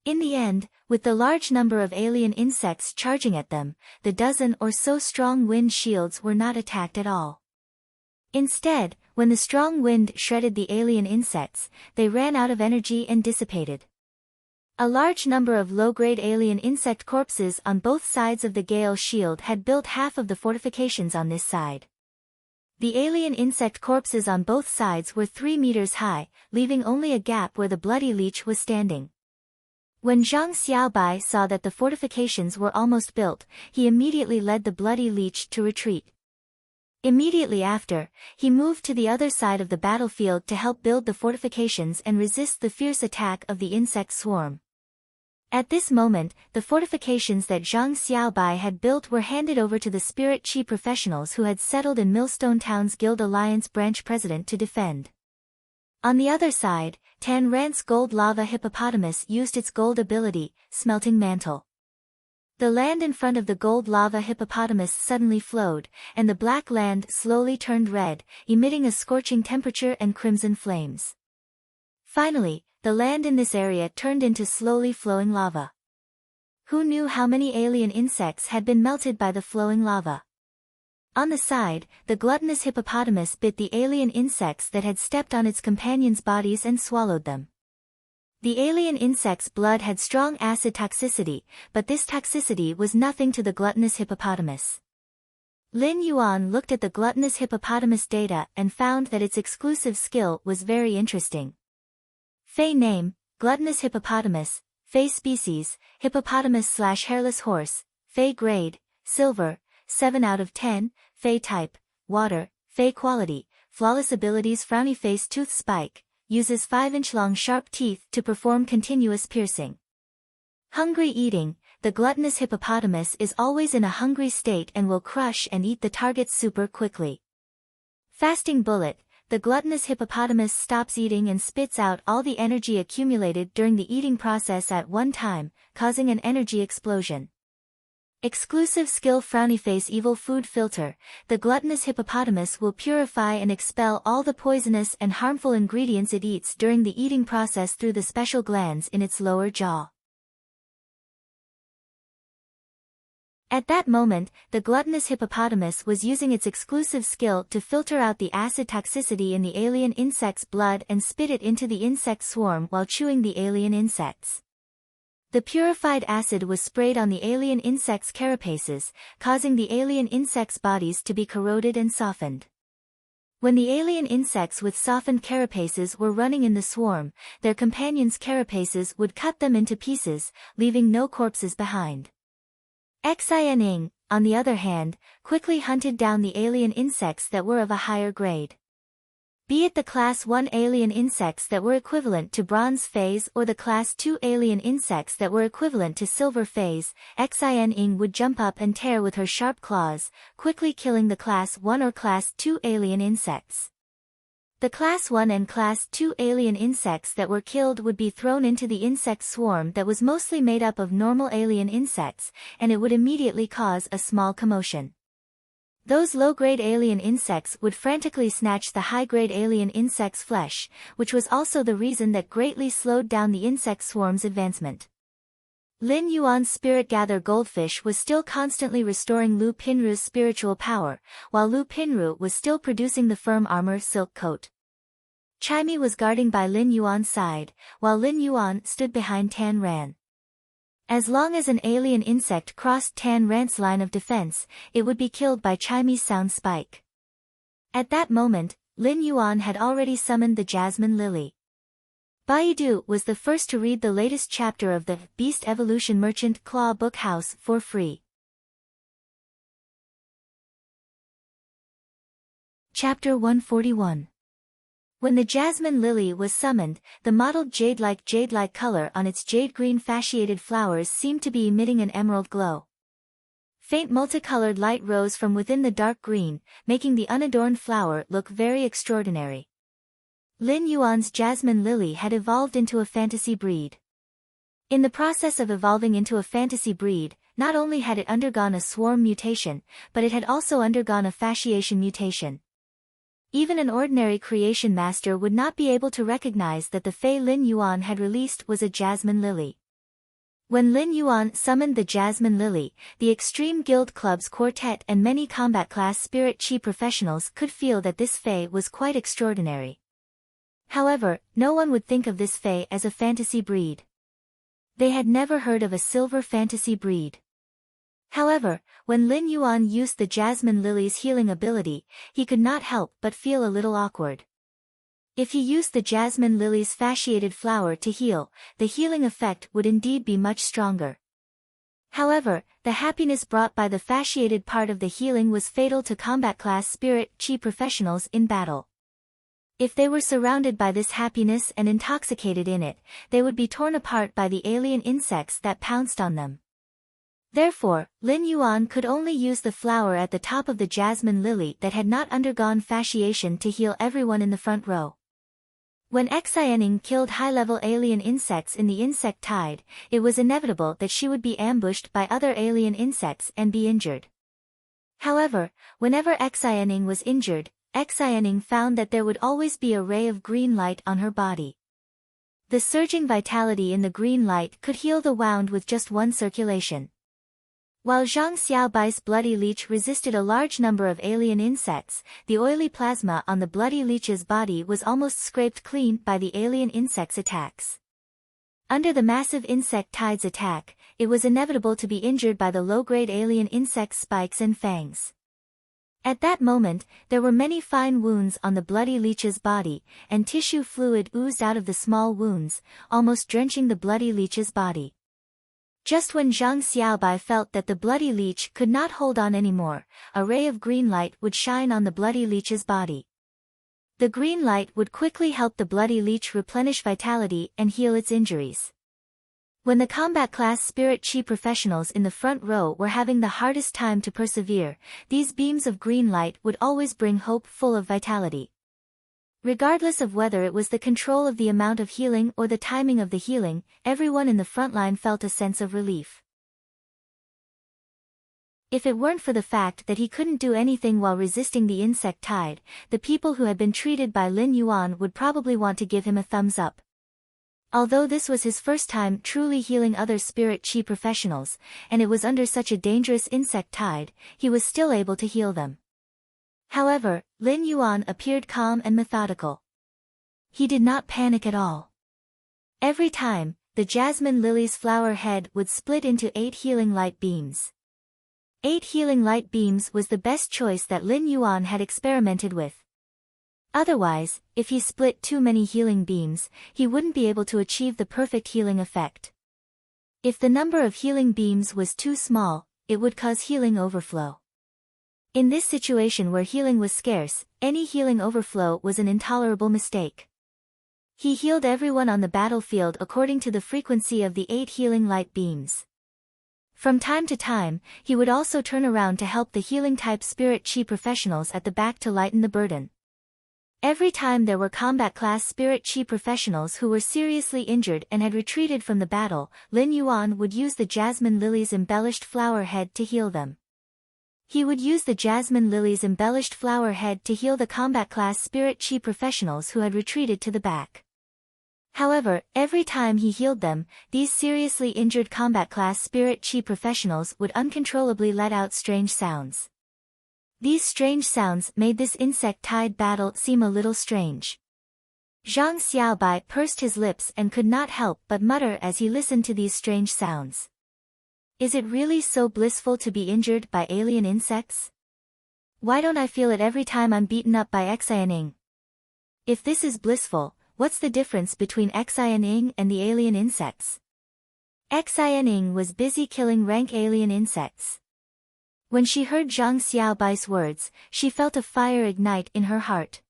In the end, with the large number of alien insects charging at them, the dozen or so strong wind shields were not attacked at all. Instead, when the strong wind shredded the alien insects, they ran out of energy and dissipated. A large number of low-grade alien insect corpses on both sides of the gale shield had built half of the fortifications on this side. The alien insect corpses on both sides were 3 meters high, leaving only a gap where the bloody leech was standing. When Zhang Xiaobai saw that the fortifications were almost built, he immediately led the bloody leech to retreat. Immediately after, he moved to the other side of the battlefield to help build the fortifications and resist the fierce attack of the insect swarm. At this moment, the fortifications that Zhang Xiaobai had built were handed over to the spirit chi professionals who had settled in Millstone Town's Guild Alliance branch president to defend. On the other side, Tan Ran's gold lava hippopotamus used its gold ability, Smelting Mantle. The land in front of the gold lava hippopotamus suddenly flowed, and the black land slowly turned red, emitting a scorching temperature and crimson flames. Finally, the land in this area turned into slowly flowing lava. Who knew how many alien insects had been melted by the flowing lava? On the side, the gluttonous hippopotamus bit the alien insects that had stepped on its companions' bodies and swallowed them. The alien insect's blood had strong acid toxicity, but this toxicity was nothing to the gluttonous hippopotamus. Lin Yuan looked at the gluttonous hippopotamus data and found that its exclusive skill was very interesting. Fey name, gluttonous hippopotamus. Fey species, hippopotamus/hairless horse. Fey grade, silver. 7 out of 10, Fey type, water, Fey quality, flawless abilities frowny face tooth spike, uses 5-inch long sharp teeth to perform continuous piercing. Hungry eating, the gluttonous hippopotamus is always in a hungry state and will crush and eat the target super quickly. Fasting bullet, the gluttonous hippopotamus stops eating and spits out all the energy accumulated during the eating process at one time, causing an energy explosion. Exclusive skill frowny face evil food filter, the gluttonous hippopotamus will purify and expel all the poisonous and harmful ingredients it eats during the eating process through the special glands in its lower jaw. At that moment, the gluttonous hippopotamus was using its exclusive skill to filter out the acid toxicity in the alien insect's blood and spit it into the insect swarm while chewing the alien insects. The purified acid was sprayed on the alien insect's carapaces, causing the alien insects' bodies to be corroded and softened. When the alien insects with softened carapaces were running in the swarm, their companions' carapaces would cut them into pieces, leaving no corpses behind. Xin, on the other hand, quickly hunted down the alien insects that were of a higher grade. Be it the Class 1 alien insects that were equivalent to Bronze phase or the Class 2 alien insects that were equivalent to Silver phase, Xin would jump up and tear with her sharp claws, quickly killing the Class 1 or Class 2 alien insects. The Class 1 and Class 2 alien insects that were killed would be thrown into the insect swarm that was mostly made up of normal alien insects, and it would immediately cause a small commotion. Those low-grade alien insects would frantically snatch the high-grade alien insect's flesh, which was also the reason that greatly slowed down the insect swarm's advancement. Lin Yuan's Spirit Gather Goldfish was still constantly restoring Lu Pinru's spiritual power, while Lu Pinru was still producing the firm armor silk coat. Chaimi was guarding by Lin Yuan's side, while Lin Yuan stood behind Tan Ran. As long as an alien insect crossed Tan Ran's line of defense, it would be killed by Chaimi's sound spike. At that moment, Lin Yuan had already summoned the Jasmine Lily. Baidu was the first to read the latest chapter of the Beast Evolution Merchant Claw Book House for free. Chapter 141. When the Jasmine Lily was summoned, the mottled jade-like color on its jade-green fasciated flowers seemed to be emitting an emerald glow. Faint multicolored light rose from within the dark green, making the unadorned flower look very extraordinary. Lin Yuan's Jasmine Lily had evolved into a fantasy breed. In the process of evolving into a fantasy breed, not only had it undergone a swarm mutation, but it had also undergone a fasciation mutation. Even an ordinary creation master would not be able to recognize that the Fey Lin Yuan had released was a Jasmine Lily. When Lin Yuan summoned the Jasmine Lily, the Extreme Guild Club's quartet and many combat class spirit chi professionals could feel that this Fey was quite extraordinary. However, no one would think of this Fey as a fantasy breed. They had never heard of a silver fantasy breed. However, when Lin Yuan used the Jasmine Lily's healing ability, he could not help but feel a little awkward. If he used the Jasmine Lily's fasciated flower to heal, the healing effect would indeed be much stronger. However, the happiness brought by the fasciated part of the healing was fatal to combat class spirit chi professionals in battle. If they were surrounded by this happiness and intoxicated in it, they would be torn apart by the alien insects that pounced on them. Therefore, Lin Yuan could only use the flower at the top of the Jasmine Lily that had not undergone fasciation to heal everyone in the front row. When Xianing killed high-level alien insects in the insect tide, it was inevitable that she would be ambushed by other alien insects and be injured. However, whenever Xianing was injured, Xianing found that there would always be a ray of green light on her body. The surging vitality in the green light could heal the wound with just one circulation. While Zhang Xiaobai's bloody leech resisted a large number of alien insects, the oily plasma on the bloody leech's body was almost scraped clean by the alien insect's attacks. Under the massive insect tide's attack, it was inevitable to be injured by the low-grade alien insect's spikes and fangs. At that moment, there were many fine wounds on the bloody leech's body, and tissue fluid oozed out of the small wounds, almost drenching the bloody leech's body. Just when Zhang Xiaobai felt that the bloody leech could not hold on anymore, a ray of green light would shine on the bloody leech's body. The green light would quickly help the bloody leech replenish vitality and heal its injuries. When the combat class spirit chi professionals in the front row were having the hardest time to persevere, these beams of green light would always bring hope full of vitality. Regardless of whether it was the control of the amount of healing or the timing of the healing, everyone in the front line felt a sense of relief. If it weren't for the fact that he couldn't do anything while resisting the insect tide, the people who had been treated by Lin Yuan would probably want to give him a thumbs up. Although this was his first time truly healing other spirit chi professionals, and it was under such a dangerous insect tide, he was still able to heal them. However, Lin Yuan appeared calm and methodical. He did not panic at all. Every time, the jasmine lily's flower head would split into 8 healing light beams. 8 healing light beams was the best choice that Lin Yuan had experimented with. Otherwise, if he split too many healing beams, he wouldn't be able to achieve the perfect healing effect. If the number of healing beams was too small, it would cause healing overflow. In this situation where healing was scarce, any healing overflow was an intolerable mistake. He healed everyone on the battlefield according to the frequency of the 8 healing light beams. From time to time, he would also turn around to help the healing-type spirit chi professionals at the back to lighten the burden. Every time there were combat-class spirit chi professionals who were seriously injured and had retreated from the battle, Lin Yuan would use the jasmine lily's embellished flower head to heal them. He would use the jasmine lily's embellished flower head to heal the combat-class spirit chi professionals who had retreated to the back. However, every time he healed them, these seriously injured combat-class spirit chi professionals would uncontrollably let out strange sounds. These strange sounds made this insect-tide battle seem a little strange. Zhang Xiaobai pursed his lips and could not help but mutter as he listened to these strange sounds. Is it really so blissful to be injured by alien insects? Why don't I feel it every time I'm beaten up by Xianing? If this is blissful, what's the difference between Xianing and the alien insects? Xianing was busy killing rank alien insects. When she heard Zhang Xiaobai's words, she felt a fire ignite in her heart.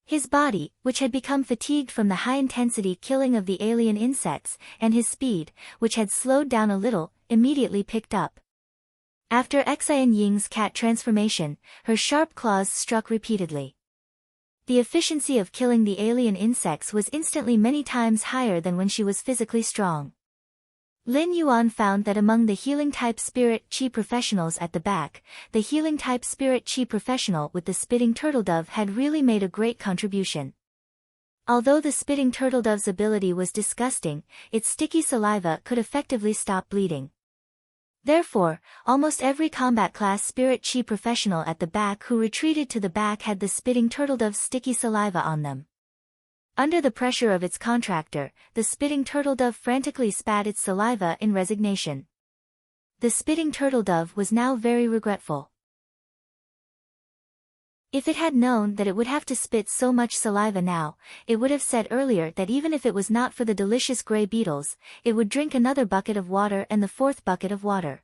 His body, which had become fatigued from the high-intensity killing of the alien insects, and his speed, which had slowed down a little, immediately picked up. After Xian Ying's cat transformation, her sharp claws struck repeatedly. The efficiency of killing the alien insects was instantly many times higher than when she was physically strong. Lin Yuan found that among the healing-type spirit chi professionals at the back, the healing-type spirit chi professional with the spitting turtledove had really made a great contribution. Although the spitting turtledove's ability was disgusting, its sticky saliva could effectively stop bleeding. Therefore, almost every combat-class spirit chi professional at the back who retreated to the back had the spitting turtledove's sticky saliva on them. Under the pressure of its contractor, the spitting turtledove frantically spat its saliva in resignation. The spitting turtledove was now very regretful. If it had known that it would have to spit so much saliva now, it would have said earlier that even if it was not for the delicious gray beetles, it would drink another bucket of water and the 4th bucket of water.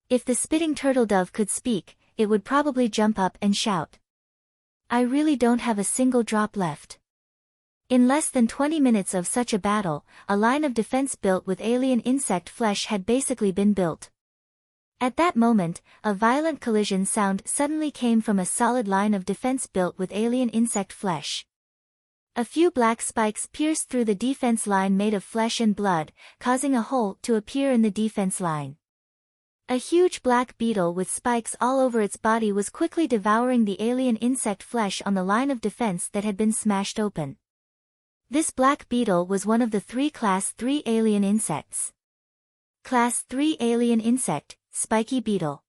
If the spitting turtledove could speak, it would probably jump up and shout. I really don't have a single drop left. In less than 20 minutes of such a battle, a line of defense built with alien insect flesh had basically been built. At that moment, a violent collision sound suddenly came from a solid line of defense built with alien insect flesh. A few black spikes pierced through the defense line made of flesh and blood, causing a hole to appear in the defense line. A huge black beetle with spikes all over its body was quickly devouring the alien insect flesh on the line of defense that had been smashed open. This black beetle was one of the 3 Class 3 alien insects. Class 3 alien insect, spiky beetle.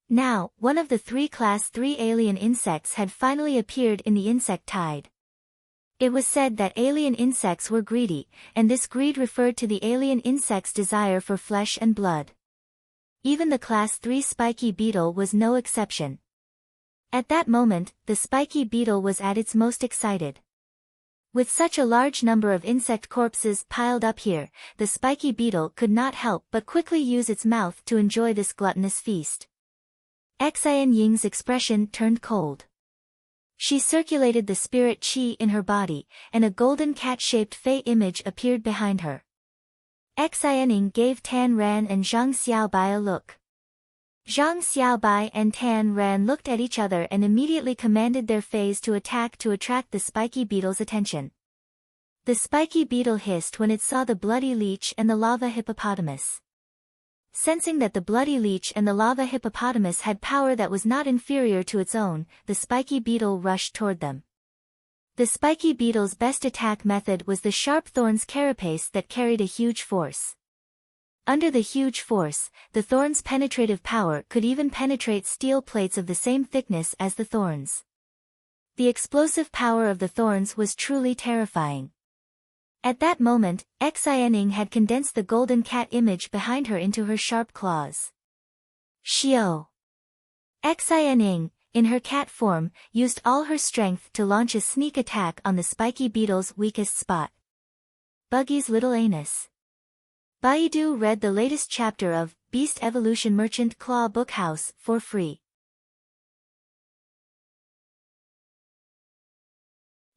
Now, one of the 3 Class 3 alien insects had finally appeared in the insect tide. It was said that alien insects were greedy, and this greed referred to the alien insect's desire for flesh and blood. Even the Class 3 spiky beetle was no exception. At that moment, the spiky beetle was at its most excited. With such a large number of insect corpses piled up here, the spiky beetle could not help but quickly use its mouth to enjoy this gluttonous feast. Xian Ying's expression turned cold. She circulated the spirit qi in her body, and a golden cat-shaped fey image appeared behind her. Xian Ying gave Tan Ran and Zhang Xiaobai a look. Zhang Xiaobai and Tan Ran looked at each other and immediately commanded their feys to attack to attract the spiky beetle's attention. The spiky beetle hissed when it saw the bloody leech and the lava hippopotamus. Sensing that the bloody leech and the lava hippopotamus had power that was not inferior to its own, the spiky beetle rushed toward them. The spiky beetle's best attack method was the sharp thorn's carapace that carried a huge force. Under the huge force, the thorn's penetrative power could even penetrate steel plates of the same thickness as the thorns. The explosive power of the thorns was truly terrifying. At that moment, Xian Ying had condensed the golden cat image behind her into her sharp claws. Xiao! Xian Ying, in her cat form, used all her strength to launch a sneak attack on the spiky beetle's weakest spot. Buggy's little anus. Baidu read the latest chapter of Beast Evolution Merchant Claw Bookhouse for free.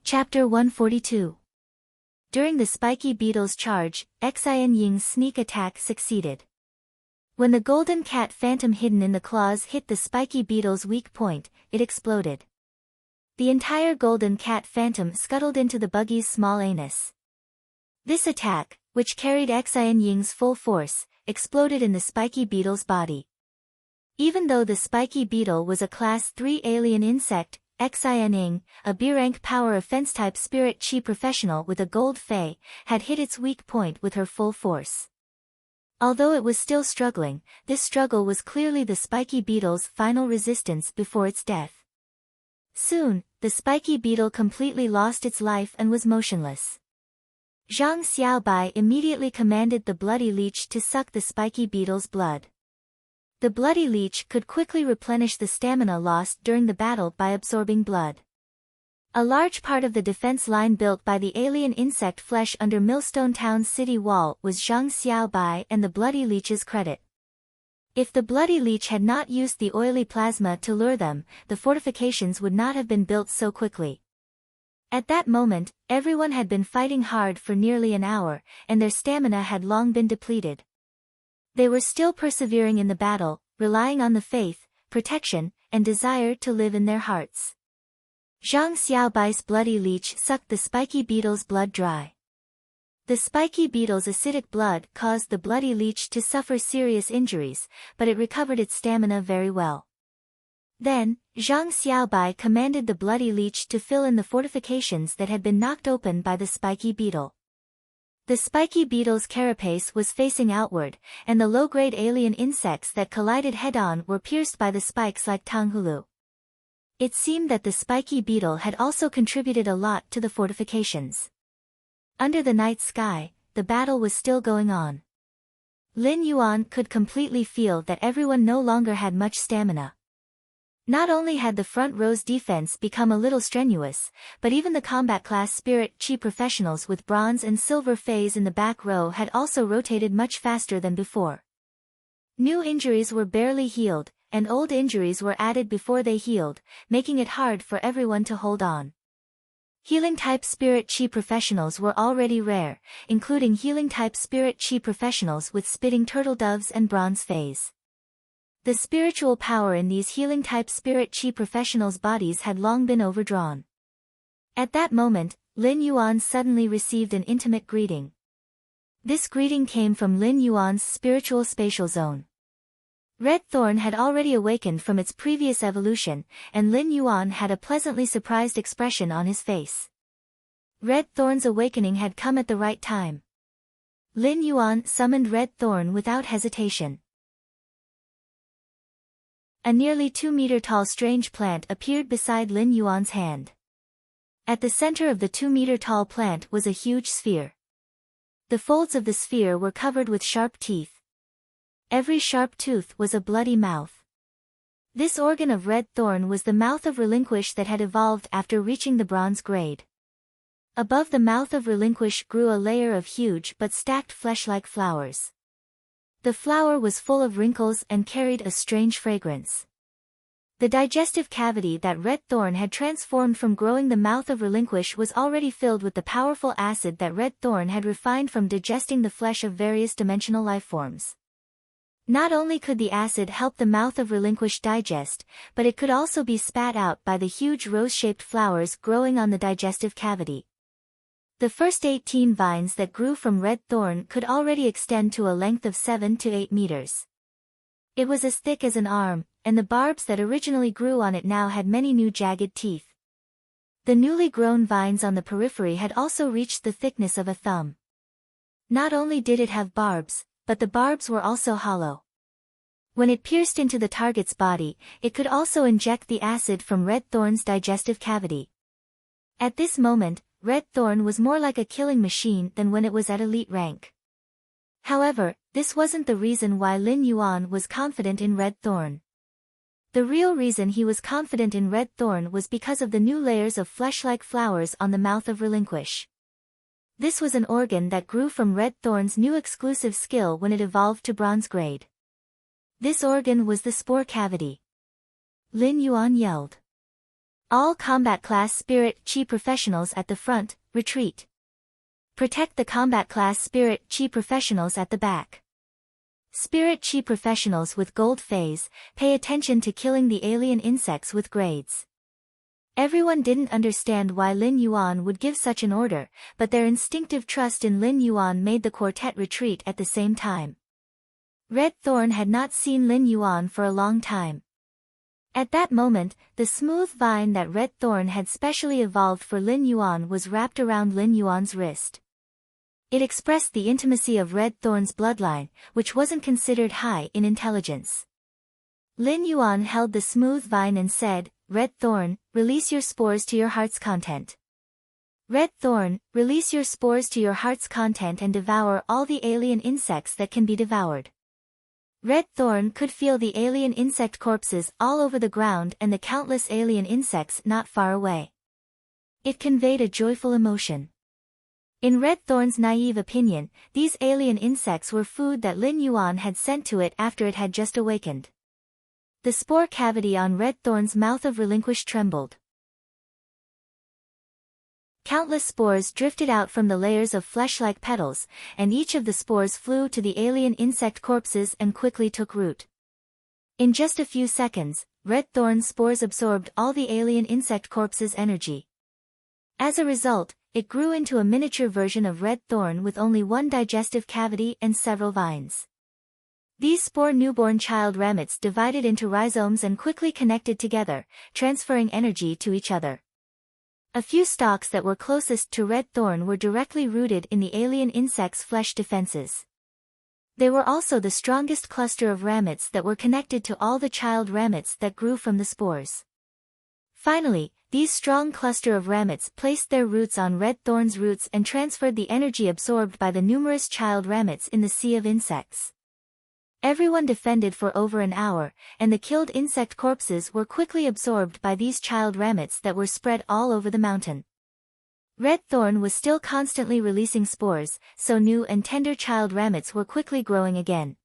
Chapter 142. During the spiky beetle's charge, Xian Ying's sneak attack succeeded. When the golden cat phantom hidden in the claws hit the spiky beetle's weak point, it exploded. The entire golden cat phantom scuttled into the buggy's small anus. This attack, which carried Xian Ying's full force, exploded in the spiky beetle's body. Even though the spiky beetle was a Class 3 alien insect, Xian Ying, a B-rank power offense-type spirit chi professional with a gold fey, had hit its weak point with her full force. Although it was still struggling, this struggle was clearly the spiky beetle's final resistance before its death. Soon, the spiky beetle completely lost its life and was motionless. Zhang Xiaobai immediately commanded the bloody leech to suck the spiky beetle's blood. The bloody leech could quickly replenish the stamina lost during the battle by absorbing blood. A large part of the defense line built by the alien insect flesh under Millstone Town's city wall was Zhang Xiaobai and the bloody leech's credit. If the bloody leech had not used the oily plasma to lure them, the fortifications would not have been built so quickly. At that moment, everyone had been fighting hard for nearly an hour, and their stamina had long been depleted. They were still persevering in the battle, relying on the faith, protection, and desire to live in their hearts. Zhang Xiaobai's bloody leech sucked the spiky beetle's blood dry. The spiky beetle's acidic blood caused the bloody leech to suffer serious injuries, but it recovered its stamina very well. Then, Zhang Xiaobai commanded the bloody leech to fill in the fortifications that had been knocked open by the spiky beetle. The spiky beetle's carapace was facing outward, and the low-grade alien insects that collided head-on were pierced by the spikes like tanghulu. It seemed that the spiky beetle had also contributed a lot to the fortifications. Under the night sky, the battle was still going on. Lin Yuan could completely feel that everyone no longer had much stamina. Not only had the front row's defense become a little strenuous, but even the combat-class spirit chi professionals with bronze and silver feys in the back row had also rotated much faster than before. New injuries were barely healed, and old injuries were added before they healed, making it hard for everyone to hold on. Healing-type spirit chi professionals were already rare, including healing-type spirit chi professionals with spitting turtle doves and bronze feys. The spiritual power in these healing-type spirit chi professionals' bodies had long been overdrawn. At that moment, Lin Yuan suddenly received an intimate greeting. This greeting came from Lin Yuan's spiritual spatial zone. Red Thorn had already awakened from its previous evolution, and Lin Yuan had a pleasantly surprised expression on his face. Red Thorn's awakening had come at the right time. Lin Yuan summoned Red Thorn without hesitation. A nearly 2-meter-tall strange plant appeared beside Lin Yuan's hand. At the center of the 2-meter-tall plant was a huge sphere. The folds of the sphere were covered with sharp teeth. Every sharp tooth was a bloody mouth. This organ of Red Thorn was the mouth of Relinquish that had evolved after reaching the bronze grade. Above the mouth of Relinquish grew a layer of huge but stacked flesh-like flowers. The flower was full of wrinkles and carried a strange fragrance. The digestive cavity that Red Thorn had transformed from growing the mouth of Relinquish was already filled with the powerful acid that Red Thorn had refined from digesting the flesh of various dimensional lifeforms. Not only could the acid help the mouth of Relinquish digest, but it could also be spat out by the huge rose-shaped flowers growing on the digestive cavity. The first 18 vines that grew from Red Thorn could already extend to a length of 7 to 8 meters. It was as thick as an arm, and the barbs that originally grew on it now had many new jagged teeth. The newly grown vines on the periphery had also reached the thickness of a thumb. Not only did it have barbs, but the barbs were also hollow. When it pierced into the target's body, it could also inject the acid from Red Thorn's digestive cavity. At this moment, Red Thorn was more like a killing machine than when it was at elite rank. However, this wasn't the reason why Lin Yuan was confident in Red Thorn. The real reason he was confident in Red Thorn was because of the new layers of flesh-like flowers on the mouth of Relinquish. This was an organ that grew from Red Thorn's new exclusive skill when it evolved to bronze grade. This organ was the spore cavity. Lin Yuan yelled. All combat class Spirit Chi professionals at the front, retreat. Protect the combat class Spirit Chi professionals at the back. Spirit Chi professionals with gold phase, pay attention to killing the alien insects with grades. Everyone didn't understand why Lin Yuan would give such an order, but their instinctive trust in Lin Yuan made the quartet retreat at the same time. Red Thorn had not seen Lin Yuan for a long time. At that moment, the smooth vine that Red Thorn had specially evolved for Lin Yuan was wrapped around Lin Yuan's wrist. It expressed the intimacy of Red Thorn's bloodline, which wasn't considered high in intelligence. Lin Yuan held the smooth vine and said, Red Thorn, release your spores to your heart's content. Red Thorn, release your spores to your heart's content and devour all the alien insects that can be devoured. Red Thorn could feel the alien insect corpses all over the ground and the countless alien insects not far away. It conveyed a joyful emotion. In Red Thorn's naive opinion, these alien insects were food that Lin Yuan had sent to it after it had just awakened. The spore cavity on Red Thorn's mouth of Relinquish trembled. Countless spores drifted out from the layers of flesh-like petals, and each of the spores flew to the alien insect corpses and quickly took root. In just a few seconds, Red Thorn's spores absorbed all the alien insect corpses' energy. As a result, it grew into a miniature version of Red Thorn with only one digestive cavity and several vines. These spore newborn child ramets divided into rhizomes and quickly connected together, transferring energy to each other. A few stalks that were closest to Red Thorn were directly rooted in the alien insect's flesh defenses. They were also the strongest cluster of ramets that were connected to all the child ramets that grew from the spores. Finally, these strong cluster of ramets placed their roots on Red Thorn's roots and transferred the energy absorbed by the numerous child ramets in the sea of insects. Everyone defended for over an hour, and the killed insect corpses were quickly absorbed by these child ramets that were spread all over the mountain. Red Thorn was still constantly releasing spores, so new and tender child ramets were quickly growing again.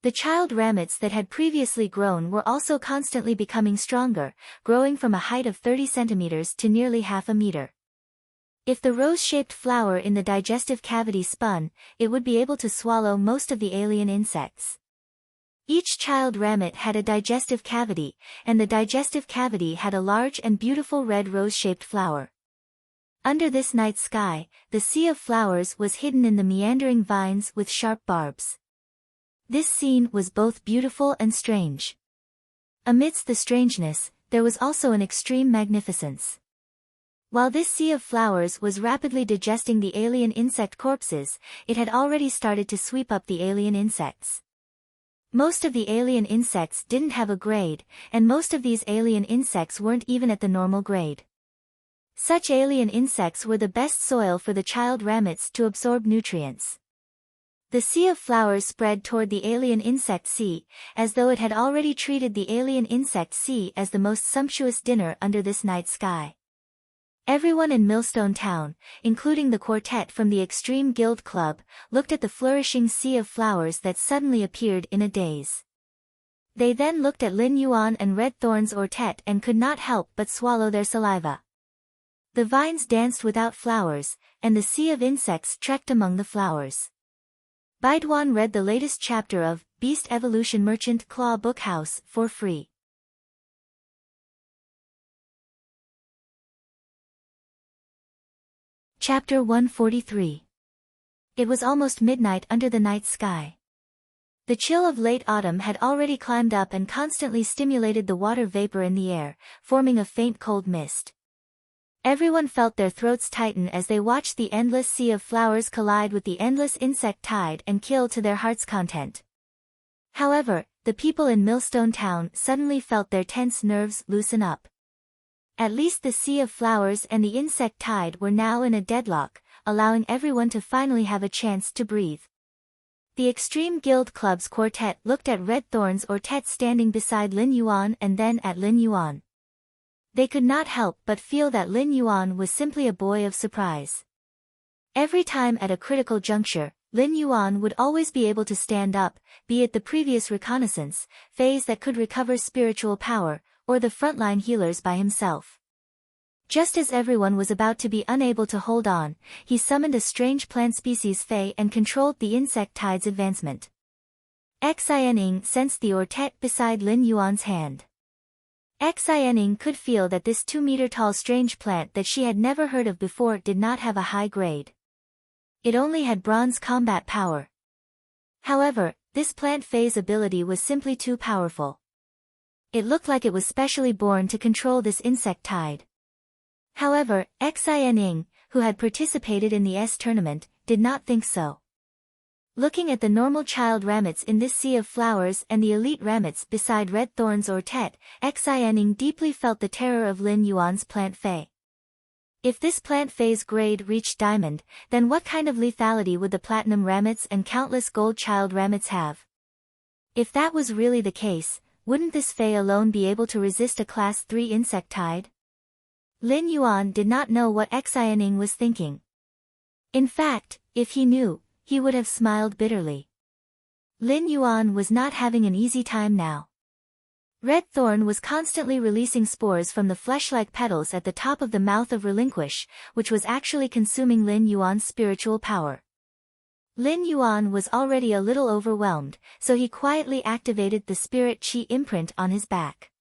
The child ramets that had previously grown were also constantly becoming stronger, growing from a height of 30 centimeters to nearly half a meter. If the rose-shaped flower in the digestive cavity spun, it would be able to swallow most of the alien insects. Each child ramet had a digestive cavity, and the digestive cavity had a large and beautiful red rose-shaped flower. Under this night sky, the sea of flowers was hidden in the meandering vines with sharp barbs. This scene was both beautiful and strange. Amidst the strangeness, there was also an extreme magnificence. While this sea of flowers was rapidly digesting the alien insect corpses, it had already started to sweep up the alien insects. Most of the alien insects didn't have a grade, and most of these alien insects weren't even at the normal grade. Such alien insects were the best soil for the child ramets to absorb nutrients. The sea of flowers spread toward the alien insect sea, as though it had already treated the alien insect sea as the most sumptuous dinner under this night sky. Everyone in Millstone Town, including the quartet from the Extreme Guild Club, looked at the flourishing sea of flowers that suddenly appeared in a daze. They then looked at Lin Yuan and Red Thorn's quartet and could not help but swallow their saliva. The vines danced without flowers, and the sea of insects trekked among the flowers. Baiduan read the latest chapter of Beast Evolution Merchant Claw Bookhouse for free. Chapter 143. It was almost midnight under the night sky. The chill of late autumn had already climbed up and constantly stimulated the water vapor in the air, forming a faint cold mist. Everyone felt their throats tighten as they watched the endless sea of flowers collide with the endless insect tide and kill to their heart's content. However, the people in Millstone Town suddenly felt their tense nerves loosen up. At least the sea of flowers and the insect tide were now in a deadlock, allowing everyone to finally have a chance to breathe. The Extreme Guild Club's quartet looked at Red Thorn's quartet standing beside Lin Yuan and then at Lin Yuan. They could not help but feel that Lin Yuan was simply a boy of surprise. Every time at a critical juncture, Lin Yuan would always be able to stand up, be it the previous reconnaissance phase that could recover spiritual power, or the frontline healers by himself. Just as everyone was about to be unable to hold on, he summoned a strange plant species Fei and controlled the insect tide's advancement. Xianing sensed the quartet beside Lin Yuan's hand. Xianing could feel that this 2-meter-tall strange plant that she had never heard of before did not have a high grade. It only had bronze combat power. However, this plant Fei's ability was simply too powerful. It looked like it was specially born to control this insect tide. However, Xianing, who had participated in the tournament, did not think so. Looking at the normal child ramets in this sea of flowers and the elite ramets beside Red Thorn's quartet, Xianing deeply felt the terror of Lin Yuan's plant Fei. If this plant Fei's grade reached diamond, then what kind of lethality would the platinum ramets and countless gold child ramets have? If that was really the case, wouldn't this Fei alone be able to resist a class 3 insect tide? Lin Yuan did not know what Xianing was thinking. In fact, if he knew, he would have smiled bitterly. Lin Yuan was not having an easy time now. Red Thorn was constantly releasing spores from the flesh-like petals at the top of the mouth of Relinquish, which was actually consuming Lin Yuan's spiritual power. Lin Yuan was already a little overwhelmed, so he quietly activated the Spirit Chi imprint on his back.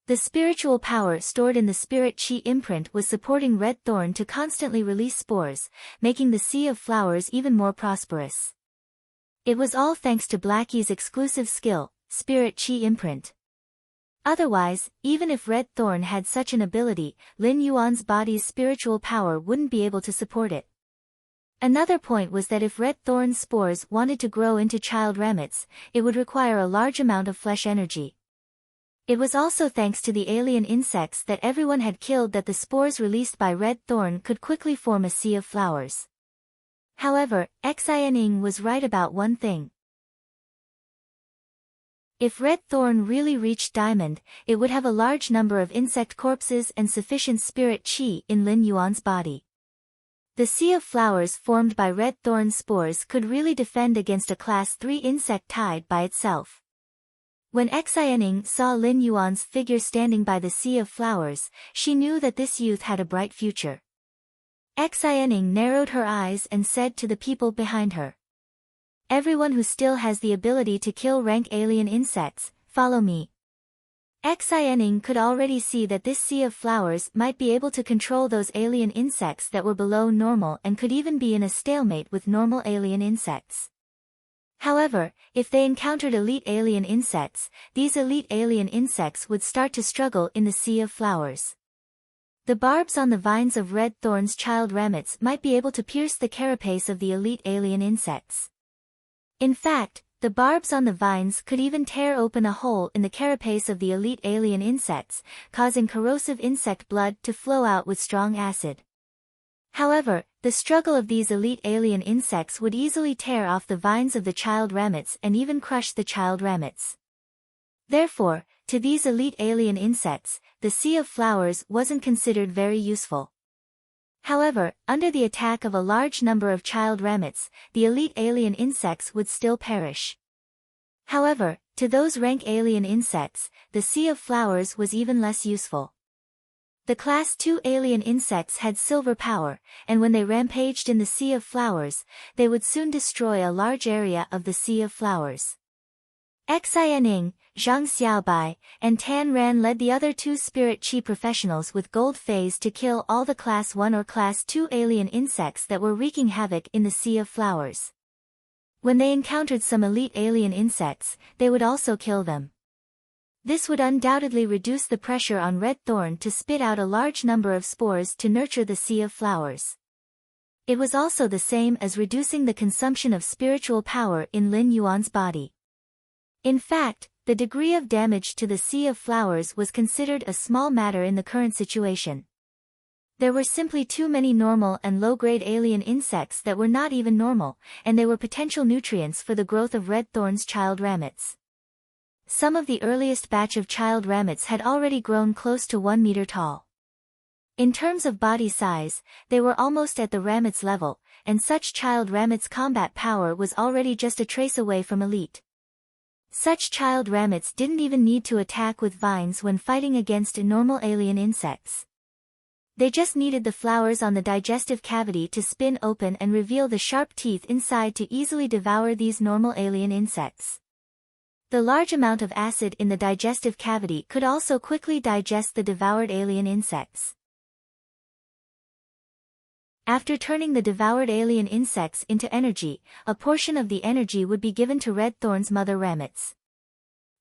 The spiritual power stored in the Spirit Chi imprint was supporting Red Thorn to constantly release spores, making the sea of flowers even more prosperous. It was all thanks to Blackie's exclusive skill, Spirit Chi imprint. Otherwise, even if Red Thorn had such an ability, Lin Yuan's body's spiritual power wouldn't be able to support it. Another point was that if Red Thorn's spores wanted to grow into child ramets, it would require a large amount of flesh energy. It was also thanks to the alien insects that everyone had killed that the spores released by Red Thorn could quickly form a sea of flowers. However, Xianing was right about one thing. If Red Thorn really reached diamond, it would have a large number of insect corpses and sufficient spirit chi in Lin Yuan's body. The sea of flowers formed by Red Thorn's spores could really defend against a class 3 insect tide by itself. When Xianing saw Lin Yuan's figure standing by the sea of flowers, she knew that this youth had a bright future. Xianing narrowed her eyes and said to the people behind her, "Everyone who still has the ability to kill rank alien insects, follow me." Xianing could already see that this sea of flowers might be able to control those alien insects that were below normal and could even be in a stalemate with normal alien insects. However, if they encountered elite alien insects, these elite alien insects would start to struggle in the sea of flowers. The barbs on the vines of Red Thorn's child ramets might be able to pierce the carapace of the elite alien insects. In fact, the barbs on the vines could even tear open a hole in the carapace of the elite alien insects, causing corrosive insect blood to flow out with strong acid. However, the struggle of these elite alien insects would easily tear off the vines of the child ramets and even crush the child ramets. Therefore, to these elite alien insects, the sea of flowers wasn't considered very useful. However, under the attack of a large number of child ramets, the elite alien insects would still perish. However, to those rank alien insects, the Sea of Flowers was even less useful. The Class 2 alien insects had silver power, and when they rampaged in the Sea of Flowers, they would soon destroy a large area of the Sea of Flowers. Xianing, Zhang Xiaobai, and Tan Ran led the other two spirit chi professionals with gold phase to kill all the Class 1 or Class 2 alien insects that were wreaking havoc in the Sea of Flowers. When they encountered some elite alien insects, they would also kill them. This would undoubtedly reduce the pressure on Red Thorn to spit out a large number of spores to nurture the Sea of Flowers. It was also the same as reducing the consumption of spiritual power in Lin Yuan's body. In fact, the degree of damage to the Sea of Flowers was considered a small matter in the current situation. There were simply too many normal and low-grade alien insects that were not even normal, and they were potential nutrients for the growth of Red Thorn's child ramets. Some of the earliest batch of child ramets had already grown close to 1 meter tall. In terms of body size, they were almost at the ramets level, and such child ramets' combat power was already just a trace away from elite. Such child ramets didn't even need to attack with vines when fighting against normal alien insects. They just needed the flowers on the digestive cavity to spin open and reveal the sharp teeth inside to easily devour these normal alien insects. The large amount of acid in the digestive cavity could also quickly digest the devoured alien insects. After turning the devoured alien insects into energy, a portion of the energy would be given to Red Thorn's mother ramets.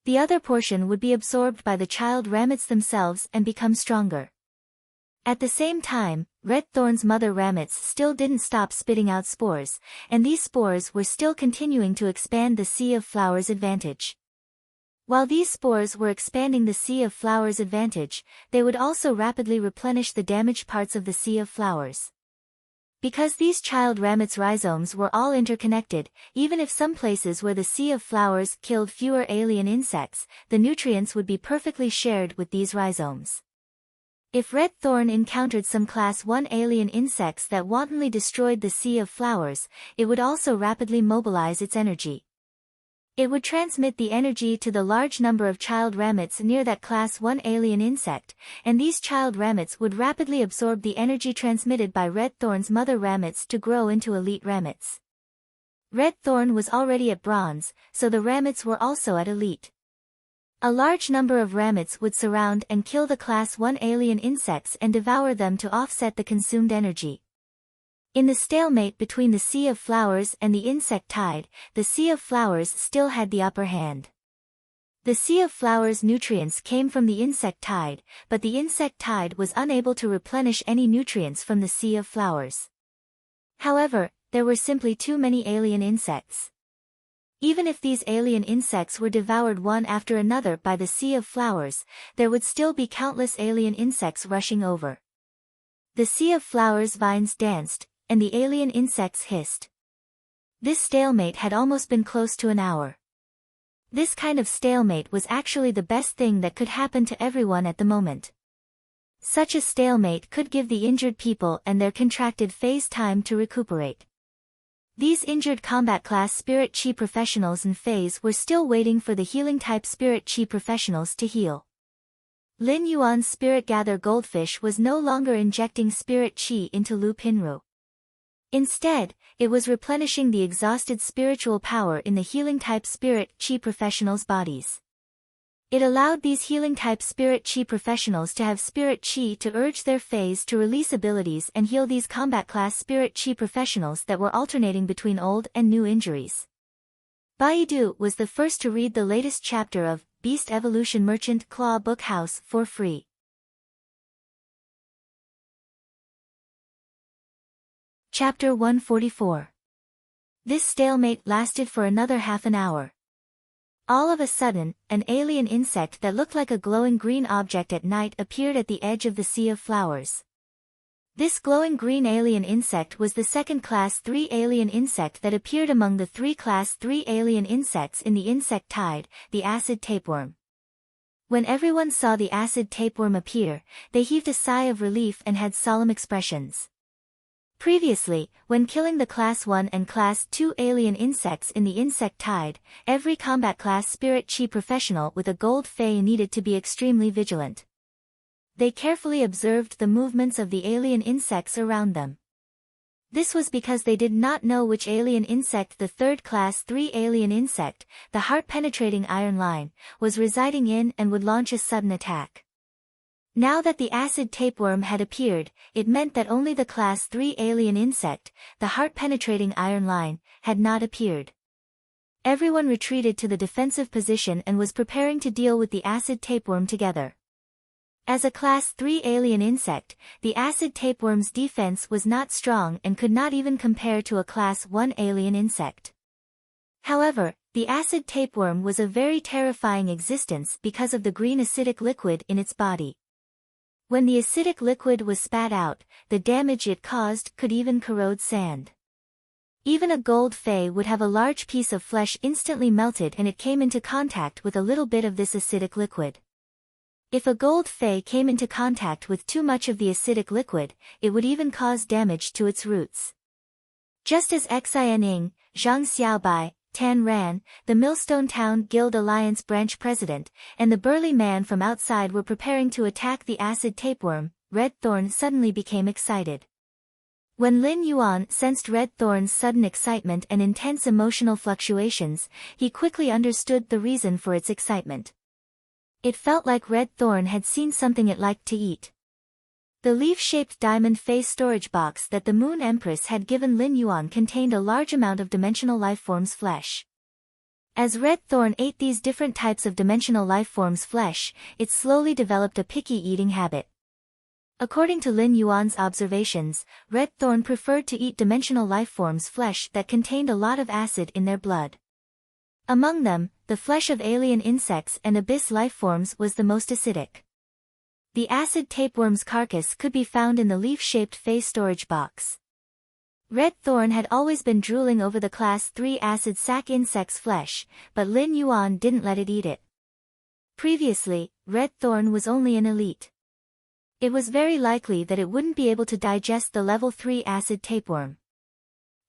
The other portion would be absorbed by the child ramets themselves and become stronger. At the same time, Red Thorn's mother ramets still didn't stop spitting out spores, and these spores were still continuing to expand the Sea of Flowers advantage. While these spores were expanding the Sea of Flowers advantage, they would also rapidly replenish the damaged parts of the Sea of Flowers. Because these child ramets' rhizomes were all interconnected, even if some places where the Sea of Flowers killed fewer alien insects, the nutrients would be perfectly shared with these rhizomes. If Red Thorn encountered some Class 1 alien insects that wantonly destroyed the Sea of Flowers, it would also rapidly mobilize its energy. It would transmit the energy to the large number of child ramets near that Class 1 alien insect, and these child ramets would rapidly absorb the energy transmitted by Red Thorn's mother ramets to grow into elite ramets. Red Thorn was already at bronze, so the ramets were also at elite. A large number of ramets would surround and kill the Class 1 alien insects and devour them to offset the consumed energy. In the stalemate between the Sea of Flowers and the insect tide, the Sea of Flowers still had the upper hand. The Sea of Flowers nutrients came from the insect tide, but the insect tide was unable to replenish any nutrients from the Sea of Flowers. However, there were simply too many alien insects. Even if these alien insects were devoured one after another by the Sea of Flowers, there would still be countless alien insects rushing over. The Sea of Flowers vines danced, and the alien insects hissed. This stalemate had almost been close to an hour. This kind of stalemate was actually the best thing that could happen to everyone at the moment. Such a stalemate could give the injured people and their contracted phase time to recuperate. These injured combat class spirit chi professionals in phase were still waiting for the healing type spirit chi professionals to heal. Lin Yuan's spirit gather goldfish was no longer injecting spirit chi into Lu Pinru. Instead, it was replenishing the exhausted spiritual power in the healing type spirit chi professionals' bodies. It allowed these healing type spirit chi professionals to have spirit chi to urge their phase to release abilities and heal these combat class spirit chi professionals that were alternating between old and new injuries. Baidu was the first to read the latest chapter of Beast Evolution Merchant Claw Book House for free. Chapter 144. This stalemate lasted for another half an hour. All of a sudden, an alien insect that looked like a glowing green object at night appeared at the edge of the Sea of Flowers. This glowing green alien insect was the second Class 3 alien insect that appeared among the 3 Class 3 alien insects in the insect tide, the acid tapeworm. When everyone saw the acid tapeworm appear, they heaved a sigh of relief and had solemn expressions. Previously, when killing the Class 1 and Class 2 alien insects in the Insect Tide, every Combat Class Spirit Chi professional with a gold Fey needed to be extremely vigilant. They carefully observed the movements of the alien insects around them. This was because they did not know which alien insect the third Class 3 alien insect, the heart-penetrating iron line, was residing in and would launch a sudden attack. Now that the acid tapeworm had appeared, it meant that only the Class 3 alien insect, the heart-penetrating iron line, had not appeared. Everyone retreated to the defensive position and was preparing to deal with the acid tapeworm together. As a Class 3 alien insect, the acid tapeworm's defense was not strong and could not even compare to a Class 1 alien insect. However, the acid tapeworm was a very terrifying existence because of the green acidic liquid in its body. When the acidic liquid was spat out, the damage it caused could even corrode sand. Even a gold Fey would have a large piece of flesh instantly melted and it came into contact with a little bit of this acidic liquid. If a gold Fey came into contact with too much of the acidic liquid, it would even cause damage to its roots. Just as Xianing, Zhang Xiaobai, Tan Ran, the Millstone Town Guild Alliance branch president, and the burly man from outside were preparing to attack the acid tapeworm, Red Thorn suddenly became excited. When Lin Yuan sensed Red Thorn's sudden excitement and intense emotional fluctuations, he quickly understood the reason for its excitement. It felt like Red Thorn had seen something it liked to eat. The leaf-shaped diamond face storage box that the Moon Empress had given Lin Yuan contained a large amount of dimensional lifeforms' flesh. As Red Thorn ate these different types of dimensional lifeforms' flesh, it slowly developed a picky eating habit. According to Lin Yuan's observations, Red Thorn preferred to eat dimensional lifeforms' flesh that contained a lot of acid in their blood. Among them, the flesh of alien insects and abyss lifeforms was the most acidic. The acid tapeworm's carcass could be found in the leaf-shaped face storage box. Red Thorn had always been drooling over the Class 3 acid sac insect's flesh, but Lin Yuan didn't let it eat it. Previously, Red Thorn was only an elite. It was very likely that it wouldn't be able to digest the level 3 acid tapeworm.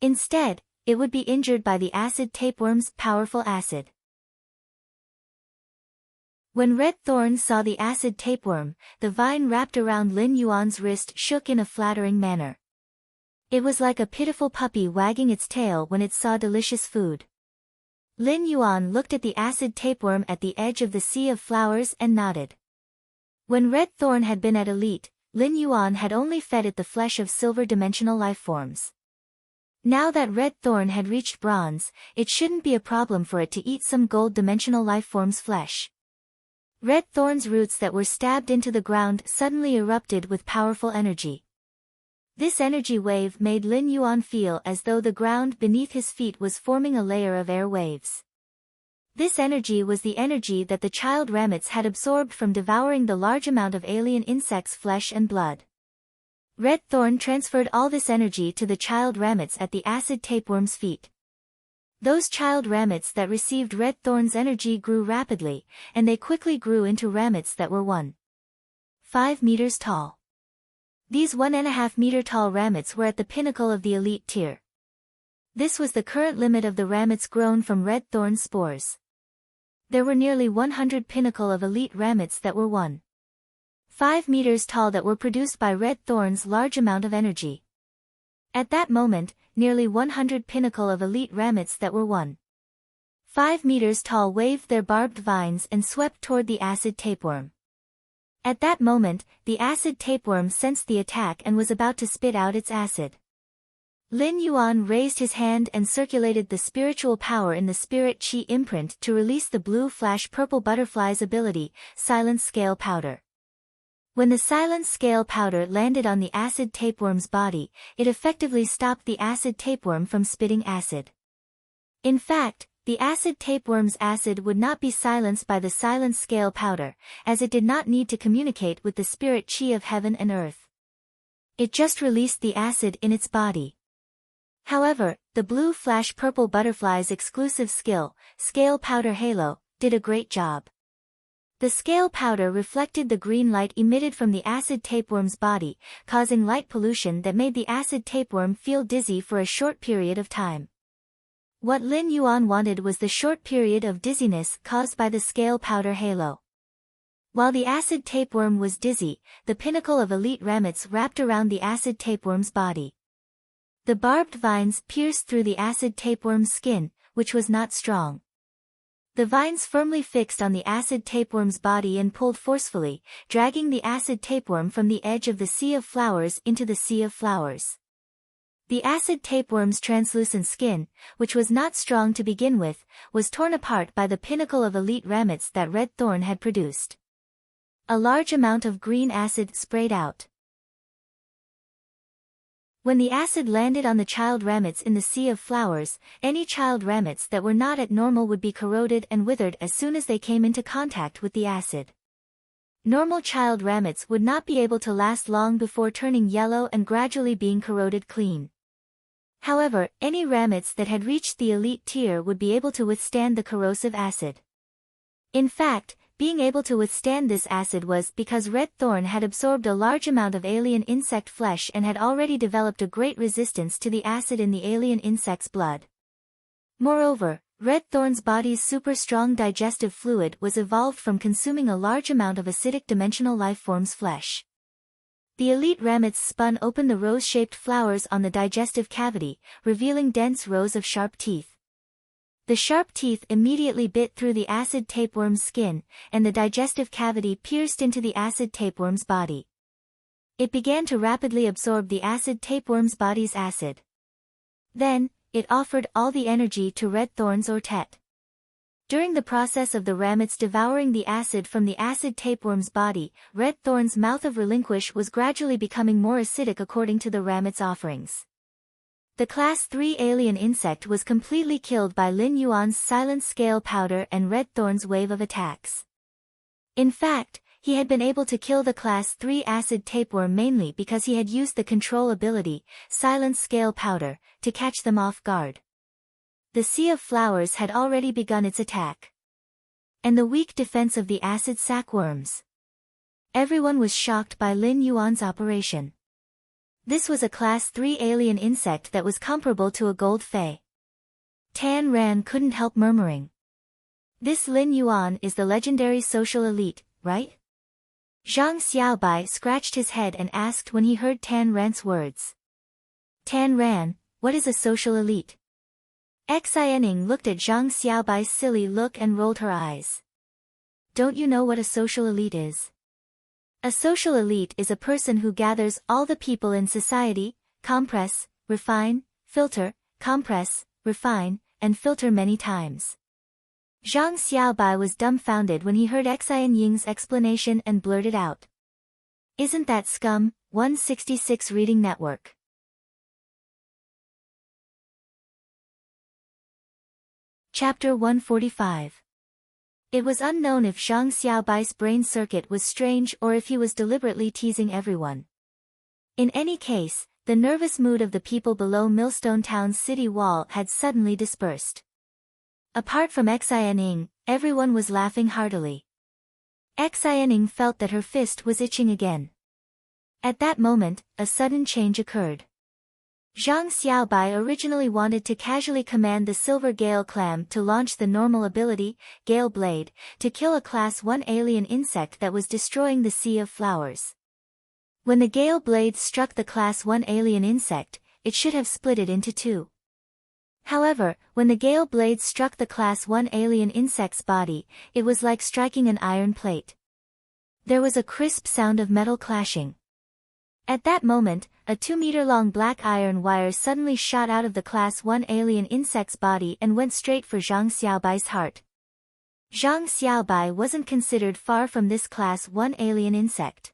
Instead, it would be injured by the acid tapeworm's powerful acid. When Red Thorn saw the acid tapeworm, the vine wrapped around Lin Yuan's wrist shook in a flattering manner. It was like a pitiful puppy wagging its tail when it saw delicious food. Lin Yuan looked at the acid tapeworm at the edge of the sea of flowers and nodded. When Red Thorn had been at elite, Lin Yuan had only fed it the flesh of silver dimensional lifeforms. Now that Red Thorn had reached bronze, it shouldn't be a problem for it to eat some gold dimensional lifeforms' flesh. Red Thorn's roots that were stabbed into the ground suddenly erupted with powerful energy. This energy wave made Lin Yuan feel as though the ground beneath his feet was forming a layer of air waves. This energy was the energy that the child ramets had absorbed from devouring the large amount of alien insects' flesh and blood. Red Thorn transferred all this energy to the child ramets at the acid tapeworm's feet. Those child ramets that received Red Thorn's energy grew rapidly, and they quickly grew into ramets that were 1.5 meters tall. These 1.5 meter tall ramets were at the pinnacle of the elite tier. This was the current limit of the ramets grown from Red Thorn's spores. There were nearly 100 pinnacle of elite ramets that were 1.5 meters tall that were produced by Red Thorn's large amount of energy. At that moment, nearly 100 pinnacle of elite ramets that were 1.5 meters tall waved their barbed vines and swept toward the acid tapeworm. At that moment, the acid tapeworm sensed the attack and was about to spit out its acid. Lin Yuan raised his hand and circulated the spiritual power in the spirit chi imprint to release the blue flash purple butterfly's ability, Silence Scale Powder. When the silence scale powder landed on the acid tapeworm's body, it effectively stopped the acid tapeworm from spitting acid. In fact, the acid tapeworm's acid would not be silenced by the silence scale powder, as it did not need to communicate with the spirit chi of heaven and earth. It just released the acid in its body. However, the blue flash purple butterfly's exclusive skill, Scale Powder Halo, did a great job. The scale powder reflected the green light emitted from the acid tapeworm's body, causing light pollution that made the acid tapeworm feel dizzy for a short period of time. What Lin Yuan wanted was the short period of dizziness caused by the scale powder halo. While the acid tapeworm was dizzy, the pinnacle of elite ramets wrapped around the acid tapeworm's body. The barbed vines pierced through the acid tapeworm's skin, which was not strong. The vines firmly fixed on the acid tapeworm's body and pulled forcefully, dragging the acid tapeworm from the edge of the sea of flowers into the sea of flowers. The acid tapeworm's translucent skin, which was not strong to begin with, was torn apart by the pinnacle of elite ramets that Red Thorn had produced. A large amount of green acid sprayed out. When the acid landed on the child ramets in the sea of flowers, any child ramets that were not at normal would be corroded and withered as soon as they came into contact with the acid. Normal child ramets would not be able to last long before turning yellow and gradually being corroded clean. However, any ramets that had reached the elite tier would be able to withstand the corrosive acid. In fact, being able to withstand this acid was because Red Thorn had absorbed a large amount of alien insect flesh and had already developed a great resistance to the acid in the alien insect's blood. Moreover, Red Thorn's body's super-strong digestive fluid was evolved from consuming a large amount of acidic dimensional lifeform's flesh. The elite ramets spun open the rose-shaped flowers on the digestive cavity, revealing dense rows of sharp teeth. The sharp teeth immediately bit through the acid tapeworm's skin, and the digestive cavity pierced into the acid tapeworm's body. It began to rapidly absorb the acid tapeworm's body's acid. Then, it offered all the energy to Red Thorn's ortet. During the process of the ramets devouring the acid from the acid tapeworm's body, Red Thorn's mouth of relinquish was gradually becoming more acidic according to the ramets' offerings. The Class 3 alien insect was completely killed by Lin Yuan's silent scale powder and Red Thorn's wave of attacks. In fact, he had been able to kill the Class 3 acid tapeworm mainly because he had used the control ability, silent scale powder, to catch them off guard. The Sea of Flowers had already begun its attack. And the weak defense of the acid sackworms. Everyone was shocked by Lin Yuan's operation. This was a Class 3 alien insect that was comparable to a gold fay. Tan Ran couldn't help murmuring. This Lin Yuan is the legendary social elite, right? Zhang Xiaobai scratched his head and asked when he heard Tan Ran's words. Tan Ran, what is a social elite? Xianing looked at Zhang Xiaobai's silly look and rolled her eyes. Don't you know what a social elite is? A social elite is a person who gathers all the people in society, compress, refine, filter, compress, refine, and filter many times. Zhang Xiaobai was dumbfounded when he heard Xian Ying's explanation and blurted out. Isn't that scum? 166 Reading Network. Chapter 145. It was unknown if Zhang Xiaobai's brain circuit was strange or if he was deliberately teasing everyone. In any case, the nervous mood of the people below Millstone Town's city wall had suddenly dispersed. Apart from Xianing, everyone was laughing heartily. Xianing felt that her fist was itching again. At that moment, a sudden change occurred. Zhang Xiaobai originally wanted to casually command the Silver Gale Clam to launch the normal ability, Gale Blade, to kill a Class 1 alien insect that was destroying the Sea of Flowers. When the Gale Blade struck the Class 1 alien insect, it should have split it into two. However, when the Gale Blade struck the Class 1 alien insect's body, it was like striking an iron plate. There was a crisp sound of metal clashing. At that moment, a 2-meter-long black iron wire suddenly shot out of the Class 1 alien insect's body and went straight for Zhang Xiaobai's heart. Zhang Xiaobai wasn't considered far from this Class 1 alien insect.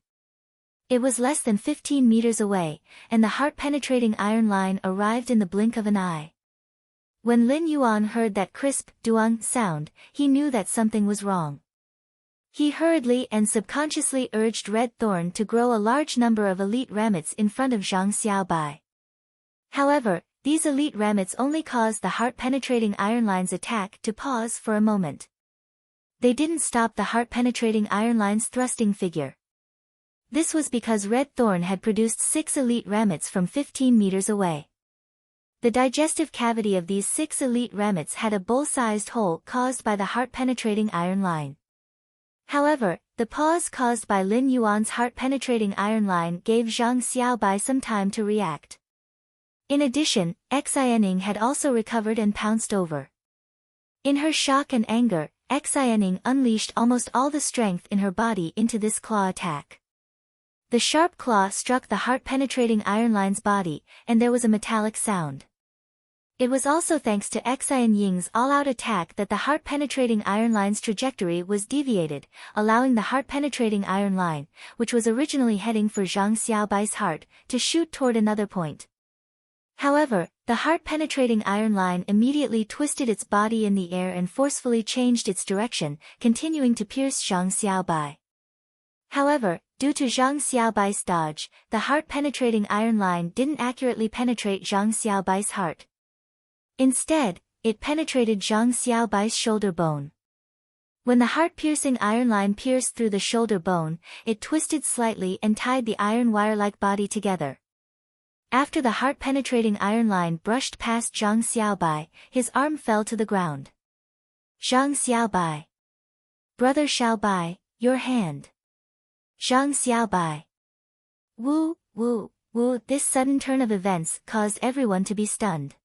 It was less than 15 meters away, and the heart-penetrating iron line arrived in the blink of an eye. When Lin Yuan heard that crisp, duang sound, he knew that something was wrong. He hurriedly and subconsciously urged Red Thorn to grow a large number of elite ramets in front of Zhang Xiaobai. However, these elite ramets only caused the heart-penetrating iron line's attack to pause for a moment. They didn't stop the heart-penetrating iron line's thrusting figure. This was because Red Thorn had produced 6 elite ramets from 15 meters away. The digestive cavity of these 6 elite ramets had a bowl-sized hole caused by the heart-penetrating iron line. However, the pause caused by Lin Yuan's heart-penetrating iron line gave Zhang Xiaobai some time to react. In addition, Xianing had also recovered and pounced over. In her shock and anger, Xianing unleashed almost all the strength in her body into this claw attack. The sharp claw struck the heart-penetrating iron line's body, and there was a metallic sound. It was also thanks to Xianying's all-out attack that the heart-penetrating iron line's trajectory was deviated, allowing the heart-penetrating iron line, which was originally heading for Zhang Xiaobai's heart, to shoot toward another point. However, the heart-penetrating iron line immediately twisted its body in the air and forcefully changed its direction, continuing to pierce Zhang Xiaobai. However, due to Zhang Xiaobai's dodge, the heart-penetrating iron line didn't accurately penetrate Zhang Xiaobai's heart. Instead, it penetrated Zhang Xiaobai's shoulder bone. When the heart-piercing iron line pierced through the shoulder bone, it twisted slightly and tied the iron wire-like body together. After the heart-penetrating iron line brushed past Zhang Xiaobai, his arm fell to the ground. Zhang Xiaobai. Brother Xiaobai, your hand. Zhang Xiaobai. Woo, woo, woo. This sudden turn of events caused everyone to be stunned.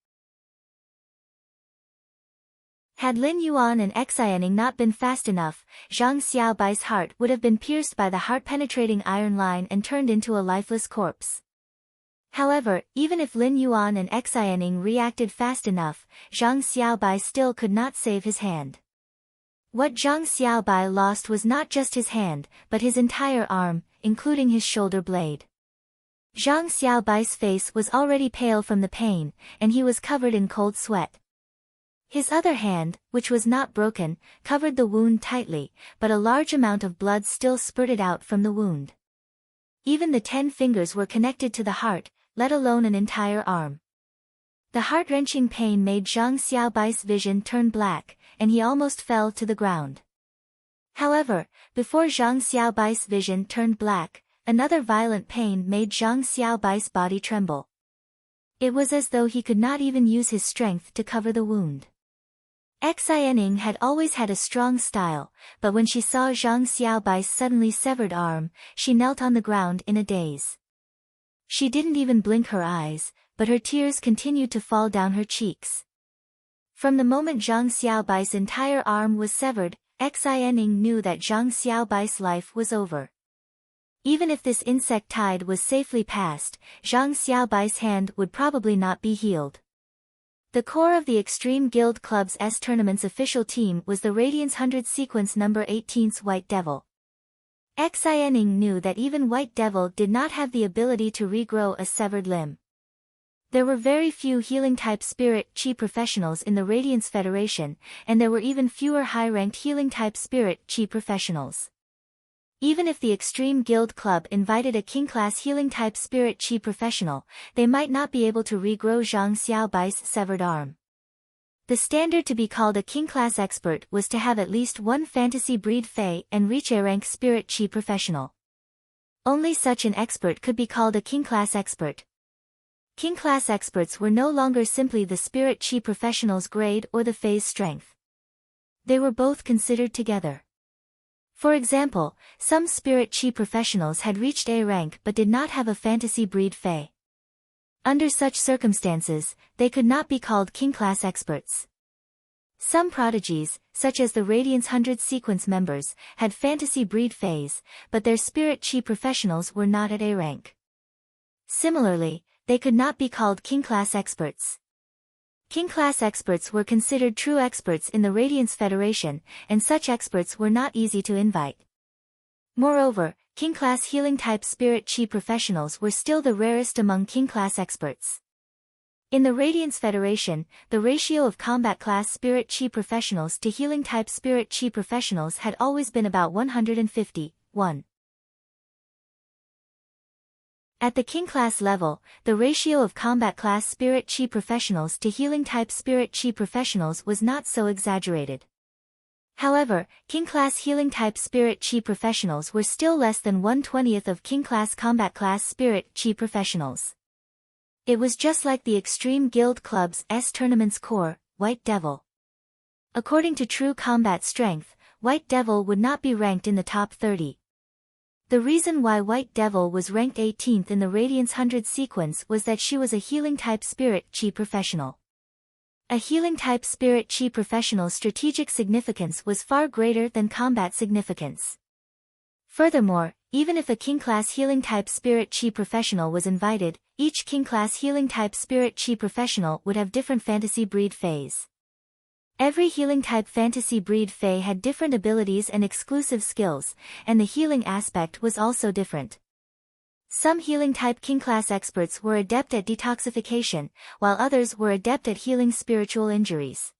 Had Lin Yuan and Xianing not been fast enough, Zhang Xiaobai's heart would have been pierced by the heart-penetrating iron line and turned into a lifeless corpse. However, even if Lin Yuan and Xianing reacted fast enough, Zhang Xiaobai still could not save his hand. What Zhang Xiaobai lost was not just his hand, but his entire arm, including his shoulder blade. Zhang Xiaobai's face was already pale from the pain, and he was covered in cold sweat. His other hand, which was not broken, covered the wound tightly, but a large amount of blood still spurted out from the wound. Even the 10 fingers were connected to the heart, let alone an entire arm. The heart-wrenching pain made Zhang Xiaobai's vision turn black, and he almost fell to the ground. However, before Zhang Xiaobai's vision turned black, another violent pain made Zhang Xiaobai's body tremble. It was as though he could not even use his strength to cover the wound. Xianing had always had a strong style, but when she saw Zhang Xiaobai's suddenly severed arm, she knelt on the ground in a daze. She didn't even blink her eyes, but her tears continued to fall down her cheeks. From the moment Zhang Xiaobai's entire arm was severed, Xianing knew that Zhang Xiaobai's life was over. Even if this insect tide was safely passed, Zhang Xiaobai's hand would probably not be healed. The core of the Extreme Guild Club's tournament's official team was the Radiance 100 Sequence No. 18's White Devil. Xianing knew that even White Devil did not have the ability to regrow a severed limb. There were very few healing-type spirit chi professionals in the Radiance Federation, and there were even fewer high-ranked healing-type spirit chi professionals. Even if the Extreme Guild Club invited a king-class healing-type spirit chi professional, they might not be able to regrow Zhang Xiaobai's severed arm. The standard to be called a king-class expert was to have at least one fantasy breed Fey and reach A-rank spirit chi professional. Only such an expert could be called a king-class expert. King-class experts were no longer simply the spirit chi professional's grade or the Fey's strength. They were both considered together. For example, some spirit chi professionals had reached A rank but did not have a fantasy breed Fey. Under such circumstances, they could not be called king-class experts. Some prodigies, such as the Radiance 100 Sequence members, had fantasy breed Feys, but their spirit chi professionals were not at A rank. Similarly, they could not be called king-class experts. King-class experts were considered true experts in the Radiance Federation, and such experts were not easy to invite. Moreover, king-class healing-type spirit chi professionals were still the rarest among king-class experts. In the Radiance Federation, the ratio of combat-class spirit chi professionals to healing-type spirit chi professionals had always been about 150:1. At the king-class level, the ratio of combat-class spirit chi professionals to healing-type spirit chi professionals was not so exaggerated. However, King-class healing-type Spirit Chi professionals were still less than 1/20th of King-class Combat-class Spirit Chi professionals. It was just like the Extreme Guild Club's tournament's core, White Devil. According to true combat strength, White Devil would not be ranked in the top 30. The reason why White Devil was ranked 18th in the Radiance 100 sequence was that she was a healing-type Spirit Chi professional. A healing-type Spirit Chi professional's strategic significance was far greater than combat significance. Furthermore, even if a King-class healing-type Spirit Chi professional was invited, each King-class healing-type Spirit Chi professional would have different fantasy breed fays. Every healing-type fantasy breed fae had different abilities and exclusive skills, and the healing aspect was also different. Some healing-type King-class experts were adept at detoxification, while others were adept at healing spiritual injuries.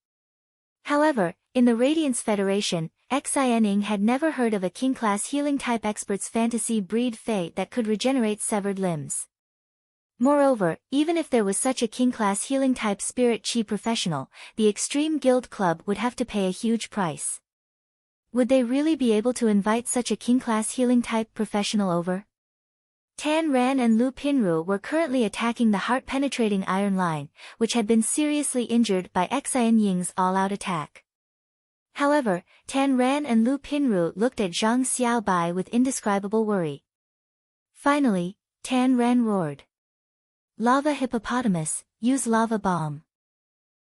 However, in the Radiance Federation, Xianing had never heard of a King-class healing-type expert's fantasy breed fae that could regenerate severed limbs. Moreover, even if there was such a King-class healing-type Spirit Chi professional, the Extreme Guild Club would have to pay a huge price. Would they really be able to invite such a King-class healing-type professional over? Tan Ran and Lu Pinru were currently attacking the heart-penetrating iron line, which had been seriously injured by Xian Ying's all-out attack. However, Tan Ran and Lu Pinru looked at Zhang Xiaobai with indescribable worry. Finally, Tan Ran roared. Lava hippopotamus, use lava bomb.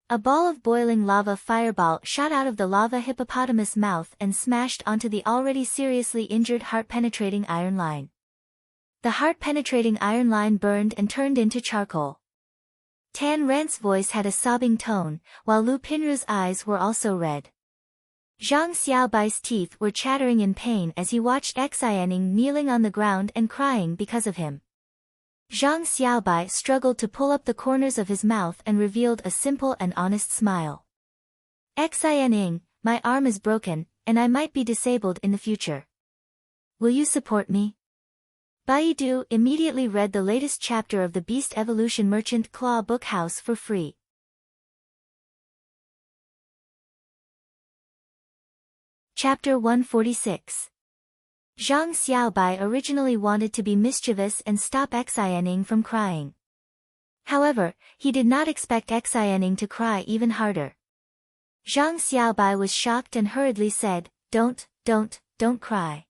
A ball of boiling lava fireball shot out of the lava hippopotamus mouth and smashed onto the already seriously injured heart-penetrating iron line. The heart-penetrating iron line burned and turned into charcoal. Tan Ran's voice had a sobbing tone, while Lu Pinru's eyes were also red. Zhang Xiaobai's teeth were chattering in pain as he watched Xianing kneeling on the ground and crying because of him. Zhang Xiaobai struggled to pull up the corners of his mouth and revealed a simple and honest smile. Xianing, my arm is broken, and I might be disabled in the future. Will you support me? Baidu immediately read the latest chapter of the Beast Evolution Merchant Claw Bookhouse for free. Chapter 146. Zhang Xiaobai originally wanted to be mischievous and stop Xianing from crying. However, he did not expect Xianing to cry even harder. Zhang Xiaobai was shocked and hurriedly said, Don't cry.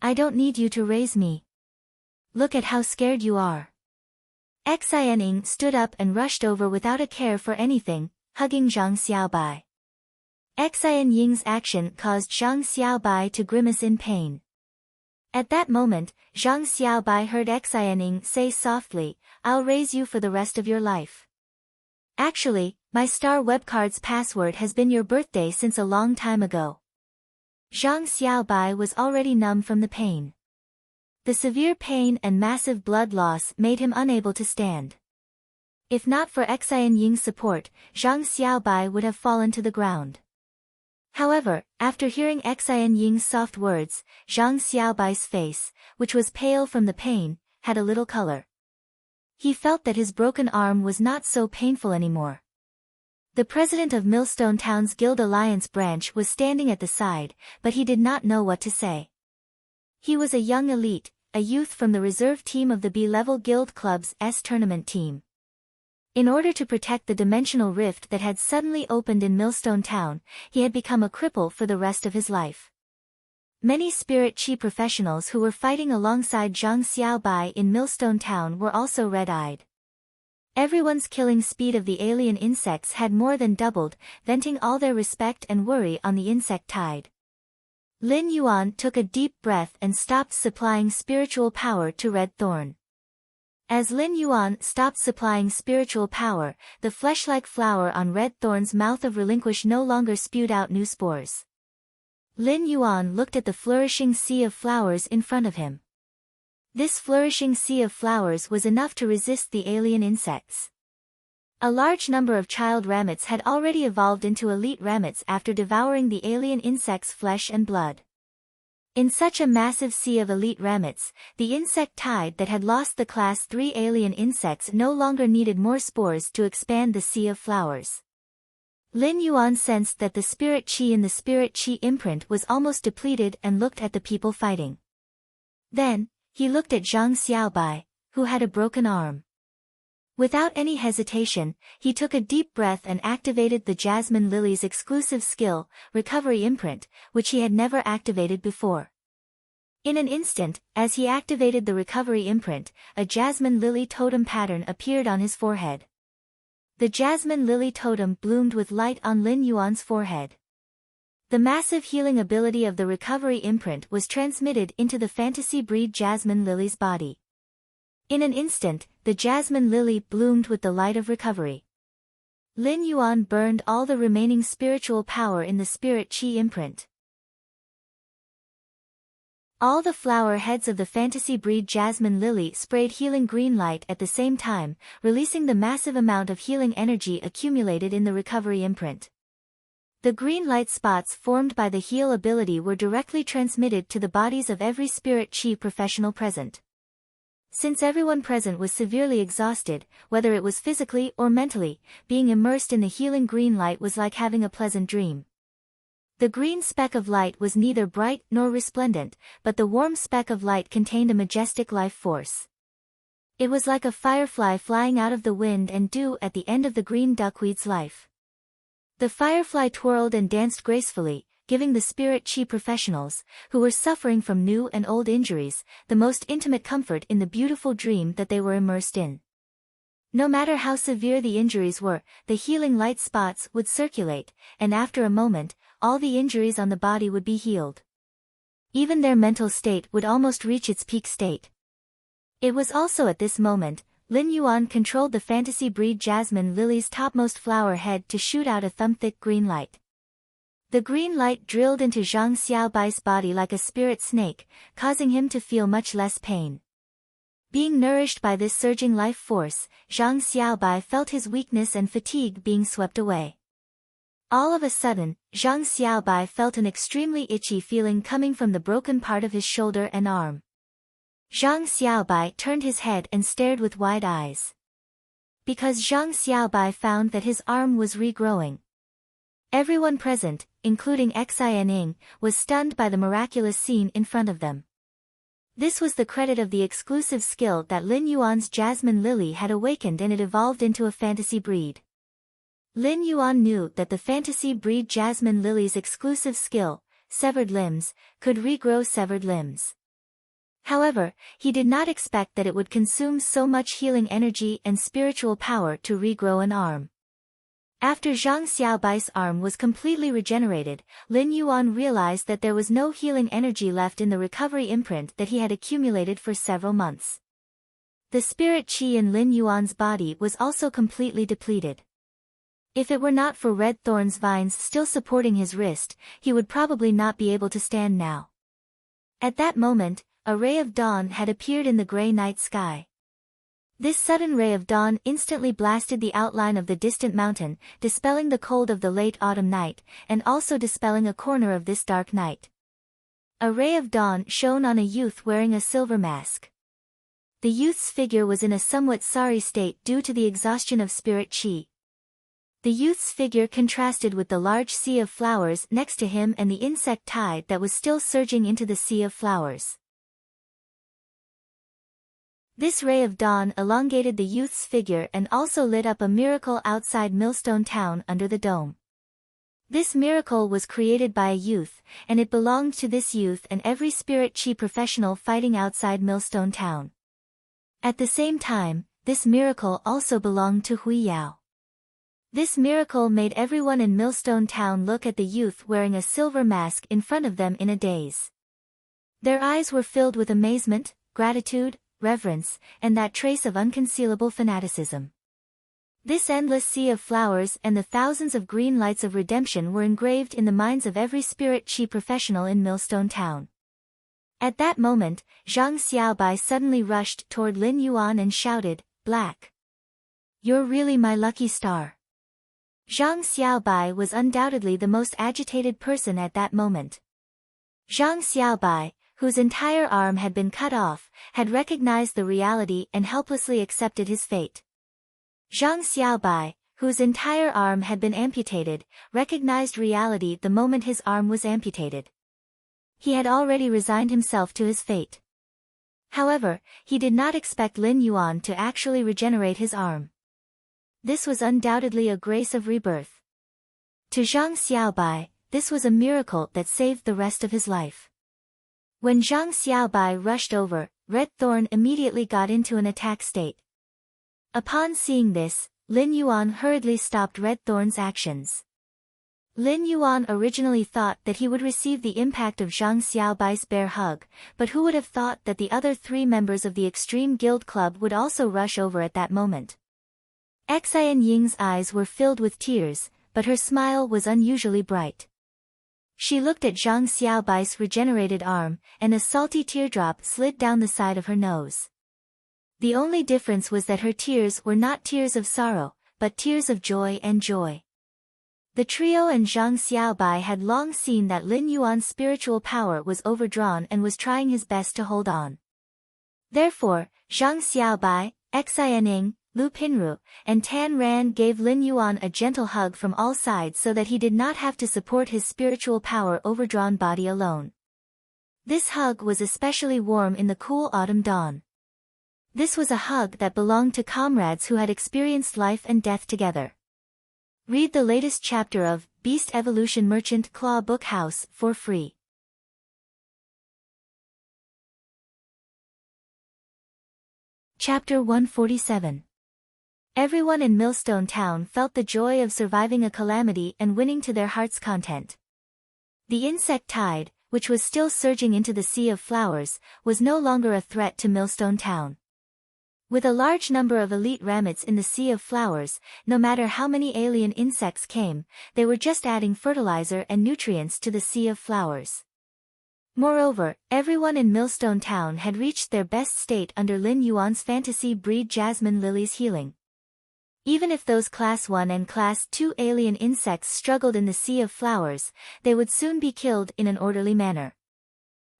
I don't need you to raise me. Look at how scared you are. Xianing stood up and rushed over without a care for anything, hugging Zhang Xiaobai. Xian Ying's action caused Zhang Xiaobai to grimace in pain. At that moment, Zhang Xiaobai heard Xianing say softly, I'll raise you for the rest of your life. Actually, my star webcard's password has been your birthday since a long time ago. Zhang Xiaobai was already numb from the pain. The severe pain and massive blood loss made him unable to stand. If not for Xian Ying's support, Zhang Xiaobai would have fallen to the ground. However, after hearing Xian Ying's soft words, Zhang Xiaobai's face, which was pale from the pain, had a little color. He felt that his broken arm was not so painful anymore. The president of Millstone Town's Guild Alliance branch was standing at the side, but he did not know what to say. He was a young elite, a youth from the reserve team of the B-level Guild Club's tournament team. In order to protect the dimensional rift that had suddenly opened in Millstone Town, he had become a cripple for the rest of his life. Many Spirit Chi professionals who were fighting alongside Zhang Xiaobai in Millstone Town were also red-eyed. Everyone's killing speed of the alien insects had more than doubled, venting all their respect and worry on the insect tide. Lin Yuan took a deep breath and stopped supplying spiritual power to Red Thorn. As Lin Yuan stopped supplying spiritual power, the flesh-like flower on Red Thorn's mouth of relinquish no longer spewed out new spores. Lin Yuan looked at the flourishing sea of flowers in front of him. This flourishing sea of flowers was enough to resist the alien insects. A large number of child ramets had already evolved into elite ramets after devouring the alien insects' flesh and blood. In such a massive sea of elite ramets, the insect tide that had lost the Class 3 alien insects no longer needed more spores to expand the sea of flowers. Lin Yuan sensed that the spirit chi in the spirit chi imprint was almost depleted and looked at the people fighting. Then, he looked at Zhang Xiaobai, who had a broken arm. Without any hesitation, he took a deep breath and activated the Jasmine Lily's exclusive skill, Recovery Imprint, which he had never activated before. In an instant, as he activated the Recovery Imprint, a Jasmine Lily totem pattern appeared on his forehead. The Jasmine Lily totem bloomed with light on Lin Yuan's forehead. The massive healing ability of the Recovery Imprint was transmitted into the fantasy breed Jasmine Lily's body. In an instant, the Jasmine Lily bloomed with the light of recovery. Lin Yuan burned all the remaining spiritual power in the Spirit Chi imprint. All the flower heads of the fantasy breed Jasmine Lily sprayed healing green light at the same time, releasing the massive amount of healing energy accumulated in the Recovery imprint. The green light spots formed by the heal ability were directly transmitted to the bodies of every Spirit Chi professional present. Since everyone present was severely exhausted, whether it was physically or mentally, being immersed in the healing green light was like having a pleasant dream. The green speck of light was neither bright nor resplendent, but the warm speck of light contained a majestic life force. It was like a firefly flying out of the wind and dew at the end of the green duckweed's life. The firefly twirled and danced gracefully, giving the Spirit Chi professionals, who were suffering from new and old injuries, the most intimate comfort in the beautiful dream that they were immersed in. No matter how severe the injuries were, the healing light spots would circulate, and after a moment, all the injuries on the body would be healed. Even their mental state would almost reach its peak state. It was also at this moment, Lin Yuan controlled the fantasy breed Jasmine Lily's topmost flower head to shoot out a thumb-thick green light. The green light drilled into Zhang Xiaobai's body like a spirit snake, causing him to feel much less pain. Being nourished by this surging life force, Zhang Xiaobai felt his weakness and fatigue being swept away. All of a sudden, Zhang Xiaobai felt an extremely itchy feeling coming from the broken part of his shoulder and arm. Zhang Xiaobai turned his head and stared with wide eyes. Because Zhang Xiaobai found that his arm was regrowing. Everyone present, including Xianing, was stunned by the miraculous scene in front of them. This was the credit of the exclusive skill that Lin Yuan's Jasmine Lily had awakened, and it evolved into a fantasy breed. Lin Yuan knew that the fantasy breed Jasmine Lily's exclusive skill, Severed Limbs, could regrow severed limbs. However, he did not expect that it would consume so much healing energy and spiritual power to regrow an arm. After Zhang Xiaobai's arm was completely regenerated, Lin Yuan realized that there was no healing energy left in the recovery imprint that he had accumulated for several months. The spirit chi in Lin Yuan's body was also completely depleted. If it were not for red thorns vines still supporting his wrist, he would probably not be able to stand now. At that moment, a ray of dawn had appeared in the gray night sky. This sudden ray of dawn instantly blasted the outline of the distant mountain, dispelling the cold of the late autumn night, and also dispelling a corner of this dark night. A ray of dawn shone on a youth wearing a silver mask. The youth's figure was in a somewhat sorry state due to the exhaustion of spirit chi. The youth's figure contrasted with the large sea of flowers next to him and the insect tide that was still surging into the sea of flowers. This ray of dawn elongated the youth's figure and also lit up a miracle outside Millstone Town under the dome. This miracle was created by a youth, and it belonged to this youth and every spirit chi professional fighting outside Millstone Town. At the same time, this miracle also belonged to Hui Yao. This miracle made everyone in Millstone Town look at the youth wearing a silver mask in front of them in a daze. Their eyes were filled with amazement, gratitude, reverence, and that trace of unconcealable fanaticism. This endless sea of flowers and the thousands of green lights of redemption were engraved in the minds of every spirit chi professional in Millstone Town. At that moment, Zhang Xiaobai suddenly rushed toward Lin Yuan and shouted, "Black! You're really my lucky star." Zhang Xiaobai was undoubtedly the most agitated person at that moment. Zhang Xiaobai, whose entire arm had been cut off, had recognized the reality and helplessly accepted his fate. Zhang Xiaobai, whose entire arm had been amputated, recognized reality the moment his arm was amputated. He had already resigned himself to his fate. However, he did not expect Lin Yuan to actually regenerate his arm. This was undoubtedly a grace of rebirth. To Zhang Xiaobai, this was a miracle that saved the rest of his life. When Zhang Xiaobai rushed over, Red Thorn immediately got into an attack state. Upon seeing this, Lin Yuan hurriedly stopped Red Thorn's actions. Lin Yuan originally thought that he would receive the impact of Zhang Xiaobai's bear hug, but who would have thought that the other 3 members of the Extreme Guild Club would also rush over at that moment. Xian Ying's eyes were filled with tears, but her smile was unusually bright. She looked at Zhang Xiaobai's regenerated arm, and a salty teardrop slid down the side of her nose. The only difference was that her tears were not tears of sorrow, but tears of joy and joy. The trio and Zhang Xiaobai had long seen that Lin Yuan's spiritual power was overdrawn and was trying his best to hold on. Therefore, Zhang Xiaobai, Xian Ying, Lu Pinru, and Tan Ran gave Lin Yuan a gentle hug from all sides so that he did not have to support his spiritual power overdrawn body alone. This hug was especially warm in the cool autumn dawn. This was a hug that belonged to comrades who had experienced life and death together. Read the latest chapter of Beast Evolution Merchant Claw Book House for free. Chapter 147. Everyone in Millstone Town felt the joy of surviving a calamity and winning to their heart's content. The insect tide, which was still surging into the Sea of Flowers, was no longer a threat to Millstone Town. With a large number of elite ramets in the Sea of Flowers, no matter how many alien insects came, they were just adding fertilizer and nutrients to the Sea of Flowers. Moreover, everyone in Millstone Town had reached their best state under Lin Yuan's fantasy breed Jasmine Lily's healing. Even if those Class 1 and Class 2 alien insects struggled in the Sea of Flowers, they would soon be killed in an orderly manner.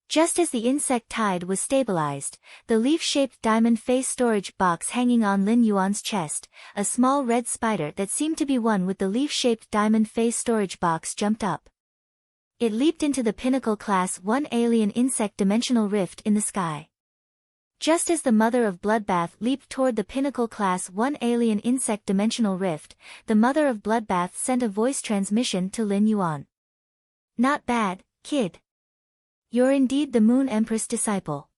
Just as the insect tide was stabilized, the leaf-shaped diamond face storage box hanging on Lin Yuan's chest, a small red spider that seemed to be one with the leaf-shaped diamond face storage box jumped up. It leaped into the pinnacle Class 1 alien insect dimensional rift in the sky. Just as the Mother of Bloodbath leaped toward the pinnacle Class 1 alien insect dimensional rift, the Mother of Bloodbath sent a voice transmission to Lin Yuan. "Not bad, kid. You're indeed the Moon Empress disciple.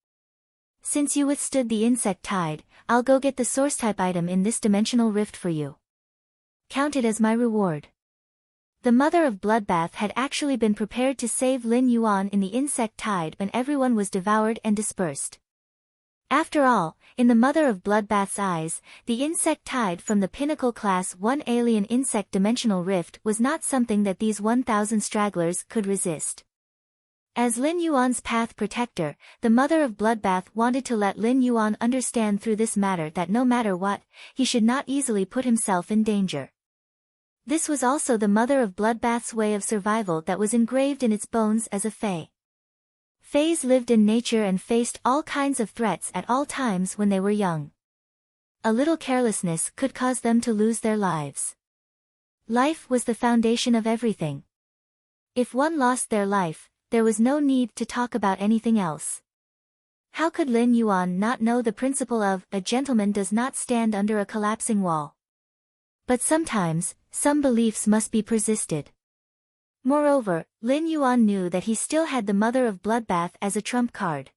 Since you withstood the insect tide, I'll go get the source-type item in this dimensional rift for you. Count it as my reward." The Mother of Bloodbath had actually been prepared to save Lin Yuan in the insect tide when everyone was devoured and dispersed. After all, in the Mother of Bloodbath's eyes, the insect tide from the pinnacle Class 1 alien insect dimensional rift was not something that these 1,000 stragglers could resist. As Lin Yuan's path protector, the Mother of Bloodbath wanted to let Lin Yuan understand through this matter that no matter what, he should not easily put himself in danger. This was also the Mother of Bloodbath's way of survival that was engraved in its bones as a Fae. Fays lived in nature and faced all kinds of threats at all times when they were young. A little carelessness could cause them to lose their lives. Life was the foundation of everything. If one lost their life, there was no need to talk about anything else. How could Lin Yuan not know the principle of "a gentleman does not stand under a collapsing wall"? But sometimes, some beliefs must be persisted. Moreover, Lin Yuan knew that he still had the Mother of Bloodbath as a trump card.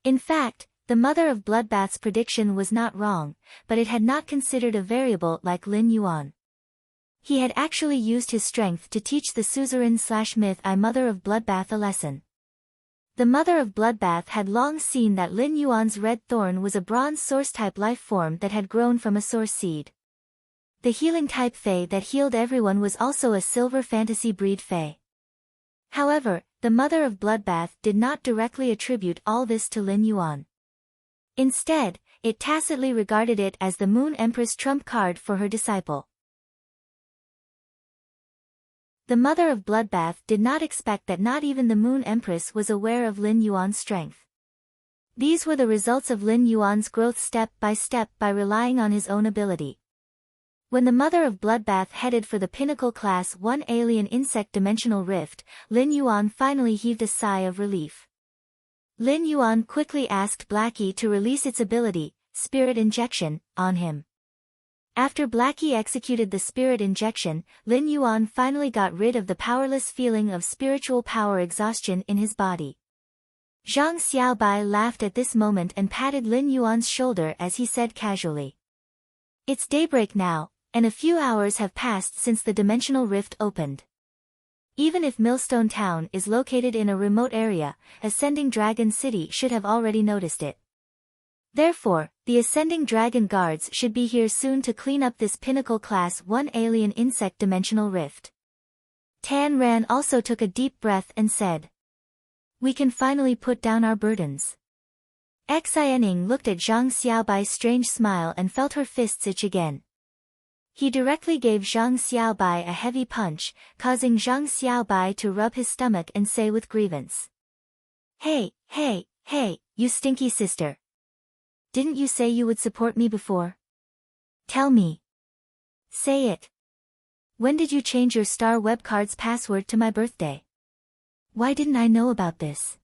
In fact, the Mother of Bloodbath's prediction was not wrong, but it had not considered a variable like Lin Yuan. He had actually used his strength to teach the suzerain/myth Mother of Bloodbath a lesson. The Mother of Bloodbath had long seen that Lin Yuan's red thorn was a bronze source-type life form that had grown from a source seed. The healing-type Fae that healed everyone was also a silver fantasy breed Fae. However, the Mother of Bloodbath did not directly attribute all this to Lin Yuan. Instead, it tacitly regarded it as the Moon Empress trump card for her disciple. The Mother of Bloodbath did not expect that not even the Moon Empress was aware of Lin Yuan's strength. These were the results of Lin Yuan's growth step by relying on his own ability. When the mother of Bloodbath headed for the Pinnacle Class 1 alien insect dimensional rift, Lin Yuan finally heaved a sigh of relief. Lin Yuan quickly asked Blackie to release its ability, Spirit Injection, on him. After Blackie executed the Spirit Injection, Lin Yuan finally got rid of the powerless feeling of spiritual power exhaustion in his body. Zhang Xiaobai laughed at this moment and patted Lin Yuan's shoulder as he said casually. It's daybreak now, and a few hours have passed since the dimensional rift opened. Even if Millstone Town is located in a remote area, Ascending Dragon City should have already noticed it. Therefore, the Ascending Dragon Guards should be here soon to clean up this Pinnacle Class 1 alien insect dimensional rift. Tan Ran also took a deep breath and said, "We can finally put down our burdens." Xianing looked at Zhang Xiaobai's strange smile and felt her fists itch again. He directly gave Zhang Xiaobai a heavy punch, causing Zhang Xiaobai to rub his stomach and say with grievance. Hey, you stinky sister. Didn't you say you would support me before? Tell me. Say it. When did you change your Star Web Cards password to my birthday? Why didn't I know about this?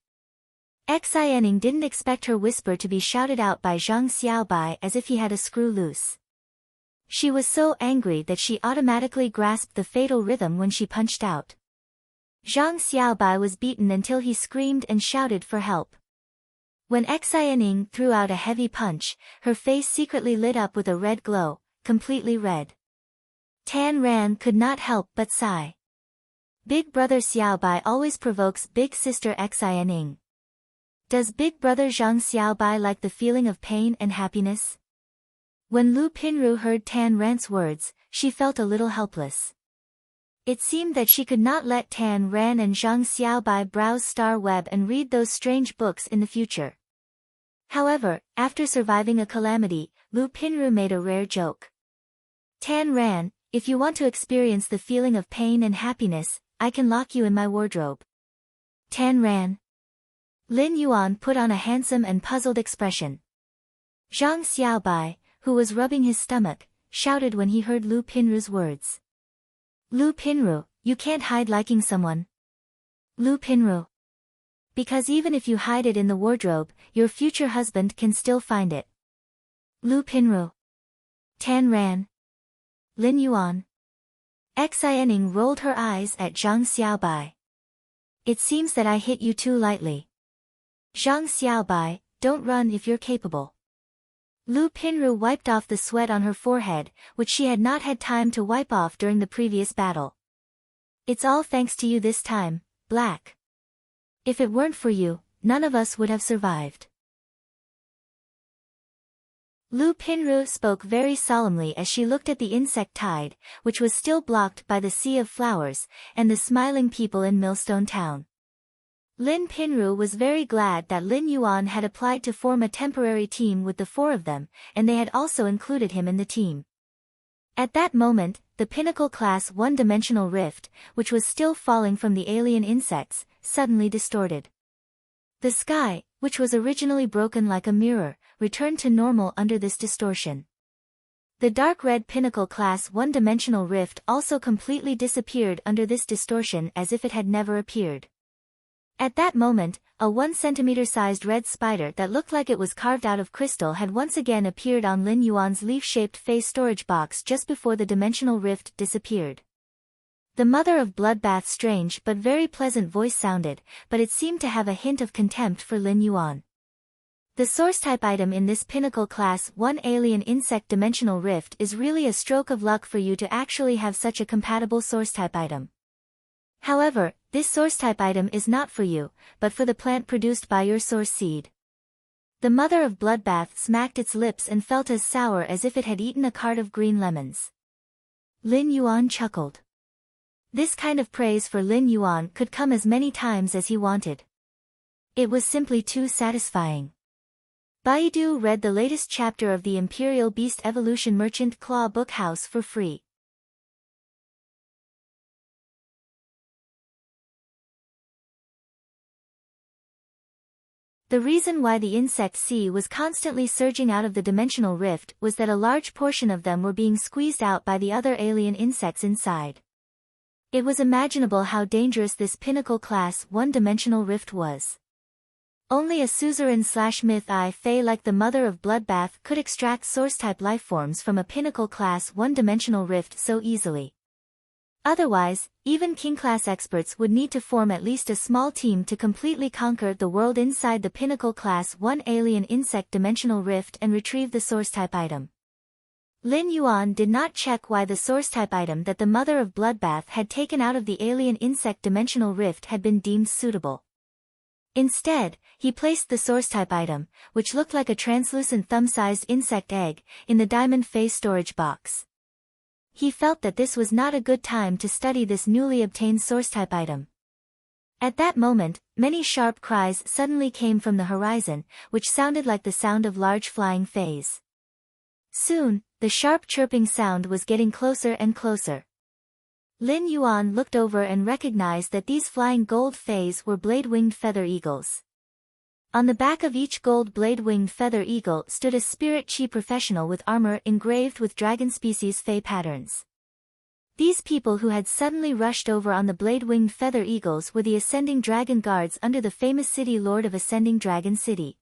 Xianing didn't expect her whisper to be shouted out by Zhang Xiaobai as if he had a screw loose. She was so angry that she automatically grasped the fatal rhythm when she punched out. Zhang Xiaobai was beaten until he screamed and shouted for help. When Xianing threw out a heavy punch, her face secretly lit up with a red glow, completely red. Tan Ran could not help but sigh. Big brother Xiaobai always provokes big sister Xianing. Does big brother Zhang Xiaobai like the feeling of pain and happiness? When Lu Pinru heard Tan Ran's words, she felt a little helpless. It seemed that she could not let Tan Ran and Zhang Xiaobai browse Star Web and read those strange books in the future. However, after surviving a calamity, Lu Pinru made a rare joke. Tan Ran, if you want to experience the feeling of pain and happiness, I can lock you in my wardrobe. Tan Ran. Lin Yuan put on a handsome and puzzled expression. Zhang Xiaobai, who was rubbing his stomach, shouted when he heard Lu Pinru's words. Lu Pinru, you can't hide liking someone. Lu Pinru. Because even if you hide it in the wardrobe, your future husband can still find it. Lu Pinru. Tan Ran. Lin Yuan. Xianing rolled her eyes at Zhang Xiaobai. It seems that I hit you too lightly. Zhang Xiaobai, don't run if you're capable. Lu Pinru wiped off the sweat on her forehead, which she had not had time to wipe off during the previous battle. It's all thanks to you this time, Black. If it weren't for you, none of us would have survived. Lu Pinru spoke very solemnly as she looked at the insect tide, which was still blocked by the sea of flowers, and the smiling people in Millstone Town. Lin Pinru was very glad that Lin Yuan had applied to form a temporary team with the four of them, and they had also included him in the team. At that moment, the Pinnacle Class 1 dimensional rift, which was still falling from the alien insects, suddenly distorted. The sky, which was originally broken like a mirror, returned to normal under this distortion. The dark red Pinnacle Class 1 dimensional rift also completely disappeared under this distortion as if it had never appeared. At that moment, a 1 centimeter-sized red spider that looked like it was carved out of crystal had once again appeared on Lin Yuan's leaf-shaped face storage box just before the dimensional rift disappeared. The mother of Bloodbath's strange but very pleasant voice sounded, but it seemed to have a hint of contempt for Lin Yuan. The source-type item in this Pinnacle Class 1 alien insect dimensional rift is really a stroke of luck for you to actually have such a compatible source-type item. However, this source-type item is not for you, but for the plant produced by your source seed. The mother of Bloodbath smacked its lips and felt as sour as if it had eaten a cart of green lemons. Lin Yuan chuckled. This kind of praise for Lin Yuan could come as many times as he wanted. It was simply too satisfying. Baidu read the latest chapter of the Imperial Beast Evolution Merchant Claw Book House for free. The reason why the insect sea was constantly surging out of the dimensional rift was that a large portion of them were being squeezed out by the other alien insects inside. It was imaginable how dangerous this pinnacle class one-dimensional rift was. Only a suzerain/myth-I fae like the mother of Bloodbath could extract source-type lifeforms from a pinnacle class one-dimensional rift so easily. Otherwise, even king-class experts would need to form at least a small team to completely conquer the world inside the pinnacle class 1 alien insect dimensional rift and retrieve the source-type item. Lin Yuan did not check why the source-type item that the mother of Bloodbath had taken out of the alien insect dimensional rift had been deemed suitable. Instead, he placed the source-type item, which looked like a translucent thumb-sized insect egg, in the diamond phase storage box. He felt that this was not a good time to study this newly obtained source-type item. At that moment, many sharp cries suddenly came from the horizon, which sounded like the sound of large flying fays. Soon, the sharp chirping sound was getting closer and closer. Lin Yuan looked over and recognized that these flying gold fays were blade-winged feather eagles. On the back of each gold blade-winged feather eagle stood a spirit chi professional with armor engraved with dragon species fey patterns. These people who had suddenly rushed over on the blade-winged feather eagles were the Ascending Dragon Guards under the famous city lord of Ascending Dragon City.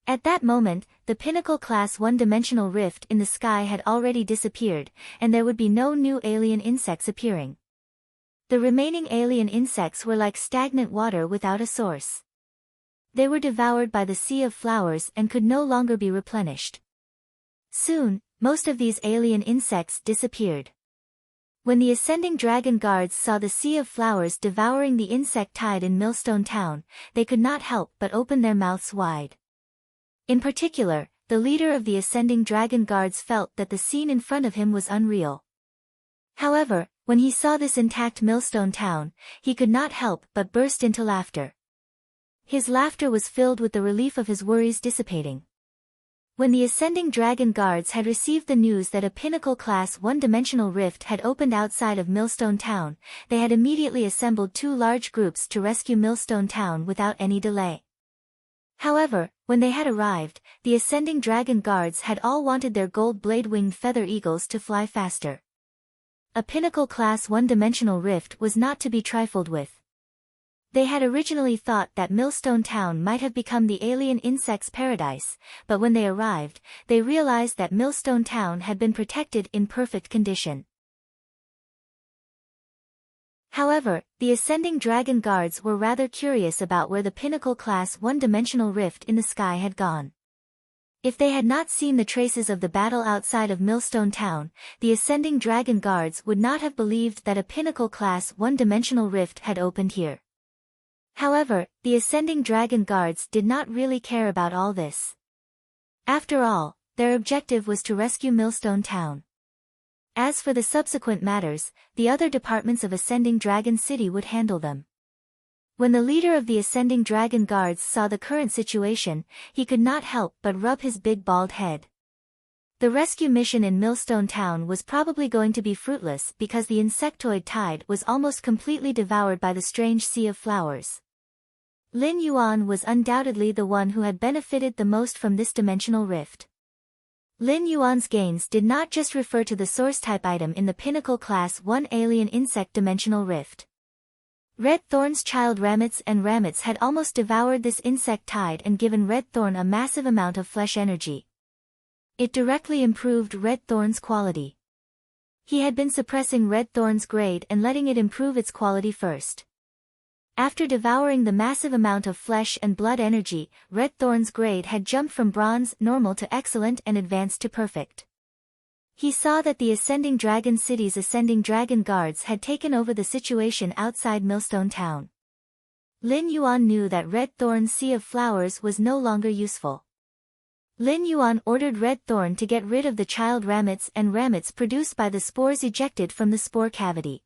At that moment, the pinnacle class one-dimensional rift in the sky had already disappeared, and there would be no new alien insects appearing. The remaining alien insects were like stagnant water without a source. They were devoured by the sea of flowers and could no longer be replenished. Soon, most of these alien insects disappeared. When the Ascending Dragon Guards saw the sea of flowers devouring the insect tide in Millstone Town, they could not help but open their mouths wide. In particular, the leader of the Ascending Dragon Guards felt that the scene in front of him was unreal. However, when he saw this intact Millstone Town, he could not help but burst into laughter. His laughter was filled with the relief of his worries dissipating. When the Ascending Dragon Guards had received the news that a pinnacle class one-dimensional rift had opened outside of Millstone Town, they had immediately assembled 2 large groups to rescue Millstone Town without any delay. However, when they had arrived, the Ascending Dragon Guards had all wanted their gold blade-winged feather eagles to fly faster. A pinnacle class one-dimensional rift was not to be trifled with. They had originally thought that Millstone Town might have become the alien insects' paradise, but when they arrived, they realized that Millstone Town had been protected in perfect condition. However, the Ascending Dragon Guards were rather curious about where the pinnacle class one-dimensional rift in the sky had gone. If they had not seen the traces of the battle outside of Millstone Town, the Ascending Dragon Guards would not have believed that a pinnacle class one-dimensional rift had opened here. However, the Ascending Dragon Guards did not really care about all this. After all, their objective was to rescue Millstone Town. As for the subsequent matters, the other departments of Ascending Dragon City would handle them. When the leader of the Ascending Dragon Guards saw the current situation, he could not help but rub his big bald head. The rescue mission in Millstone Town was probably going to be fruitless because the insectoid tide was almost completely devoured by the strange sea of flowers. Lin Yuan was undoubtedly the one who had benefited the most from this dimensional rift. Lin Yuan's gains did not just refer to the source-type item in the pinnacle class 1 alien insect dimensional rift. Red Thorn's child ramets and ramets had almost devoured this insect tide and given Red Thorn a massive amount of flesh energy. It directly improved Red Thorn's quality. He had been suppressing Red Thorn's grade and letting it improve its quality first. After devouring the massive amount of flesh and blood energy, Red Thorn's grade had jumped from bronze, normal to excellent and advanced to perfect. He saw that the Ascending Dragon City's Ascending Dragon Guards had taken over the situation outside Millstone Town. Lin Yuan knew that Red Thorn's sea of flowers was no longer useful. Lin Yuan ordered Red Thorn to get rid of the child ramets and ramets produced by the spores ejected from the spore cavity.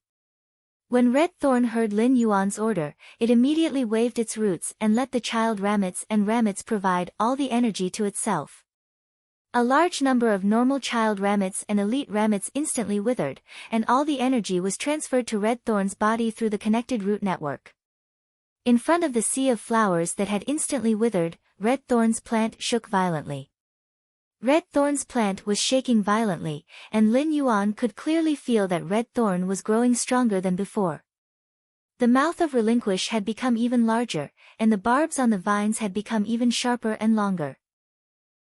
When Red Thorn heard Lin Yuan's order, it immediately waved its roots and let the child ramets and ramets provide all the energy to itself. A large number of normal child ramets and elite ramets instantly withered, and all the energy was transferred to Red Thorn's body through the connected root network. In front of the sea of flowers that had instantly withered, Red Thorn's plant shook violently. Red Thorn's plant was shaking violently, and Lin Yuan could clearly feel that Red Thorn was growing stronger than before. The mouth of Relinquish had become even larger, and the barbs on the vines had become even sharper and longer.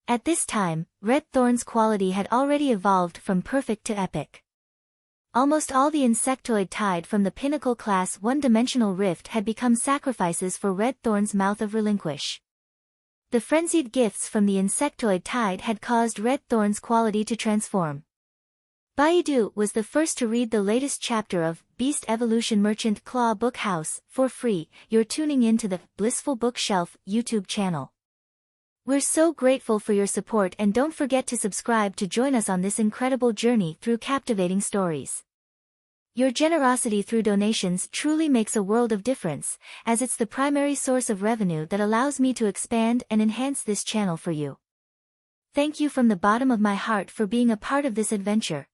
At this time, Red Thorn's quality had already evolved from perfect to epic. Almost all the insectoid tied from the pinnacle class one-dimensional rift had become sacrifices for Red Thorn's mouth of Relinquish. The frenzied gifts from the insectoid tide had caused Red Thorn's quality to transform. Baidu was the first to read the latest chapter of Beast Evolution Merchant Claw Book House for free. You're tuning in to the Blissful Bookshelf YouTube channel. We're so grateful for your support, and don't forget to subscribe to join us on this incredible journey through captivating stories. Your generosity through donations truly makes a world of difference, as it's the primary source of revenue that allows me to expand and enhance this channel for you. Thank you from the bottom of my heart for being a part of this adventure.